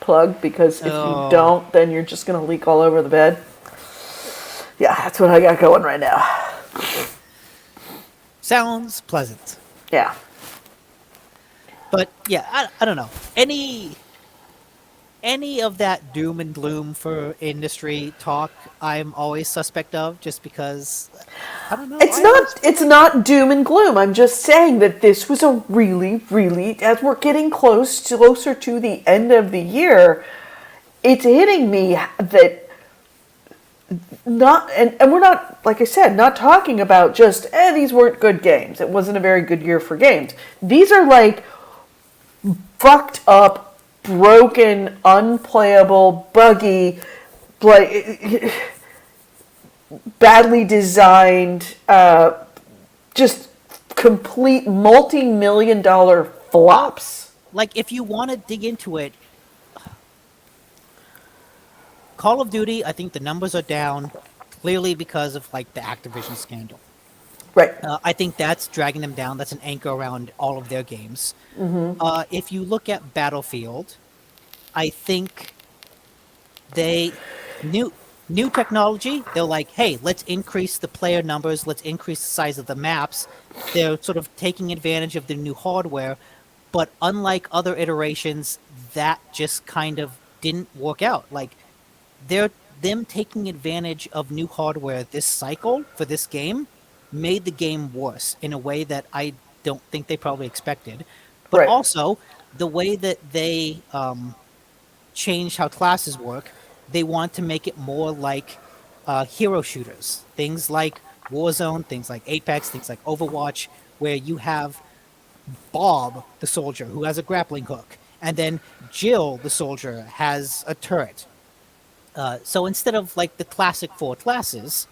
plug, because if you don't, then you're just going to leak all over the bed. Yeah, that's what I got going right now. Sounds pleasant. Yeah. But yeah, I don't know. Any of that doom and gloom for industry talk, I'm always suspect of, just because I don't know. It's not doom and gloom. I'm just saying that this was a really, really, as we're getting closer to the end of the year, it's hitting me that and we're not, like I said, not talking about just these weren't good games. It wasn't a very good year for games. These are like fucked up, broken, unplayable, buggy, like badly designed, just complete multi-million-dollar flops. Like, if you want to dig into it, Call of Duty, I think the numbers are down clearly because of like the Activision scandal. Right. I think that's dragging them down. That's an anchor around all of their games. Mm-hmm. If you look at Battlefield, I think new technology. They're like, hey, let's increase the player numbers. Let's increase the size of the maps. They're sort of taking advantage of the new hardware, but unlike other iterations, that just kind of didn't work out. Like, them taking advantage of new hardware this cycle for this game made the game worse in a way that I don't think they probably expected. But also, the way that they changed how classes work, they want to make it more like hero shooters. Things like Warzone, things like Apex, things like Overwatch, where you have Bob, the soldier, who has a grappling hook, and then Jill, the soldier, has a turret. So instead of like the classic 4 classes,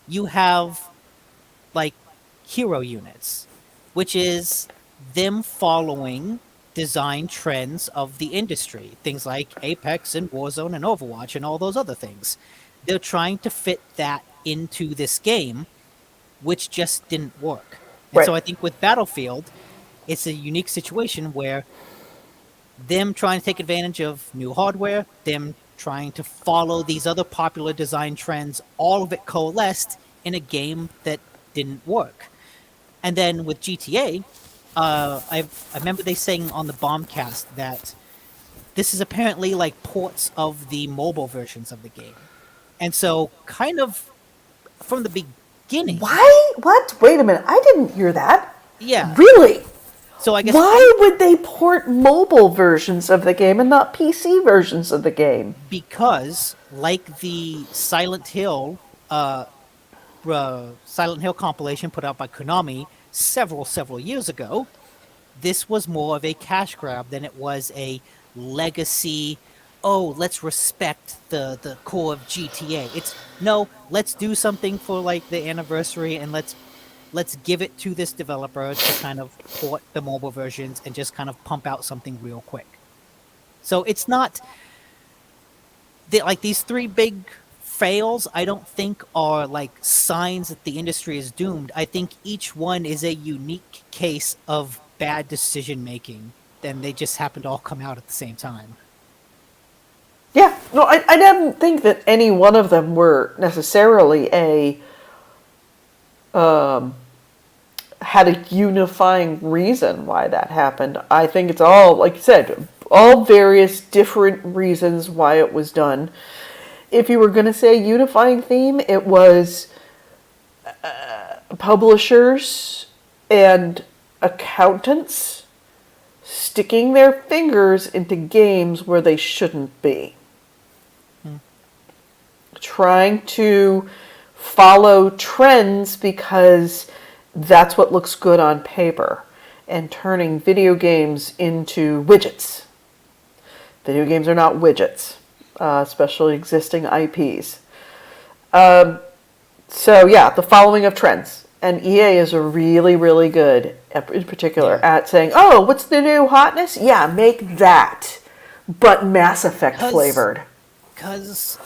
you have like hero units, which is them following design trends of the industry. Things like Apex and Warzone and Overwatch and all those other things. They're trying to fit that into this game, which just didn't work. And Right. so I think with Battlefield, it's a unique situation where them trying to take advantage of new hardware, them trying to follow these other popular design trends, all of it coalesced in a game that didn't work. And then with GTA, I remember they saying on the Bombcast that this is apparently like ports of the mobile versions of the game. And so, kind of from the beginning, Why? What? Wait a minute. I didn't hear that. yeah. Really? So I guess Why would they port mobile versions of the game and not PC versions of the game? because, like the Silent Hill compilation put out by Konami several years ago, this was more of a cash grab than it was a legacy. Oh, let's respect the core of GTA. It's no, let's do something for like the anniversary and let's give it to this developer to kind of port the mobile versions and just kind of pump out something real quick. So it's not like these three big fails. I don't think are like signs that the industry is doomed. I think each one is a unique case of bad decision making. Then they just happen to all come out at the same time. Yeah, no, I didn't think that any one of them were necessarily had a unifying reason why that happened. I think it's all, like you said, all various different reasons why it was done. If you were going to say unifying theme, it was publishers and accountants sticking their fingers into games where they shouldn't be. Trying to follow trends because that's what looks good on paper, and turning video games into widgets. Video games are not widgets, especially existing IPs. So yeah, the following of trends. And EA is really, really good, in particular, at saying, oh, what's the new hotness? Yeah, make that, but Mass Effect flavored. Because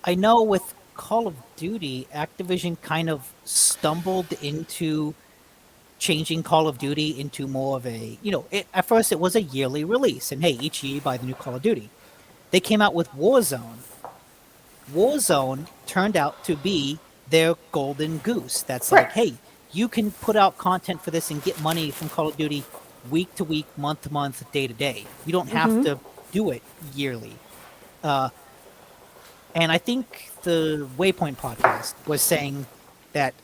I know with Call of Duty, Activision kind of stumbled into changing Call of Duty into more of a, at first it was a yearly release, and hey, each year you buy the new Call of Duty. They came out with Warzone. Warzone turned out to be their golden goose. That's like, hey, you can put out content for this and get money from Call of Duty week to week, month to month, day to day. You don't have to do it yearly. And I think the Waypoint podcast was saying that.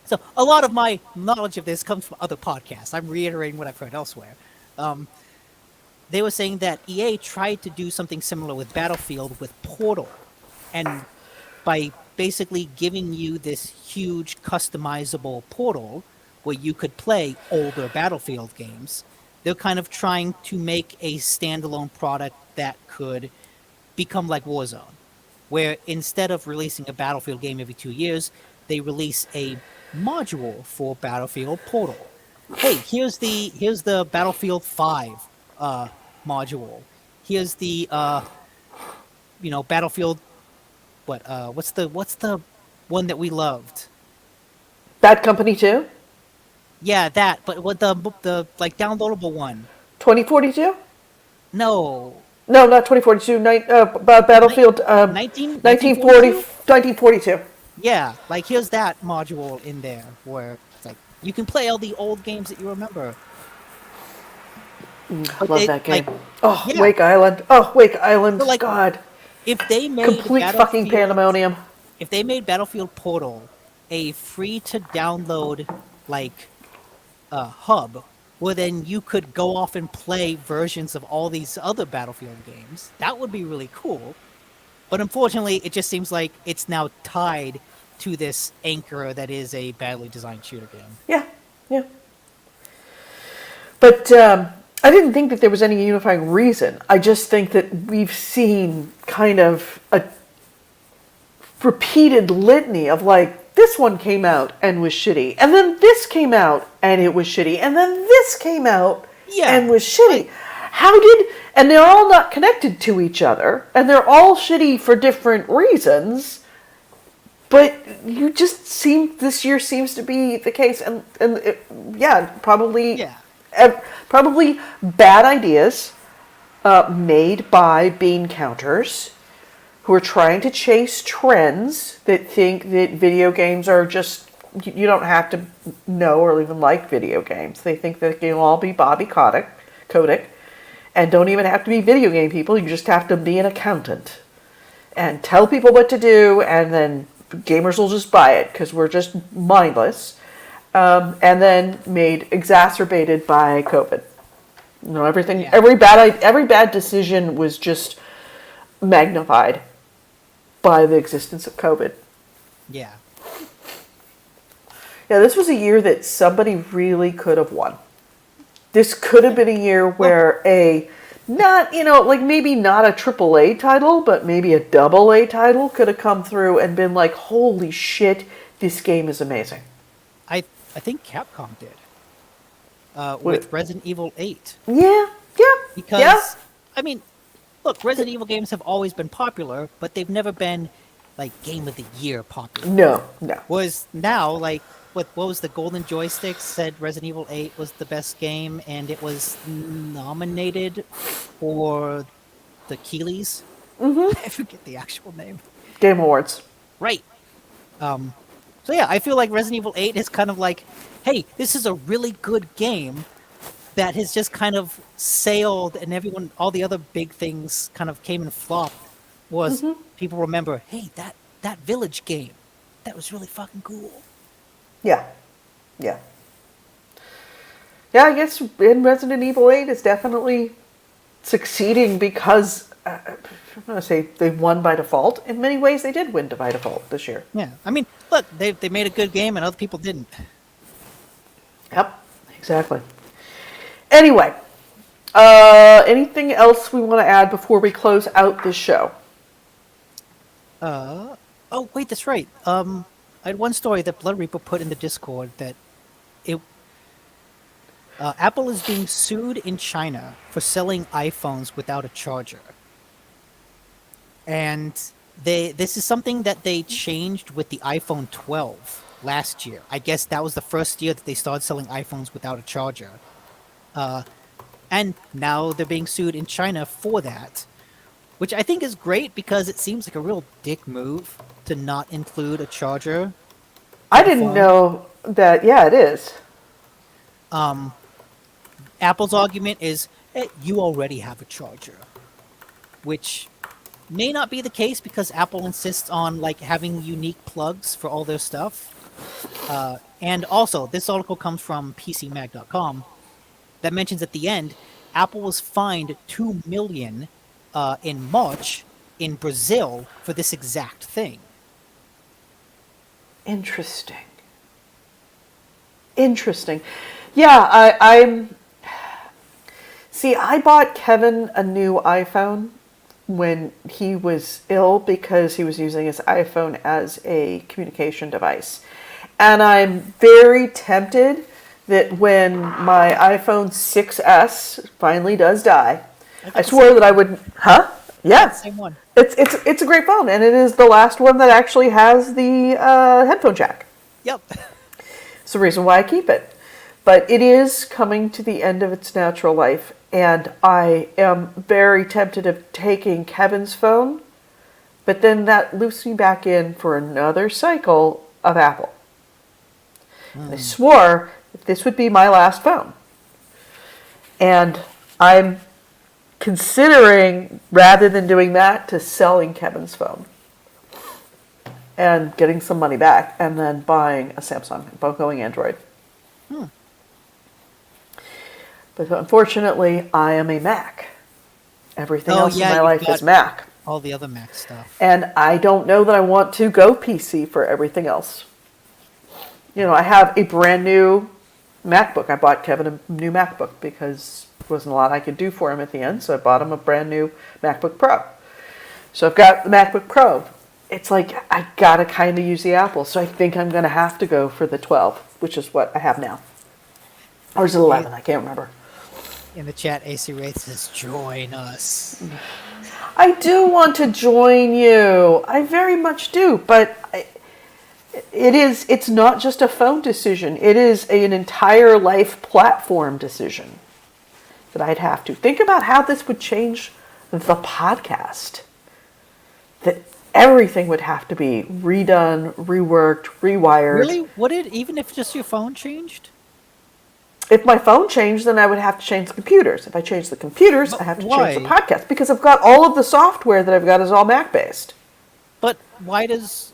So a lot of my knowledge of this comes from other podcasts. I'm reiterating what I've heard elsewhere. They were saying that EA tried to do something similar with Battlefield with Portal, and by basically giving you this huge customizable portal where you could play older Battlefield games, they're kind of trying to make a standalone product that could become like Warzone, where instead of releasing a Battlefield game every 2 years, they release a module for Battlefield Portal. Hey, here's the Battlefield 5 module. Here's the Battlefield. What's the one that we loved? Bad Company 2? Yeah, that. But what the like downloadable one? 2042? No. No, not 2042. Battlefield 1942. Yeah, like here's that module in there where it's like you can play all the old games that you remember. I love that game. Yeah. Wake Island. Oh, Wake Island. So, like, God. If they made Complete fucking pandemonium. If they made Battlefield Portal a free to download hub, where then you could go off and play versions of all these other Battlefield games, that would be really cool. But unfortunately, it just seems like it's now tied to this anchor that is a badly designed shooter game. Yeah. But I didn't think that there was any unifying reason. I just think that we've seen kind of a repeated litany of like, this one came out and was shitty, and then this came out and it was shitty, and then this came out and was shitty. And they're all not connected to each other, and they're all shitty for different reasons, But this year seems to be the case, and Yeah. probably bad ideas made by bean counters who are trying to chase trends that think that video games are just, you don't have to know or even like video games. They think that they can all be Bobby Kotick, and don't even have to be video game people. You just have to be an accountant and tell people what to do, and then gamers will just buy it because we're just mindless. And then exacerbated by COVID. You know, every bad decision was just magnified by the existence of COVID. Yeah. Yeah, this was a year that somebody really could have won. This could have been a year where maybe not a AAA title, but maybe a AA title could have come through and been like, holy shit, this game is amazing. I think Capcom did. With Resident Evil 8. Yeah. Because, I mean, look, Resident Evil games have always been popular, but they've never been, like, Game of the Year popular. No. Was now, like, what was the Golden Joystick said Resident Evil 8 was the best game, and it was nominated for the Keeleys. Mm-hmm. I forget the actual name. Game Awards. Right. So yeah, I feel like Resident Evil 8 is kind of like, hey, this is a really good game that has just kind of sailed, and all the other big things kind of came and flopped. People remember, hey, that Village game, that was really fucking cool. Yeah. I guess in Resident Evil 8 is definitely succeeding because I'm going to say they won by default. In many ways, they did win by default this year. Yeah, I mean, look, they made a good game and other people didn't. Yep, exactly. Anyway, anything else we want to add before we close out this show? Oh, wait, that's right. I had one story that Blood Reaper put in the Discord that Apple is being sued in China for selling iPhones without a charger. And this is something that they changed with the iPhone 12 last year. I guess that was the first year that they started selling iPhones without a charger. And now they're being sued in China for that, which I think is great because it seems like a real dick move to not include a charger. I didn't know that. Yeah, it is. Apple's argument is, hey, you already have a charger, which may not be the case because Apple insists on like having unique plugs for all their stuff. And also, this article comes from PCMag.com that mentions at the end, Apple was fined $2 million in March in Brazil for this exact thing. Interesting. Yeah, I'm. See, I bought Kevin a new iPhone when he was ill because he was using his iPhone as a communication device. And I'm very tempted that when my iPhone 6S finally does die, I swore that I would... Huh? Yeah. Same one. It's a great phone, and it is the last one that actually has the headphone jack. Yep. It's the reason why I keep it. But it is coming to the end of its natural life, and I am very tempted of taking Kevin's phone, but then that loops me back in for another cycle of Apple. I swore that this would be my last phone. And I'm considering, rather than doing that, to selling Kevin's phone and getting some money back and then buying a Samsung, both going Android. But unfortunately, I am a Mac. Everything else in my life is Mac. All the other Mac stuff. And I don't know that I want to go PC for everything else. You know, I have a brand new MacBook. I bought Kevin a new MacBook because there wasn't a lot I could do for him at the end, so I bought him a brand new MacBook Pro. So I've got the MacBook Pro. It's like I gotta kind of use the Apple, so I think I'm gonna have to go for the 12, which is what I have now. Or is it 11? I can't remember. In the chat, AC Wraith says, join us. I do want to join you. I very much do, but It's not just a phone decision. It is an entire life platform decision that I'd have to. Think about how this would change the podcast. That everything would have to be redone, reworked, rewired. Really? Would it, even if just your phone changed? If my phone changed, then I would have to change the computers. If I change the computers, I have to change the podcast. Because I've got all of the software that I've got is all Mac-based. But why does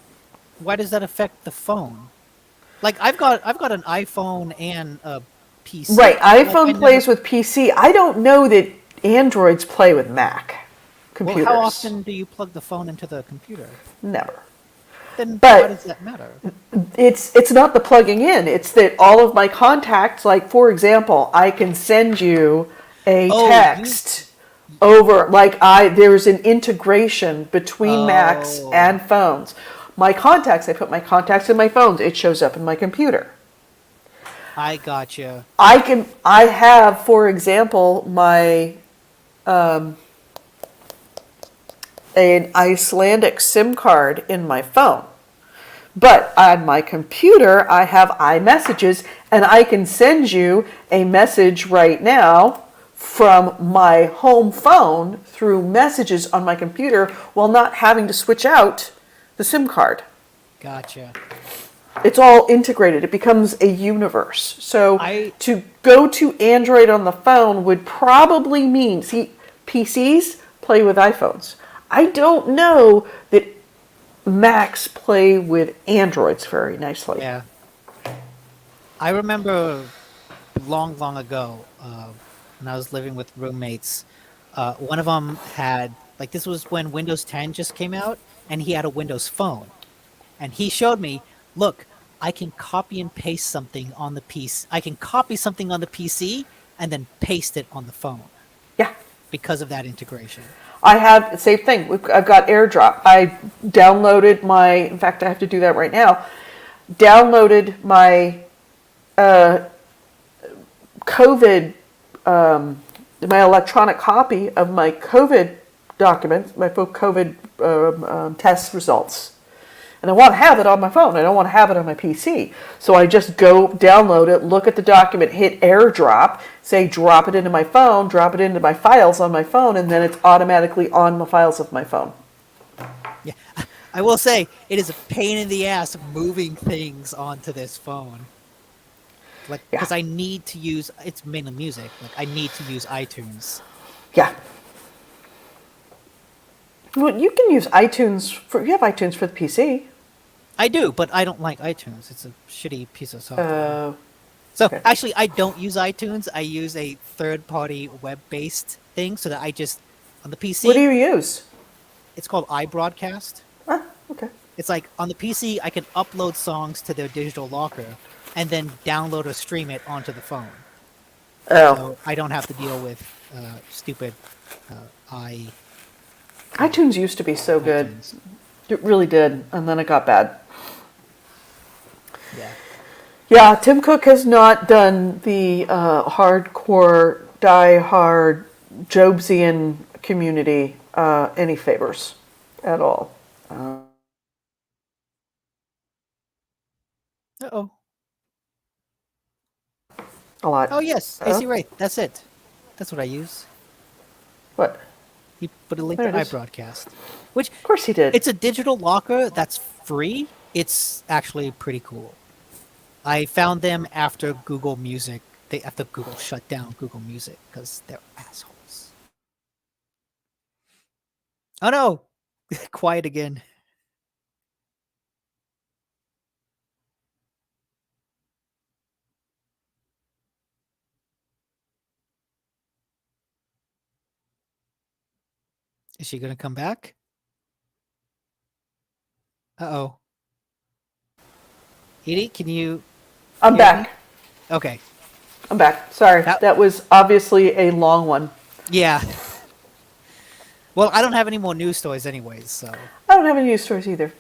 that affect the phone? Like, I've got an iPhone and a PC. Right, iPhone plays with PC. I don't know that Androids play with Mac computers. Well, how often do you plug the phone into the computer? Never. Then But why does that matter? It's not the plugging in. It's that all of my contacts, like for example, I can send you a text over. There's an integration between Macs and phones. My contacts, I put my contacts in my phones. It shows up in my computer. I gotcha. I have, for example, my an Icelandic SIM card in my phone. But on my computer, I have iMessages, and I can send you a message right now from my home phone through messages on my computer while not having to switch out the SIM card. Gotcha. It's all integrated. It becomes a universe. So to go to Android on the phone would probably mean, PCs play with iPhones. I don't know that Macs play with Androids very nicely. Yeah. I remember long ago, when I was living with roommates, one of them had, this was when Windows 10 just came out, and he had a Windows phone. And he showed me, look, I can copy and paste something on the PC. I can copy something on the PC and then paste it on the phone. Yeah. Because of that integration. I have the same thing. I've got AirDrop. I downloaded in fact, I have to do that right now. Downloaded my COVID, my electronic copy of my COVID documents, my COVID test results. And I want to have it on my phone. I don't want to have it on my PC. So I just go download it, look at the document, hit AirDrop, say drop it into my phone, drop it into my files on my phone, and then it's automatically on the files of my phone. Yeah, I will say it is a pain in the ass moving things onto this phone. Because I need to use, it's mainly music. I need to use iTunes. Yeah. Well, you can use iTunes you have iTunes for the PC. I do, but I don't like iTunes. It's a shitty piece of software. Okay. Actually, I don't use iTunes. I use a third-party web-based thing so that I just, on the PC... What do you use? It's called iBroadcast. Ah, okay. It's on the PC, I can upload songs to their digital locker and then download or stream it onto the phone. Oh. So I don't have to deal with stupid iTunes used to be so good. It really did, and then it got bad. Yeah. Yeah, Tim Cook has not done the hardcore, die-hard Jobsian community any favors at all. Uh-oh. A lot. Oh, yes. AC Ray. That's it. That's what I use. What? He put a link to iBroadcast. Which, of course he did. It's a digital locker that's free. It's actually pretty cool. I found them after Google Music. After Google shut down Google Music because they're assholes. Oh no! Quiet again. Is she gonna come back? Uh-oh. Edie, can you... I'm back. Me? Okay. I'm back. Sorry. That was obviously a long one. Yeah. Well, I don't have any more news stories anyways, so... I don't have any news stories either.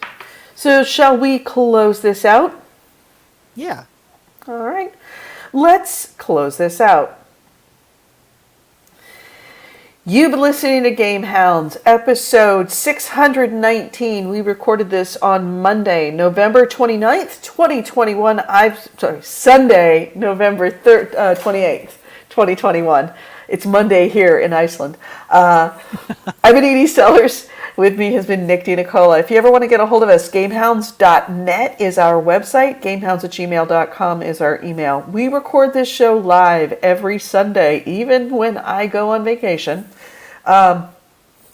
So shall we close this out? Yeah. All right. Let's close this out. You've been listening to GameHounds, episode 619. We recorded this on Monday, November 29th, 2021. Sunday, November 28th, 2021. It's Monday here in Iceland. I'm Edie Sellers. With me has been Nick DiNicola. If you ever want to get a hold of us, gamehounds.net is our website. Gamehounds@gmail.com is our email. We record this show live every Sunday, even when I go on vacation. On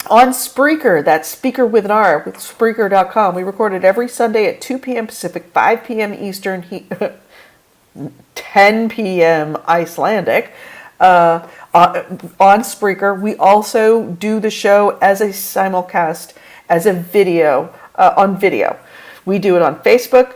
Spreaker, that's speaker with an R, with Spreaker.com. We record it every Sunday at 2 p.m. Pacific, 5 p.m. Eastern, 10 p.m. Icelandic. On Spreaker. We also do the show as a simulcast, as a video, on video. We do it on Facebook,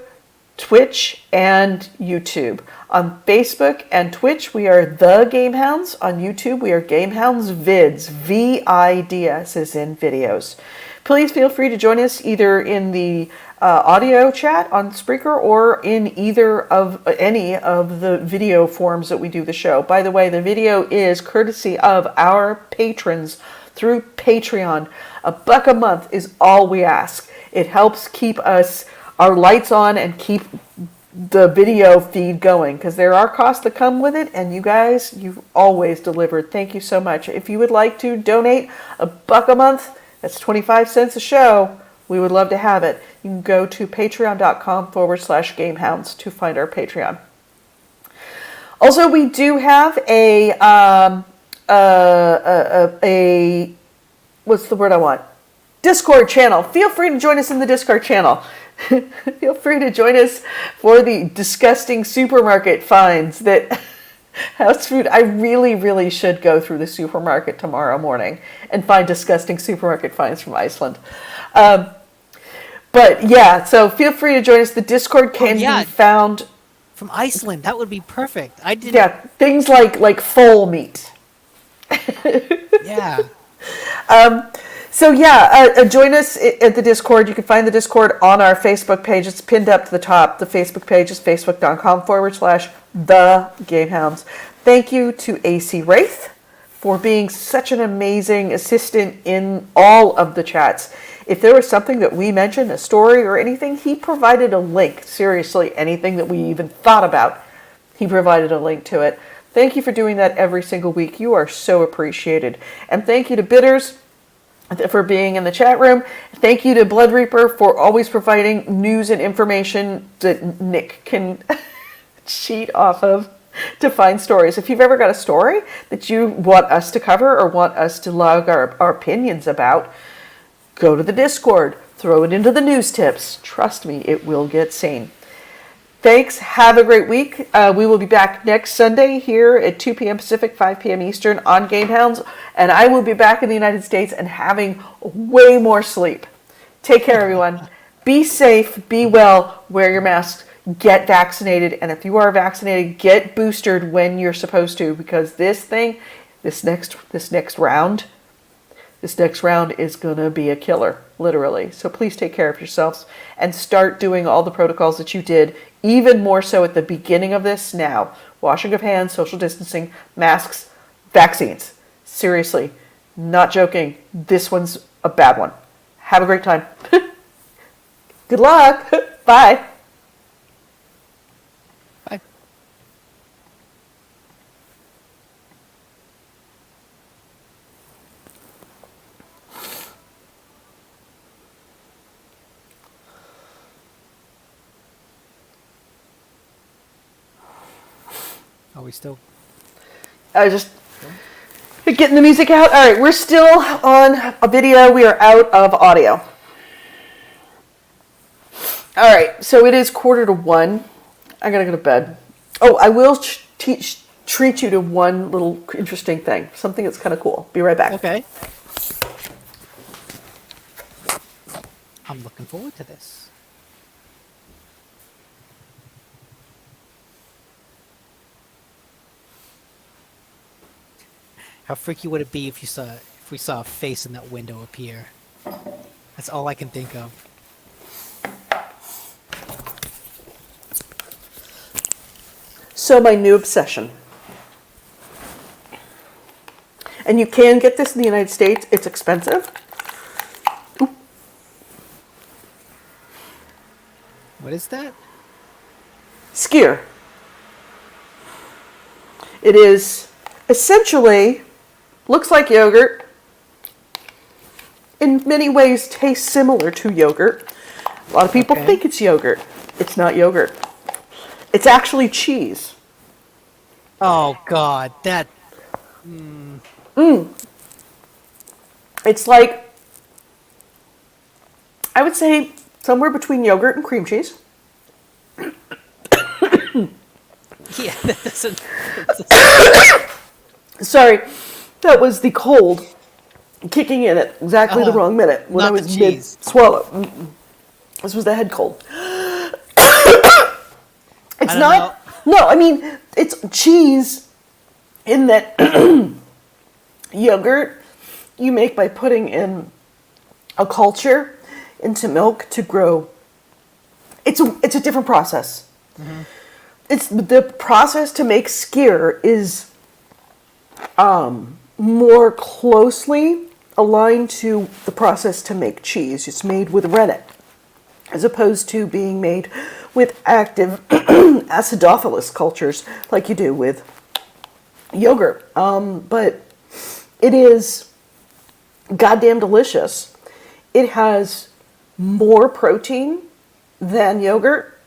Twitch, and YouTube. On Facebook and Twitch, we are The Gamehounds. On YouTube, we are Gamehounds Vids, VIDS, as in videos. Please feel free to join us either in the audio chat on Spreaker or in any of the video forms that we do the show. By the way, the video is courtesy of our patrons through Patreon. $1 a month is all we ask. It helps keep our lights on and keep the video feed going, because there are costs that come with it, and you guys, you've always delivered. Thank you so much. If you would like to donate $1 a month, that's 25 cents a show. We would love to have it. You can go to patreon.com/gamehounds to find our Patreon. Also, we do have a what's the word I want? Discord channel. Feel free to join us in the Discord channel. Feel free to join us for the disgusting supermarket finds that house food. I really, really should go through the supermarket tomorrow morning and find disgusting supermarket finds from Iceland. But yeah, so feel free to join us. The Discord can be found from Iceland. That would be perfect. I did. Yeah, things like foal meat. Yeah. Join us at the Discord. You can find the Discord on our Facebook page. It's pinned up to the top. The Facebook page is facebook.com/the-gamehounds. Thank you to AC Wraith for being such an amazing assistant in all of the chats. If there was something that we mentioned, a story or anything, he provided a link. Seriously, anything that we even thought about, he provided a link to it. Thank you for doing that every single week. You are so appreciated. And thank you to Bitters for being in the chat room. Thank you to Blood Reaper for always providing news and information that Nick can cheat off of to find stories. If you've ever got a story that you want us to cover or want us to log our opinions about, go to the Discord, throw it into the news tips. Trust me, it will get seen. Thanks. Have a great week. We will be back next Sunday here at 2 p.m. Pacific, 5 p.m. Eastern on GameHounds. And I will be back in the United States and having way more sleep. Take care, everyone. Be safe. Be well. Wear your masks. Get vaccinated. And if you are vaccinated, get boosted when you're supposed to. Because this next round is going to be a killer, literally. So please take care of yourselves and start doing all the protocols that you did, even more so at the beginning of this now. Washing of hands, social distancing, masks, vaccines. Seriously, not joking. This one's a bad one. Have a great time. Good luck. Bye. Bye. Are we still? I was just getting the music out. All right, we're still on a video. We are out of audio. All right, so it is 1:45. I gotta go to bed. Oh, I will treat you to one little interesting thing. Something that's kind of cool. Be right back. Okay. I'm looking forward to this. How freaky would it be if we saw a face in that window appear? That's all I can think of. So my new obsession. And you can get this in the United States. It's expensive. What is that? Skyr. It is essentially, looks like yogurt. In many ways tastes similar to yogurt. A lot of people think it's yogurt. It's not yogurt. It's actually cheese. Oh God, that. It's like, I would say somewhere between yogurt and cream cheese. Yeah, that doesn't. Sorry, that was the cold kicking in at exactly the wrong minute when I not the was cheese. mid-swallow. This was the head cold. It's not. No, I mean, it's cheese in that yogurt you make by putting in a culture into milk to grow. It's a different process. Mm-hmm. It's the process to make skyr is more closely aligned to the process to make cheese. It's made with rennet, as opposed to being made with active acidophilus cultures like you do with yogurt. But it is goddamn delicious. It has more protein than yogurt.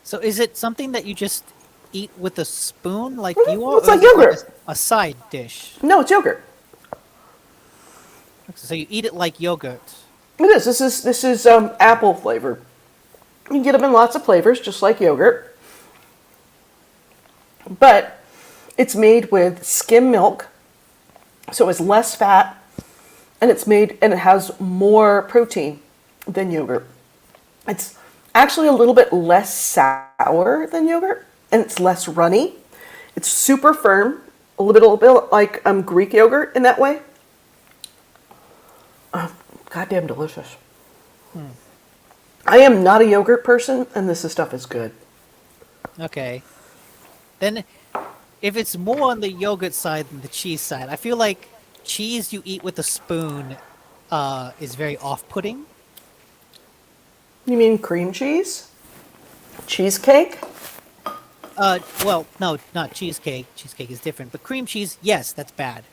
So is it something that you just eat with a spoon like you are? It's or like is it yogurt. a side dish? No, it's yogurt. So you eat it like yogurt. It is. This is apple flavor. You can get them in lots of flavors, just like yogurt. But it's made with skim milk, so it's less fat, and it has more protein than yogurt. It's actually a little bit less sour than yogurt, and it's less runny. It's super firm, a little bit like Greek yogurt in that way. Goddamn delicious. I am not a yogurt person, and this stuff is good. Okay. Then, if it's more on the yogurt side than the cheese side, I feel like cheese you eat with a spoon is very off-putting. You mean cream cheese? Cheesecake? Well, no, not cheesecake. Cheesecake is different. But cream cheese, yes, that's bad.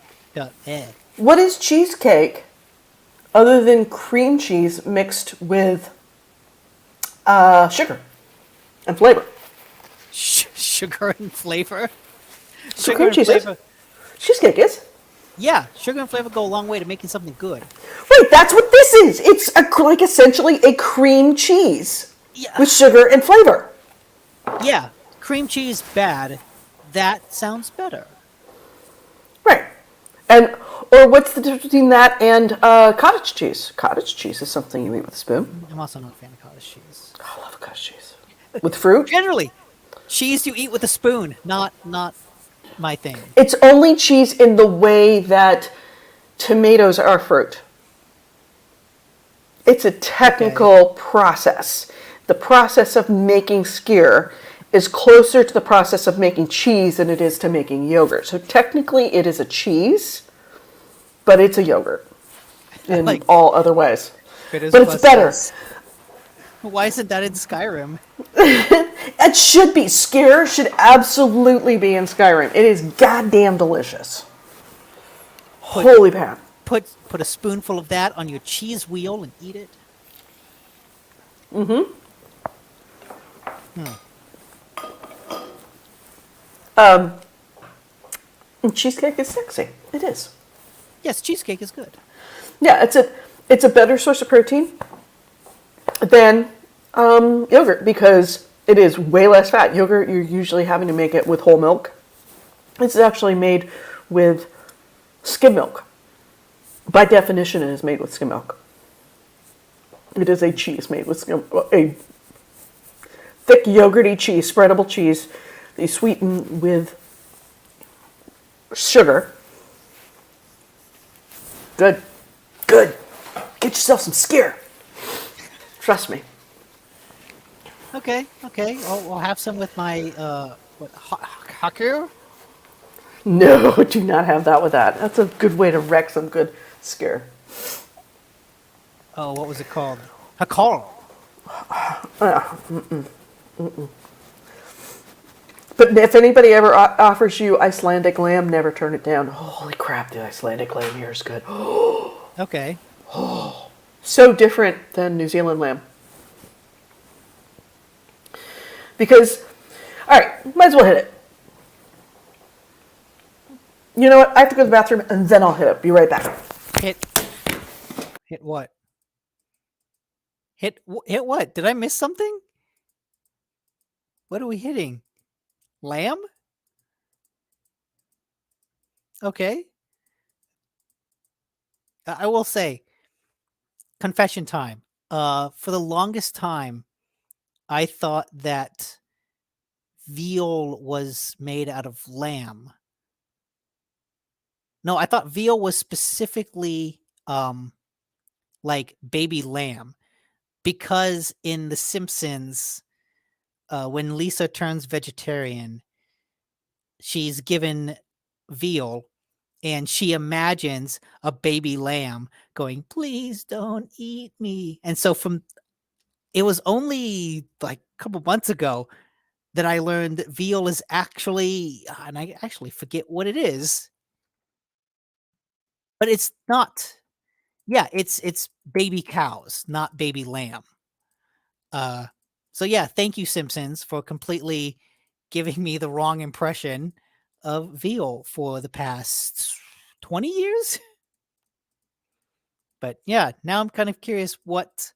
What is cheesecake other than cream cheese mixed with sugar and flavor? Sugar and flavor? So cream cheese is. Cheesecake is. Yeah, sugar and flavor go a long way to making something good. Wait, that's what this is. It's like essentially a cream cheese with sugar and flavor. Yeah, cream cheese bad. That sounds better. Right. Or what's the difference between that and cottage cheese? Cottage cheese is something you eat with a spoon. I'm also not a fan of cottage cheese. Oh, I love cottage cheese. With fruit? Generally, cheese you eat with a spoon, not my thing. It's only cheese in the way that tomatoes are fruit. It's a technical process. The process of making skyr is closer to the process of making cheese than it is to making yogurt. So technically it is a cheese, but it's a yogurt in all other ways. But it's better. Why isn't that in Skyrim? It should be. Skyr should absolutely be in Skyrim. It is goddamn delicious. Holy pan. Put a spoonful of that on your cheese wheel and eat it. And cheesecake is sexy. It is. Yes, cheesecake is good. Yeah, it's a better source of protein than yogurt because it is way less fat. Yogurt, you're usually having to make it with whole milk. This is actually made with skim milk. By definition, it is made with skim milk. It is a cheese made with a thick yogurty cheese, spreadable cheese that you sweeten with sugar. Good. Good. Get yourself some skyr. Trust me. Okay. I'll have some with my Haku? No, do not have that with that. That's a good way to wreck some good scare. Oh, what was it called? Hakar. But if anybody ever offers you Icelandic lamb, never turn it down. Holy crap, the Icelandic lamb here is good. Okay. So different than New Zealand lamb. Because, all right, might as well hit it. You know what? I have to go to the bathroom and then I'll hit it. Be right back. Hit what? Hit what? Did I miss something? What are we hitting? Lamb? Okay. I will say, confession time. For the longest time, I thought that veal was made out of lamb. No, I thought veal was specifically like baby lamb, because in The Simpsons, when Lisa turns vegetarian, she's given veal and she imagines a baby lamb going, "Please don't eat me." And so it was only like a couple months ago that I learned that veal is actually, and I actually forget what it is, but it's not. Yeah, it's baby cows, not baby lamb. Uh, so yeah, thank you, Simpsons, for completely giving me the wrong impression of veal for the past 20 years. But yeah, now I'm kind of curious what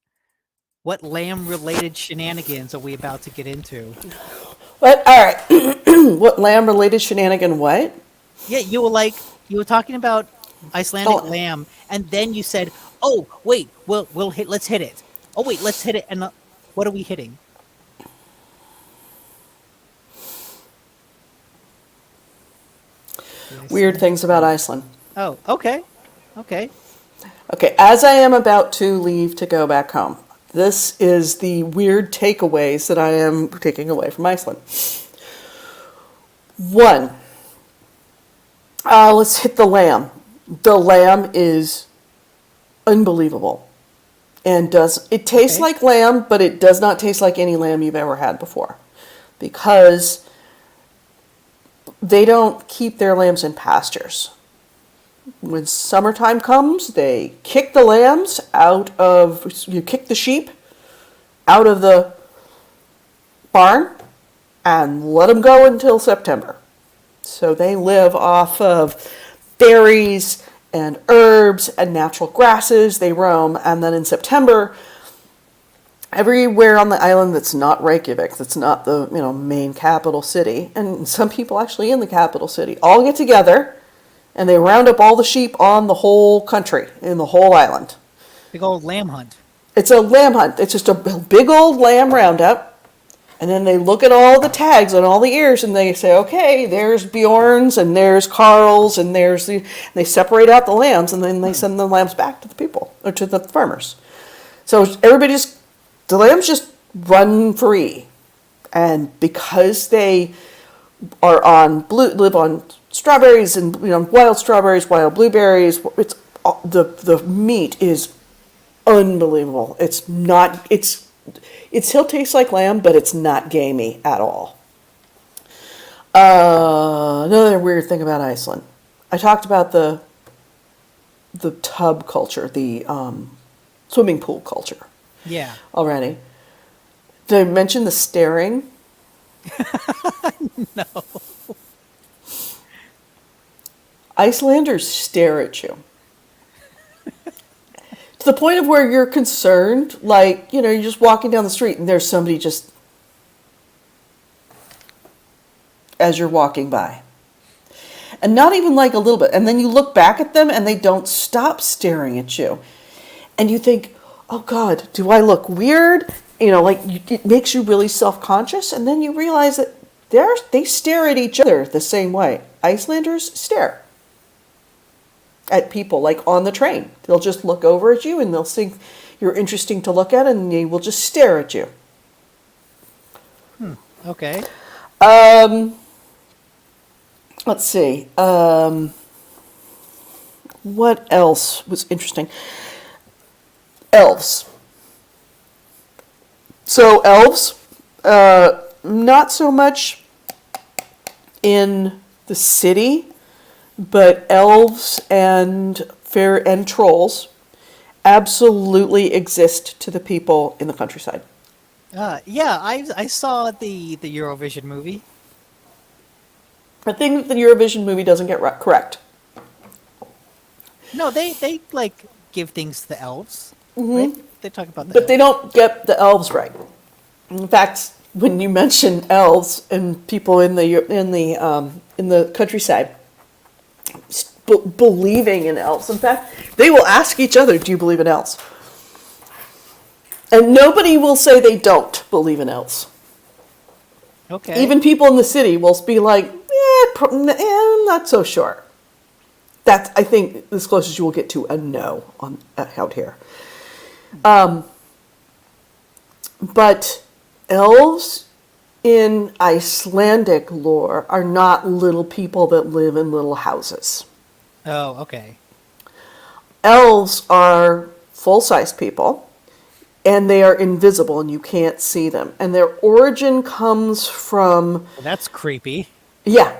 lamb related shenanigans are we about to get into? What? All right. What lamb related shenanigan? What? Yeah, you were talking about Icelandic Oh, lamb, and then you said, "Oh, wait, let's hit it. Oh, wait, let's hit it." And what are we hitting? weird things about Iceland. Oh, okay, okay. Okay, as I am about to leave to go back home, this is the weird takeaways that I am taking away from Iceland. One, let's hit the lamb. The lamb is unbelievable. And it tastes Okay. like lamb, but it does not taste like any lamb you've ever had before. Because they don't keep their lambs in pastures. When summertime comes, they kick the lambs you kick the sheep out of the barn and let them go until September. So they live off of berries and herbs and natural grasses. They roam, and then in September, everywhere on the island that's not Reykjavik, that's not the main capital city, and some people actually in the capital city, all get together and they round up all the sheep on the whole country, in the whole island. Big old lamb hunt. It's a lamb hunt. It's just a big old lamb roundup. And then they look at all the tags on all the ears and they say, okay, there's Bjorn's and there's Carl's and they separate out the lambs and then they send the lambs back to the people, or to the farmers. So the lambs just run free. And because they live on strawberries and wild strawberries, wild blueberries, the meat is unbelievable. It still tastes like lamb, but it's not gamey at all. Another weird thing about Iceland. I talked about the tub culture, the swimming pool culture. Yeah. Already. Did I mention the staring? No. Icelanders stare at you. To the point of where you're concerned, like, you're just walking down the street and there's somebody just as you're walking by. And not even like a little bit. And then you look back at them and they don't stop staring at you. And you think, oh God, do I look weird? It makes you really self-conscious. And then you realize that they stare at each other the same way. Icelanders stare at people, like on the train. They'll just look over at you and they'll think you're interesting to look at and they will just stare at you. Okay. let's see. What else was interesting? Elves. So elves, not so much in the city, but elves and trolls absolutely exist to the people in the countryside. Yeah, I saw the Eurovision movie. The thing that the Eurovision movie doesn't get correct. No, they like give things to the elves, right? They talk about the But they don't get the elves right. In fact, when you mention elves and people in the countryside believing in elves, in fact, they will ask each other, "Do you believe in elves?" And nobody will say they don't believe in elves. Okay. Even people in the city will be like, I'm not so sure. That's, I think, as close as you will get to a no on out here. But elves in Icelandic lore are not little people that live in little houses. Oh, okay. Elves are full-size people, and they are invisible, and you can't see them. And their origin comes from... Well, that's creepy. Yeah.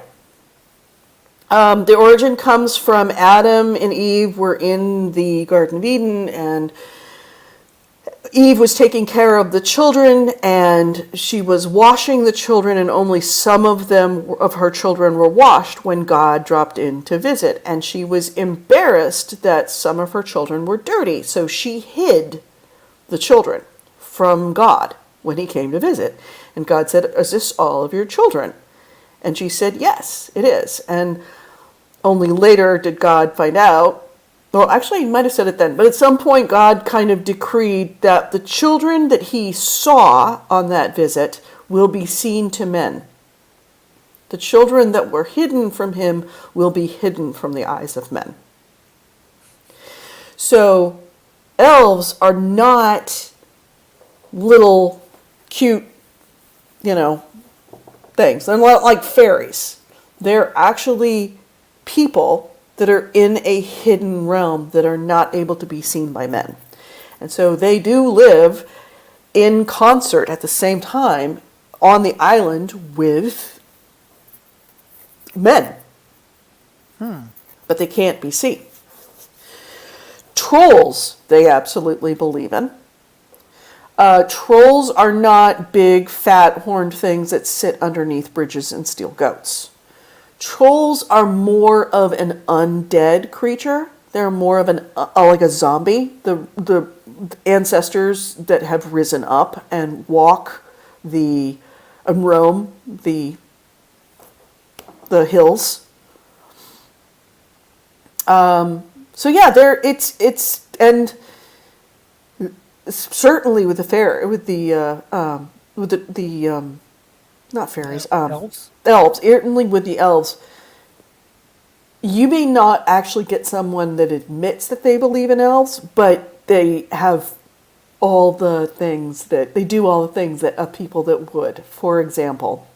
The origin comes from Adam and Eve were in the Garden of Eden, and Eve was taking care of the children, and she was washing the children, and only some of her children were washed when God dropped in to visit. And she was embarrassed that some of her children were dirty, so she hid the children from God when he came to visit. And God said, "Is this all of your children?" And she said, "Yes, it is." And only later did God find out. Well, actually, he might have said it then, but at some point God kind of decreed that the children that he saw on that visit will be seen to men. The children that were hidden from him will be hidden from the eyes of men. So elves are not little cute, things. They're not like fairies. They're actually people that are in a hidden realm that are not able to be seen by men. And so they do live in concert at the same time on the island with men. But they can't be seen. Trolls, they absolutely believe in. Trolls are not big, fat, horned things that sit underneath bridges and steal goats. Trolls are more of an undead creature. They're more of like a zombie. The ancestors that have risen up and roam the hills. So yeah, it's and certainly with not fairies, Elves? elves, certainly with the elves, you may not actually get someone that admits that they believe in elves, but they have all the things that people that would. For example,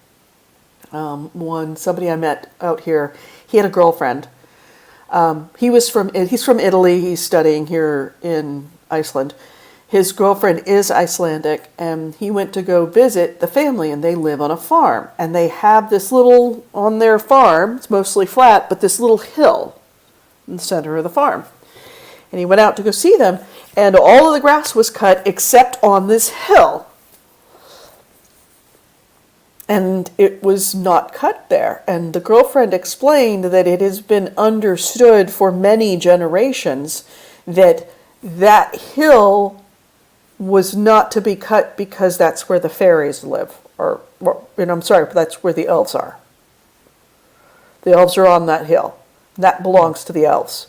somebody I met out here, he had a girlfriend. He's from Italy. He's studying here in Iceland. His girlfriend is Icelandic, and he went to go visit the family, and they live on a farm. And they have this little, on their farm, it's mostly flat, but this little hill in the center of the farm. And he went out to go see them, and all of the grass was cut except on this hill. And it was not cut there. And the girlfriend explained that it has been understood for many generations that that hill was not to be cut because that's where the fairies live. That's where the elves are. The elves are on that hill. That belongs to the elves.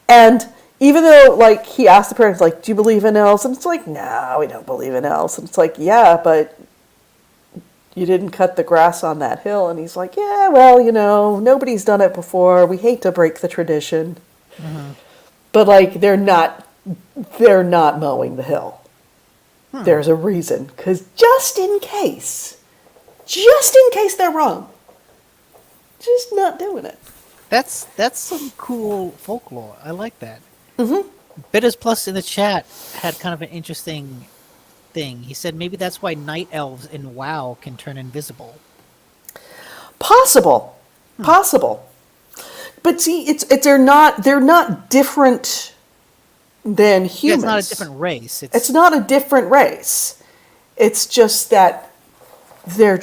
And even though, he asked the parents, do you believe in elves? And it's like, no, we don't believe in elves. And it's like, yeah, but you didn't cut the grass on that hill. And he's like, yeah, well, nobody's done it before. We hate to break the tradition. Mm-hmm. But, they're not mowing the hill. There's a reason. Because just in case they're wrong, Just not doing it. That's some cool folklore. I like that. Mm-hmm. Bitters Plus in the chat had kind of an interesting thing. He said maybe that's why night elves in WoW can turn invisible. Possible. Possible. But see, they're not different than humans. Yeah, it's not a different race. It's not a different race. It's just that they're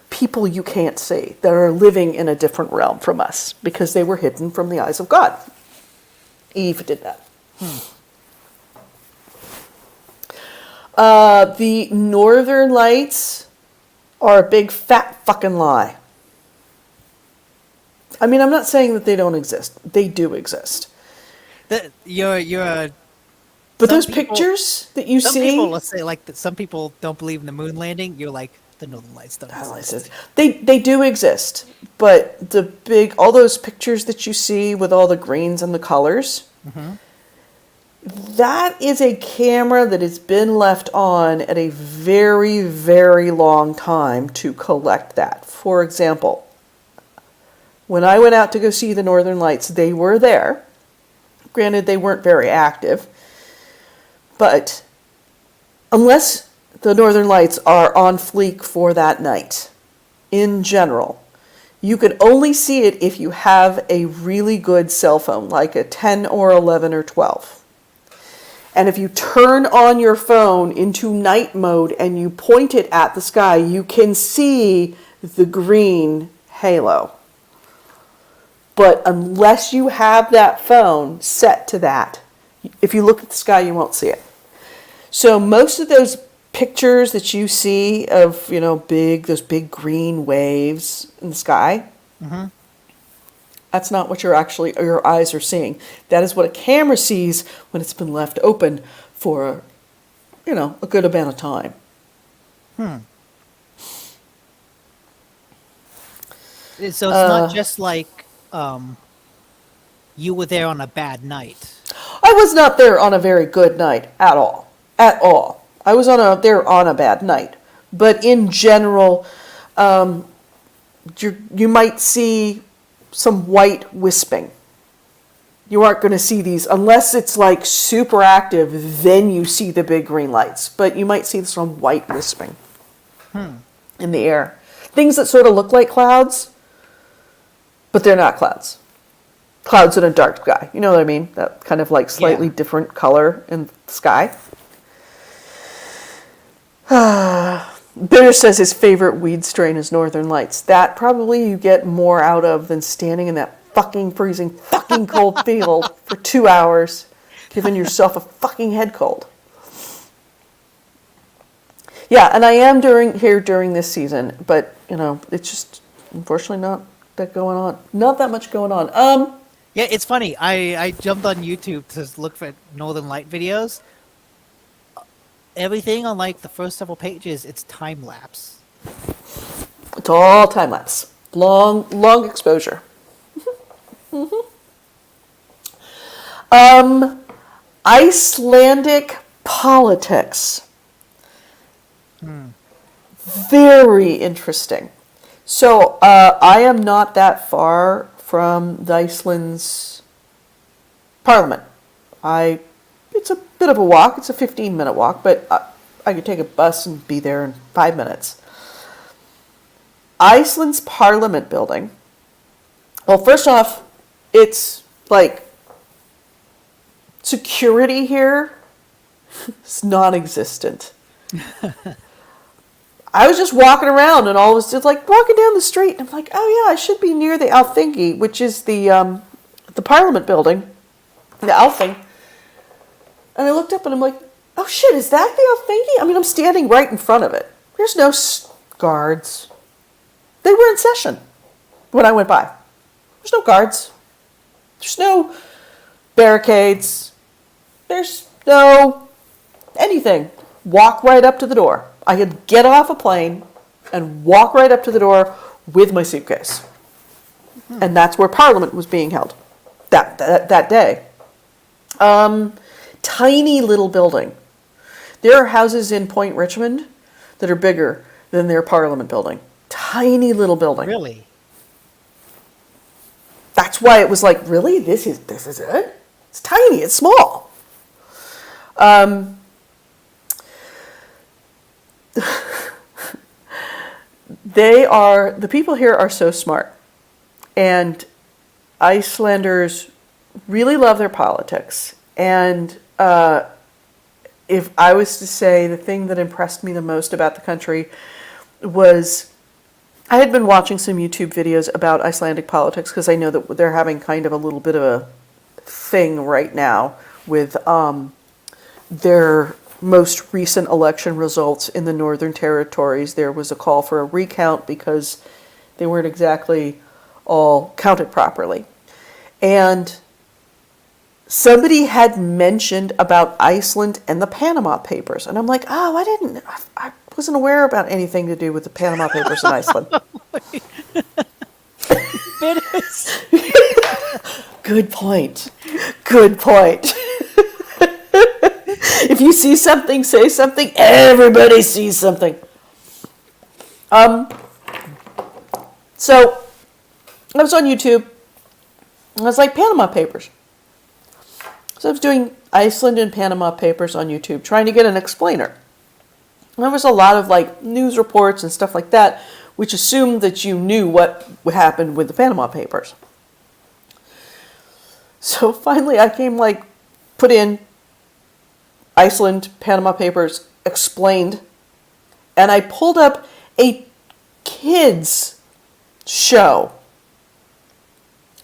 people you can't see that are living in a different realm from us because they were hidden from the eyes of God. Eve did that. The Northern Lights are a big fat fucking lie. I mean, I'm not saying that they don't exist. They do exist. You're But those pictures that you some see... people, let's say, like, some people don't believe in the moon landing. You're like, the Northern Lights don't exist. They do exist, but all those pictures that you see with all the greens and the colors, that is a camera that has been left on at a very, very long time to collect that. For example, when I went out to go see the Northern Lights, they were there. Granted, they weren't very active, but unless the Northern Lights are on fleek for that night, in general, you can only see it if you have a really good cell phone, like a 10 or 11 or 12. And if you turn on your phone into night mode and you point it at the sky, you can see the green halo. But unless you have that phone set to that, if you look at the sky, you won't see it. So most of those pictures that you see of, those big green waves in the sky, that's not what your eyes are seeing. That is what a camera sees when it's been left open for, a good amount of time. So it's not just like you were there on a bad night. I was not there on a very good night at all. At all. I was there on a bad night. But in general, you might see some white wisping. You aren't going to see these unless it's like super active, then you see the big green lights. But you might see some white wisping in the air. Things that sort of look like clouds, but they're not clouds. Clouds in a dark sky. You know what I mean? That kind of like slightly different color in the sky. Bitter says his favorite weed strain is Northern Lights. That probably you get more out of than standing in that fucking freezing fucking cold field for 2 hours, giving yourself a fucking head cold. Yeah, and I am during this season, but it's just unfortunately not that going on. Not that much going on. Yeah, it's funny. I jumped on YouTube to look for Northern Light videos. Everything on like the first several pages, it's time lapse. It's all time lapse. Long exposure. Icelandic politics. Very interesting. So I am not that far from Iceland's parliament. It's a bit of a walk. It's a 15-minute walk, but I could take a bus and be there in 5 minutes. Iceland's parliament building. Well, first off, it's like security here is non-existent. I was just walking around and all was just like walking down the street. And I'm like, oh yeah, I should be near the Althingi, which is the parliament building, the Althing. And I looked up and I'm like, oh shit, is that the Althingi? I mean, I'm standing right in front of it. There's no guards. They were in session when I went by. There's no guards. There's no barricades. There's no anything. Walk right up to the door. I could get off a plane and walk right up to the door with my suitcase. And that's where Parliament was being held that day. Tiny little building. There are houses in Point Richmond that are bigger than their Parliament building. Tiny little building. Really? That's why it was like, really? This is it? It's tiny, it's small. The people here are so smart. And Icelanders really love their politics. And if I was to say the thing that impressed me the most about the country was, I had been watching some YouTube videos about Icelandic politics because I know that they're having kind of a little bit of a thing right now with their most recent election results in the Northern Territories. There was a call for a recount because they weren't exactly all counted properly. And somebody had mentioned about Iceland and the Panama Papers. And I'm like, oh, I wasn't aware about anything to do with the Panama Papers in Iceland. Good point. Good point. If you see something, say something. Everybody sees something. So I was on YouTube. I was like, Panama Papers. So I was doing Iceland and Panama Papers on YouTube, trying to get an explainer. And there was a lot of like news reports and stuff like that, which assumed that you knew what happened with the Panama Papers. So finally I came put in Iceland, Panama Papers, explained, and I pulled up a kids show.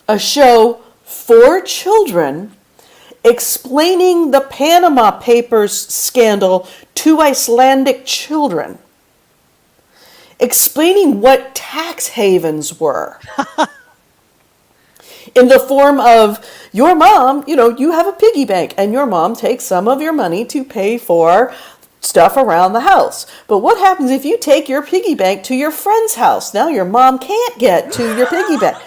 A show for children explaining the Panama Papers scandal to Icelandic children. Explaining what tax havens were. In the form of, your mom, you have a piggy bank, and your mom takes some of your money to pay for stuff around the house. But what happens if you take your piggy bank to your friend's house? Now your mom can't get to your piggy bank.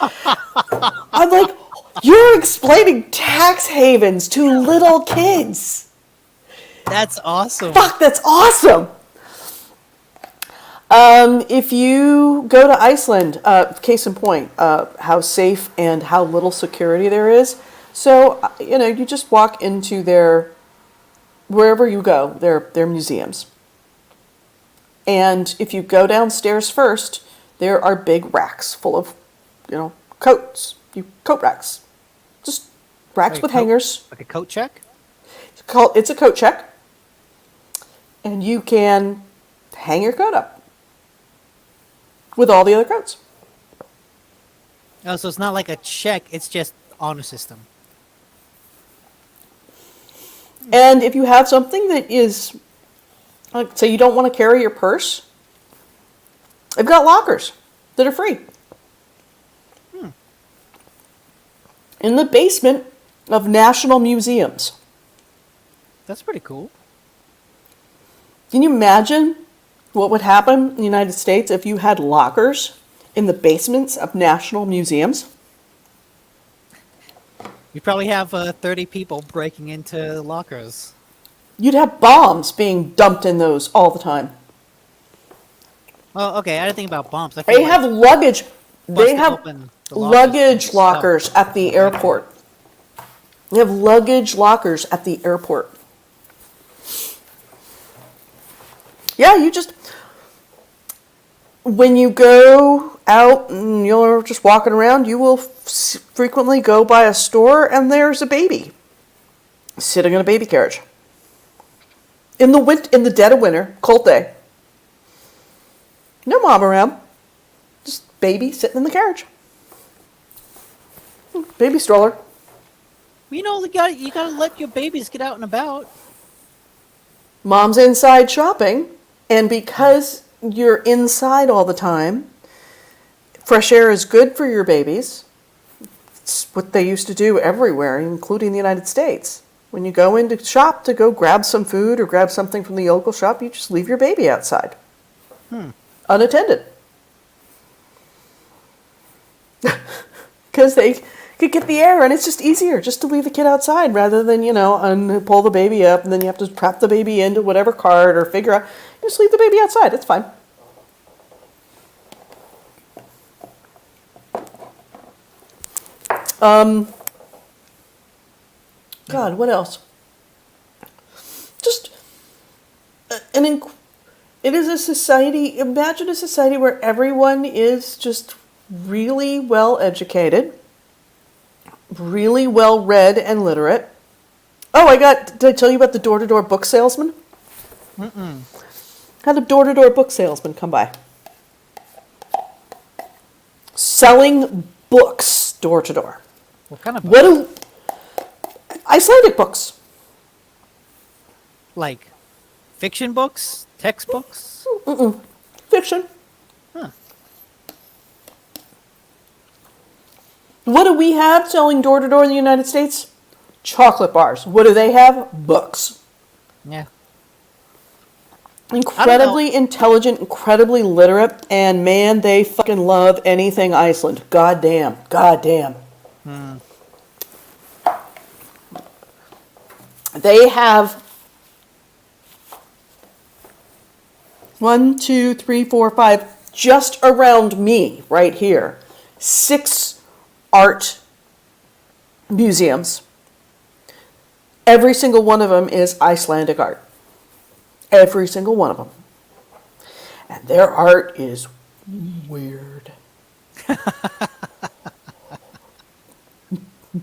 I'm like, you're explaining tax havens to little kids. That's awesome. Fuck, that's awesome. If you go to Iceland, case in point, how safe and how little security there is. So, you just walk into wherever you go, their museums. And if you go downstairs first, there are big racks full of, coats. Coat racks. Just racks with hangers. Like a coat check? It's a coat check. And you can hang your coat up with all the other coats. Oh, so it's not like a check, it's just honor system. And if you have something that is, say you don't want to carry your purse, they've got lockers that are free. In the basement of national museums. That's pretty cool. Can you imagine what would happen in the United States if you had lockers in the basements of national museums? You probably have 30 people breaking into lockers. You'd have bombs being dumped in those all the time. Oh, okay. I didn't think about bombs. They have luggage. They have luggage lockers at the airport. They have luggage lockers at the airport. Yeah, when you go out and you're just walking around, you will frequently go by a store and there's a baby sitting in a baby carriage. In the dead of winter, cold day. No mom around. Just baby sitting in the carriage. Baby stroller. You gotta let your babies get out and about. Mom's inside shopping, and because you're inside all the time, fresh air is good for your babies. It's what they used to do everywhere, including the United States. When you go into shop to go grab some food or grab something from the local shop, you just leave your baby outside. Unattended. Because they could get the air, and it's just easier just to leave the kid outside rather than, pull the baby up, and then you have to prop the baby into whatever cart or figure out. You just leave the baby outside. It's fine. God, what else? Just it is a society. Imagine a society where everyone is just really well educated, really well read and literate. Oh, did I tell you about the door-to-door book salesman? Had a door-to-door book salesman come by. Selling books door-to-door. What kind of books? Icelandic books. Like fiction books? Textbooks? Fiction. Huh. What do we have selling door-to-door in the United States? Chocolate bars. What do they have? Books. Yeah. Incredibly intelligent, incredibly literate, and man, they fucking love anything Iceland. Goddamn. They have 1, 2, 3, 4, 5, just around me, right here, 6 art museums. Every single one of them is Icelandic art. Every single one of them. And their art is weird.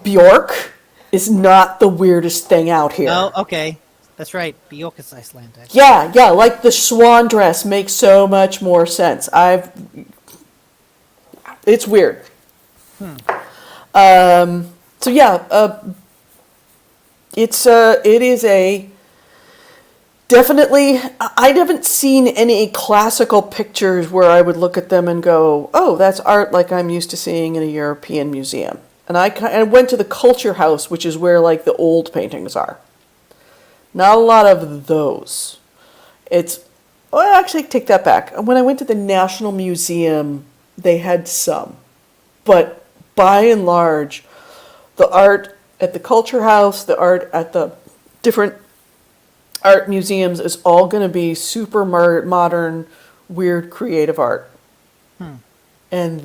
Bjork is not the weirdest thing out here. Oh, okay. That's right. Bjork is Icelandic. Yeah, like the swan dress makes so much more sense. It's weird. So yeah, it is a definitely. I haven't seen any classical pictures where I would look at them and go, "Oh, that's art like I'm used to seeing in a European museum." And I went to the Culture House, which is where like the old paintings are. Not a lot of those. I actually take that back. When I went to the National Museum, they had some, but by and large, the art at the Culture House, the art at the different art museums is all going to be super modern, weird, creative art. And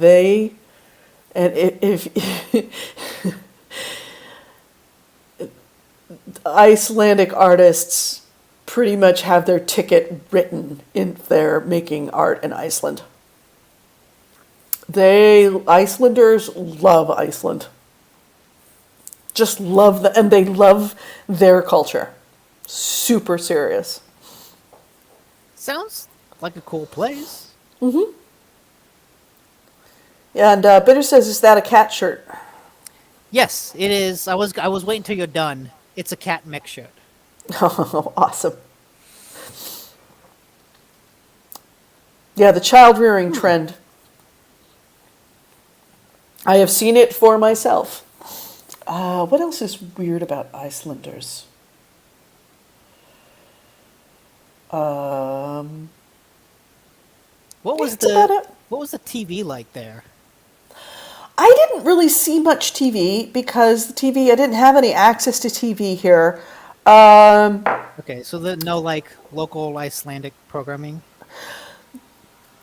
if Icelandic artists pretty much have their ticket written if they're making art in Iceland. Icelanders love Iceland. Just love and they love their culture. Super serious. Sounds like a cool place. Mm-hmm. And Bitter says, "Is that a cat shirt?" Yes, it is. I was waiting till you're done. It's a cat mech shirt. Oh, awesome. Yeah, the child rearing trend. I have seen it for myself. What else is weird about Icelanders? What was the TV like there? I didn't really see much TV because I didn't have any access to TV here. Okay, so no like local Icelandic programming?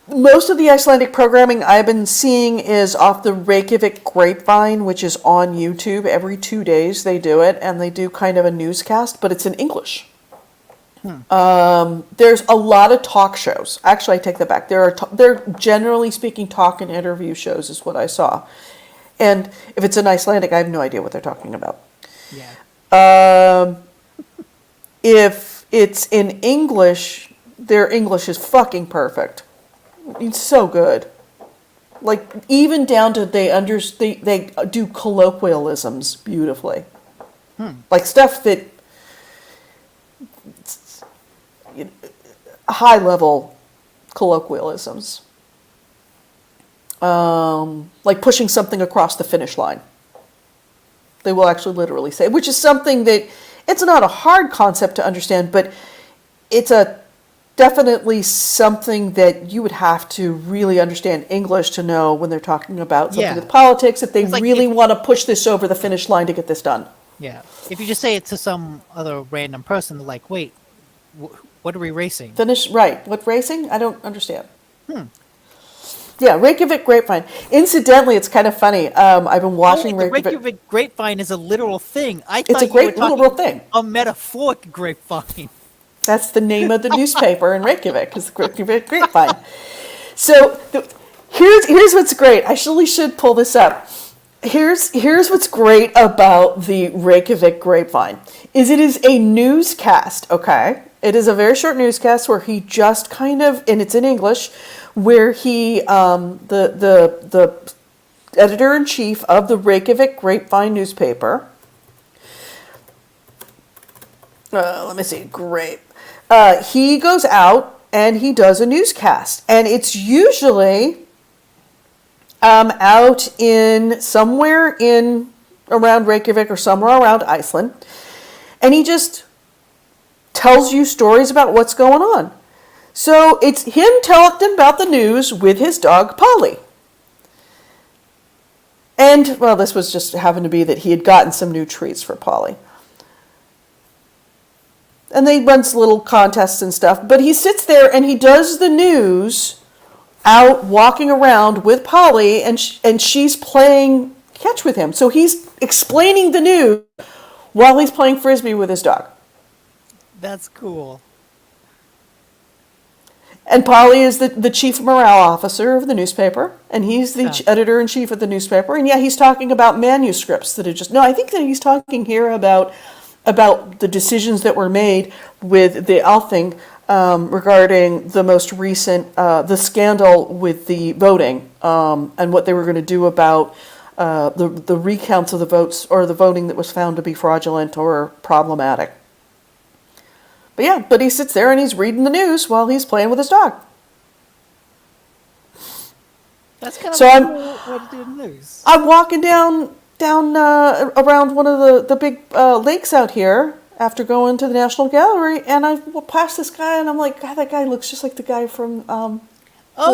Most of the Icelandic programming I've been seeing is off the Reykjavik Grapevine, which is on YouTube. Every 2 days they do it, and they do kind of a newscast, but it's in English. There's a lot of talk shows. Actually, I take that back. They're generally speaking talk and interview shows is what I saw. And if it's in Icelandic, I have no idea what they're talking about. Yeah. If it's in English, their English is fucking perfect. It's so good. Like, even down to they do colloquialisms beautifully. Like stuff that high level colloquialisms. Like pushing something across the finish line. They will actually literally say, which is something that it's not a hard concept to understand, but it's definitely something that you would have to really understand English to know when they're talking about something with politics, if they really want to push this over the finish line to get this done. Yeah. If you just say it to some other random person, they're like, wait, what are we racing? Right. What racing? I don't understand. Yeah, Yeah, Reykjavik grapevine. Incidentally, it's kind of funny. I've been watching The Reykjavik. Reykjavik grapevine is a literal thing. I It's a thought you were great little talking real thing. a metaphoric grapevine. That's the name of the newspaper in Reykjavik, is the Reykjavik grapevine. So here's what's great. I surely should pull this up. Here's what's great about the Reykjavik grapevine is it is a newscast, okay? It is a very short newscast where he just kind of, and it's in English, where he the editor-in-chief of the Reykjavik grapevine newspaper. Let me see, great. He goes out and he does a newscast, and it's usually out in somewhere in around Reykjavik or somewhere around Iceland, and he just tells you stories about what's going on. So it's him telling about the news with his dog Polly. And, well, this was just happened to be that he had gotten some new treats for Polly. And they run little contests and stuff, but he sits there and he does the news out walking around with Polly, and she's playing catch with him. So he's explaining the news while he's playing frisbee with his dog. That's cool. And Polly is the chief morale officer of the newspaper, and he's the editor-in-chief of the newspaper. And yeah, he's talking about manuscripts that are just... No, I think that he's talking here about the decisions that were made with the Althing regarding the most recent, the scandal with the voting, and what they were going to do about the recounts of the votes, or the voting that was found to be fraudulent or problematic. But yeah, but he sits there and he's reading the news while he's playing with his dog. That's kind of a cool way to do the news. I'm walking down around one of the big lakes out here after going to the National Gallery, and I passed this guy, and I'm like, God, that guy looks just like the guy from...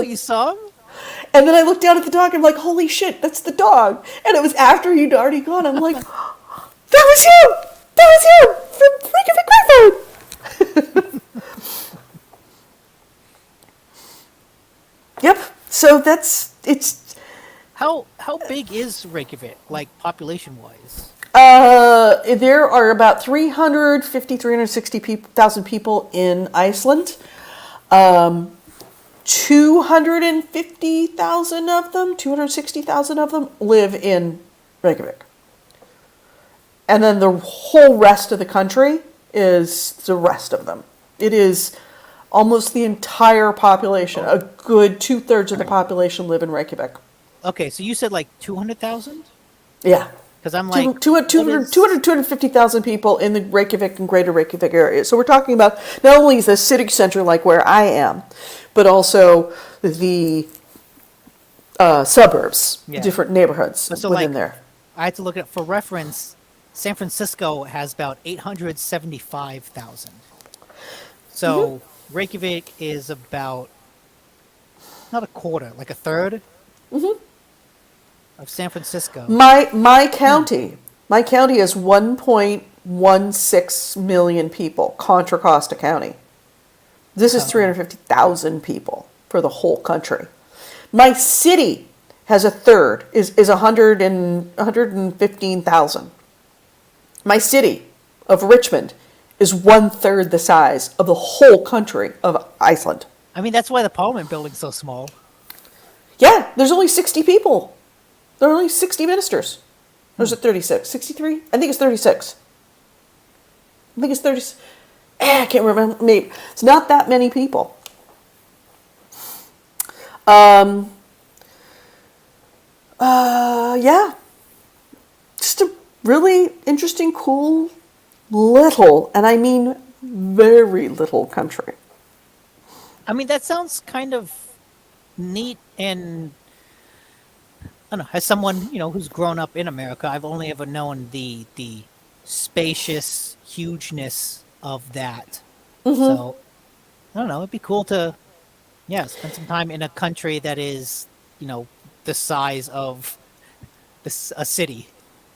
you saw him? And then I looked down at the dog, and I'm like, holy shit, that's the dog. And it was after he'd already gone. I'm like, that was you! That was you! From Reykjavik Grapevine! Yep. So it's how big is Reykjavik, like population wise? There are about 360,000 people in Iceland. 250,000 of them, 260,000 of them live in Reykjavik. And then the whole rest of the country is the rest of them. It is almost the entire population. A good 2/3 of the population live in Reykjavik. Okay, so you said like 200,000? Yeah. Because I'm like... 250,000 people in the Reykjavik and greater Reykjavik area. So we're talking about not only the city center like where I am, but also the suburbs, different neighborhoods within there. I had to look at, for reference, San Francisco has about 875,000. So Reykjavik is about, not a quarter, like a third of San Francisco. My county has 1.16 million people, Contra Costa County. This is 350,000 people for the whole country. My city has a third, is 115,000. My city of Richmond is 1/3 the size of the whole country of Iceland. I mean, that's why the Parliament building's so small. Yeah, there's only 60 people. There are only 60 ministers. Or is it 36? 63? I think it's 36. I think it's 30. I can't remember. Maybe. It's not that many people. Yeah. Just a really interesting, cool, little, and I mean very little country. I mean, that sounds kind of neat, and I don't know, as someone, who's grown up in America, I've only ever known the spacious hugeness of that. So, I don't know, it'd be cool to, spend some time in a country that is, the size of a city.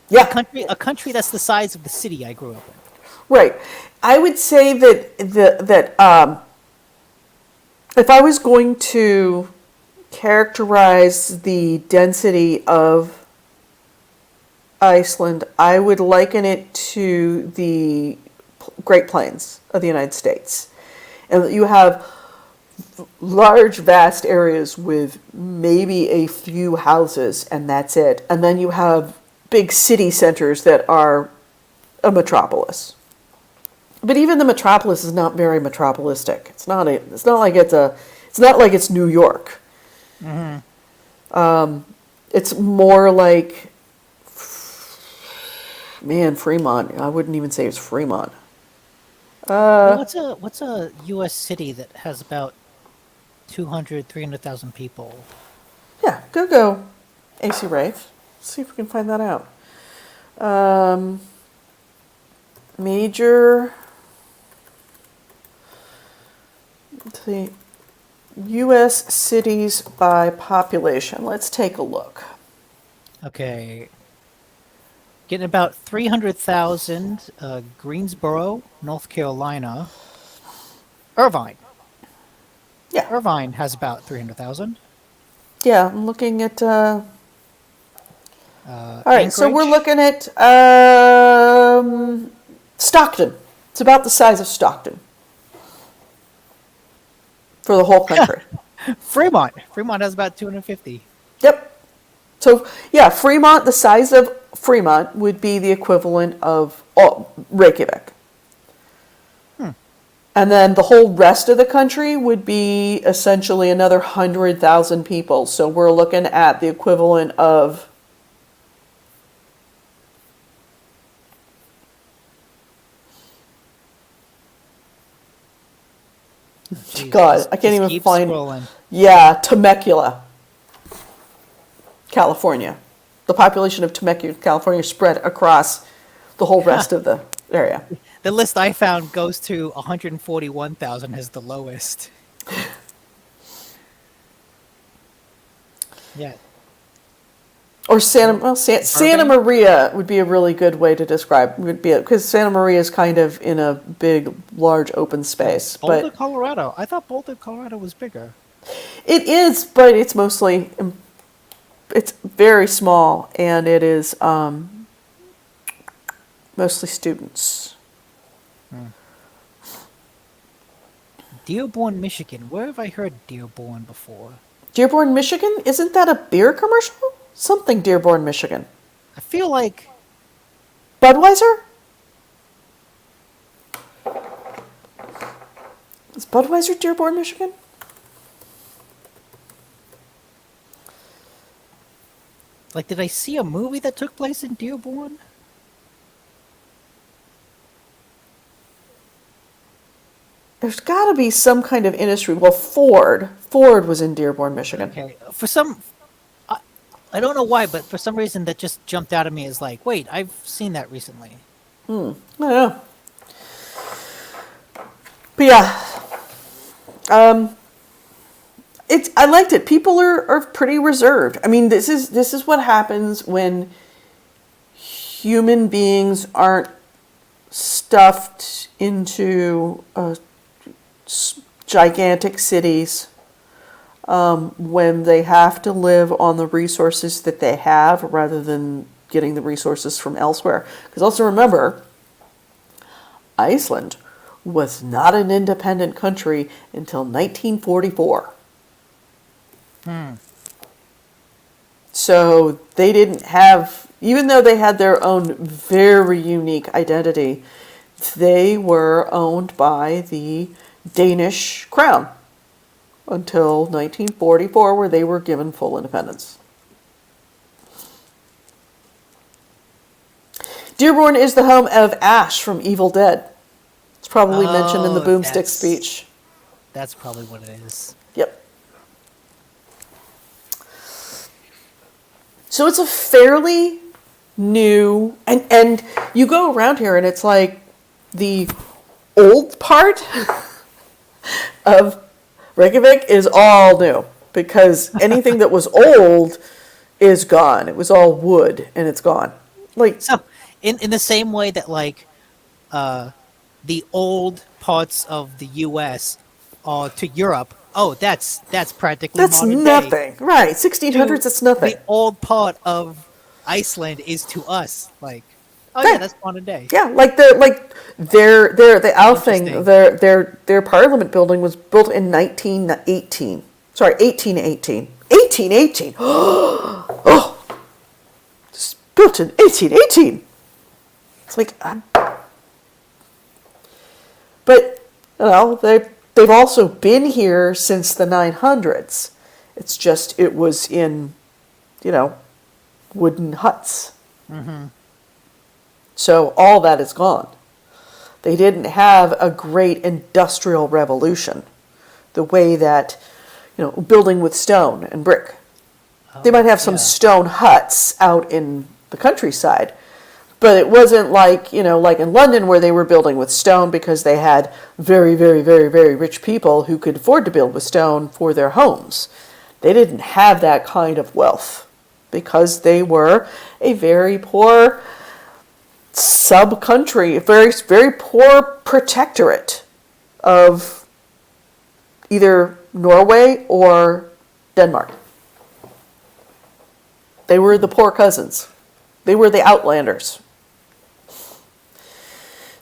Yeah. A country that's the size of the city I grew up in. Right. I would say that if I was going to characterize the density of Iceland, I would liken it to the Great Plains of the United States. And you have large, vast areas with maybe a few houses, and that's it. And then you have big city centers that are a metropolis. But even the metropolis is not very metropolistic. It's not like it's New York. It's more like, man, Fremont. I wouldn't even say it's Fremont. What's a U.S. city that has about 300,000 people? Yeah, go AC Rave. See if we can find that out. Major. Let's see. U.S. cities by population. Let's take a look. Okay. Getting about 300,000, Greensboro, North Carolina. Irvine. Yeah. Irvine has about 300,000. Yeah, I'm looking at. All right, so Anchorage? we're looking at Stockton. It's about the size of Stockton for the whole country. Fremont. Fremont has about 250. Yep. So, yeah, Fremont, the size of Fremont would be the equivalent of Reykjavik. And then the whole rest of the country would be essentially another 100,000 people. So we're looking at the equivalent of... Jeez, God, I can't even keep find... scrolling. Yeah, Temecula, California. The population of Temecula, California spread across the whole rest of the area. The list I found goes to 141,000 as the lowest. Yeah. Or Santa Maria would be a really good way to describe. Because Santa Maria is kind of in a big, large open space. Boulder, But Colorado. I thought Boulder, Colorado was bigger. it is, but it's mostly, it's very small, and it is mostly students. Dearborn, Michigan. Where have I heard Dearborn before? Dearborn, Michigan? Isn't that a beer commercial? Something Dearborn, Michigan. I feel like Budweiser? Is Budweiser Dearborn, Michigan? did I see a movie that took place in Dearborn? There's got to be some kind of industry. Well, Ford was in Dearborn, Michigan. Okay, I don't know why, but for some reason that just jumped out at me as like, wait, I've seen that recently. I don't know. But yeah, I liked it. People are pretty reserved. I mean, this is what happens when human beings aren't stuffed into gigantic cities, when they have to live on the resources that they have rather than getting the resources from elsewhere. Because also remember, Iceland was not an independent country until 1944. So they didn't have, even though they had their own very unique identity, they were owned by the Danish crown until 1944, where they were given full independence. Dearborn is the home of Ash from Evil Dead. It's probably mentioned in the Boomstick speech. That's probably what it is. Yep. So it's a fairly new, and you go around here and it's like the old part of Reykjavik is all new, because anything that was old is gone. It was all wood and it's gone. Like, So, in the same way that the old parts of the U.S. To Europe Oh, that's practically That's modern nothing. day. Right. 1600s, that's nothing. The old part of Iceland is to us like, oh Yeah. yeah, that's modern day. Yeah, like the Althing, Interesting. their parliament building was built in 1918. Sorry, 1818. 1818. Oh, it's built in 1818. It's like, but you know they've also been here since the 900s. It's just it was in, wooden huts. So all that is gone. They didn't have a great industrial revolution the way that, building with stone and brick. They might have some stone huts out in the countryside, but it wasn't like, like in London where they were building with stone because they had very, very, very, very rich people who could afford to build with stone for their homes. They didn't have that kind of wealth because they were a very poor sub-country, very, very poor protectorate of either Norway or Denmark. They were the poor cousins. They were the outlanders.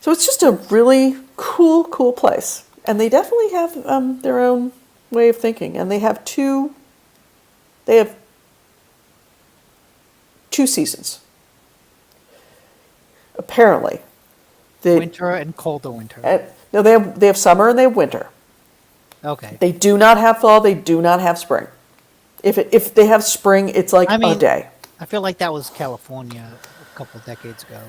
So it's just a really cool place. And they definitely have their own way of thinking. And they have two seasons. Apparently. Winter and colder winter. No, they have summer and they have winter. Okay. They do not have fall, they do not have spring. If they have spring, it's like a day. I feel like that was California a couple of decades ago.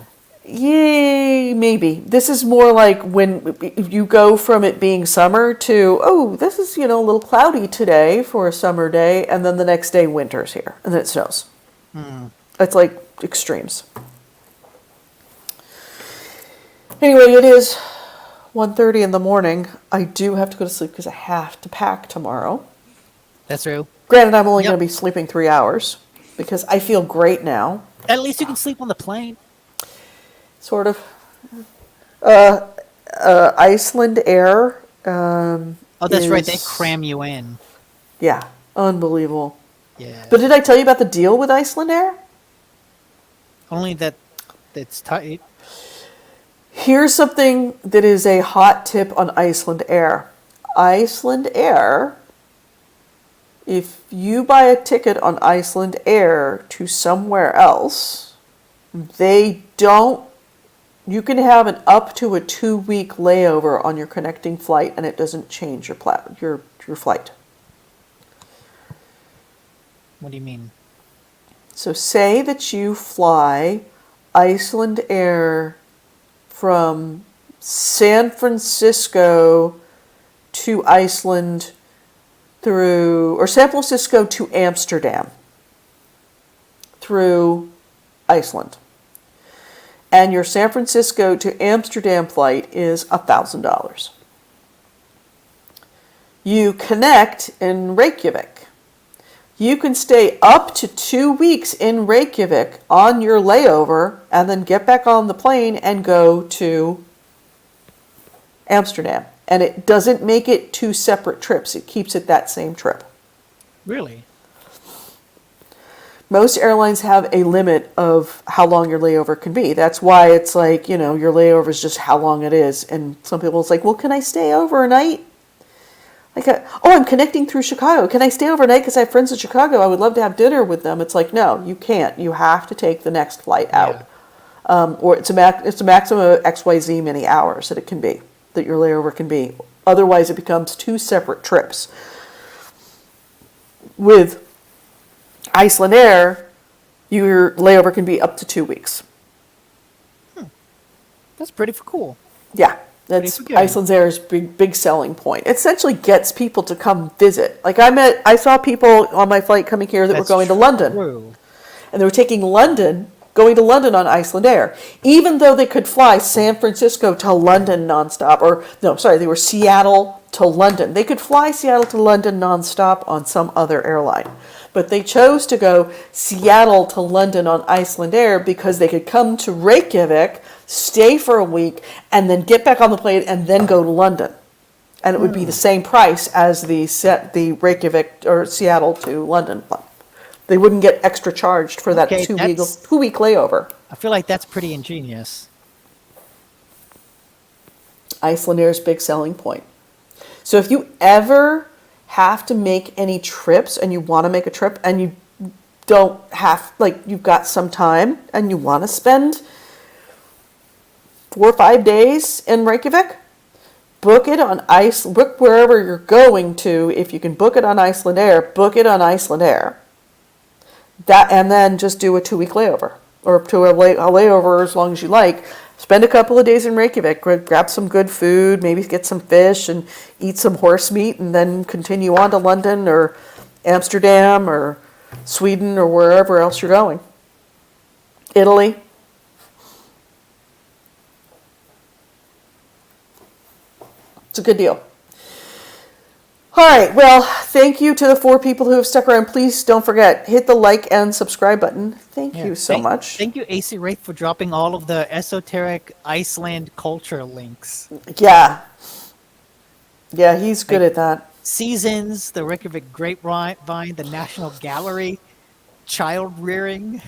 Yay, maybe. This is more like when you go from it being summer to, oh, this is, a little cloudy today for a summer day, and then the next day winter's here, and then it snows. It's like extremes. Anyway, it is 1:30 in the morning. I do have to go to sleep because I have to pack tomorrow. That's true. Granted, I'm only going to be sleeping 3 hours because I feel great now. At least you can sleep on the plane. Sort of. Iceland Air. Oh, that's right. They cram you in. Yeah, unbelievable. Yeah. But did I tell you about the deal with Iceland Air? Only that it's tight. Here's something that is a hot tip on Iceland Air. Iceland Air, if you buy a ticket on Iceland Air to somewhere else, you can have an up to a 2-week layover on your connecting flight and it doesn't change your flight. What do you mean? So say that you fly Iceland Air from San Francisco to Iceland or San Francisco to Amsterdam through Iceland. And your San Francisco to Amsterdam flight is $1,000. You connect in Reykjavik. You can stay up to 2 weeks in Reykjavik on your layover and then get back on the plane and go to Amsterdam. And it doesn't make it 2 separate trips. It keeps it that same trip. Really? Most airlines have a limit of how long your layover can be. That's why it's like, your layover is just how long it is. And some people it's like, well, can I stay overnight? Like, I'm connecting through Chicago. Can I stay overnight because I have friends in Chicago? I would love to have dinner with them. It's like, no, you can't. You have to take the next flight out. Yeah. Or it's a maximum of XYZ many hours that it can be, that your layover can be. Otherwise, it becomes 2 separate trips. With Iceland Air, your layover can be up to 2 weeks. That's pretty cool. Yeah. That's Iceland Air's big selling point. It essentially gets people to come visit. Like I saw people on my flight coming here that were going to London. And they were going to London on Iceland Air. Even though they could fly San Francisco to London nonstop, they were Seattle to London. They could fly Seattle to London nonstop on some other airline. But they chose to go Seattle to London on Iceland Air because they could come to Reykjavik, stay for a week, and then get back on the plane and then go to London. And it would be the same price as the Reykjavik or Seattle to London. They wouldn't get extra charged for that Okay, 2 week layover. I feel like that's pretty ingenious. Iceland Air's big selling point. So if you ever have to make any trips and you want to make a trip and you don't have, like, you've got some time and you want to spend 4 or 5 days in Reykjavik, book it on book wherever you're going to. If you can book it on Iceland Air, book it on Iceland Air. And then just do a 2-week layover, or to a layover as long as you like. Spend a couple of days in Reykjavik, grab some good food, maybe get some fish and eat some horse meat, and then continue on to London or Amsterdam or Sweden or wherever else you're going. Italy. It's a good deal. All right, well, thank you to the 4 people who have stuck around. Please don't forget, hit the like and subscribe button. Thank you so much. Thank you, AC Wraith, for dropping all of the esoteric Iceland culture links. Yeah. Yeah, he's good at that. Seasons, the Reykjavik Grapevine, the National Gallery, child rearing.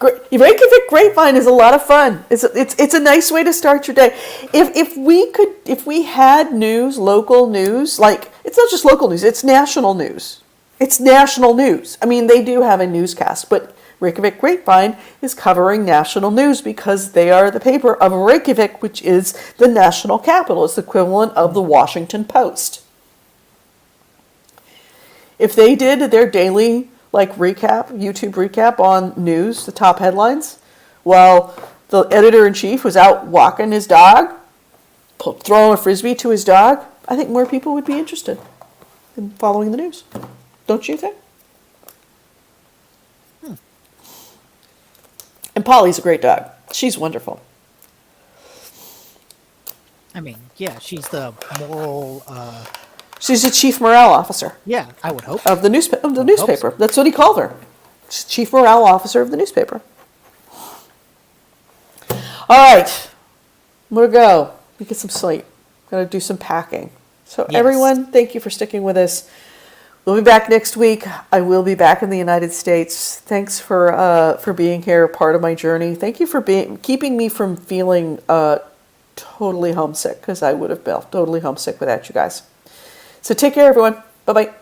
Reykjavik Grapevine is a lot of fun. It's a nice way to start your day. If we had news, local news, like, it's not just local news, it's national news. It's national news. I mean, they do have a newscast, but Reykjavik Grapevine is covering national news because they are the paper of Reykjavik, which is the national capital. It's the equivalent of the Washington Post. If they did their daily YouTube recap on news, the top headlines, while the editor-in-chief was out walking his dog, throwing a frisbee to his dog, I think more people would be interested in following the news. Don't you think? And Polly's a great dog. She's wonderful. I mean, yeah, she's the moral... She's the chief morale officer. Yeah, I would hope. Of the newspaper. So. That's what he called her. She's chief morale officer of the newspaper. All right. I'm going to go. We get some sleep. Going to do some packing. So Everyone, thank you for sticking with us. We'll be back next week. I will be back in the United States. Thanks for being here, part of my journey. Thank you for keeping me from feeling totally homesick, because I would have felt totally homesick without you guys. So take care, everyone. Bye-bye.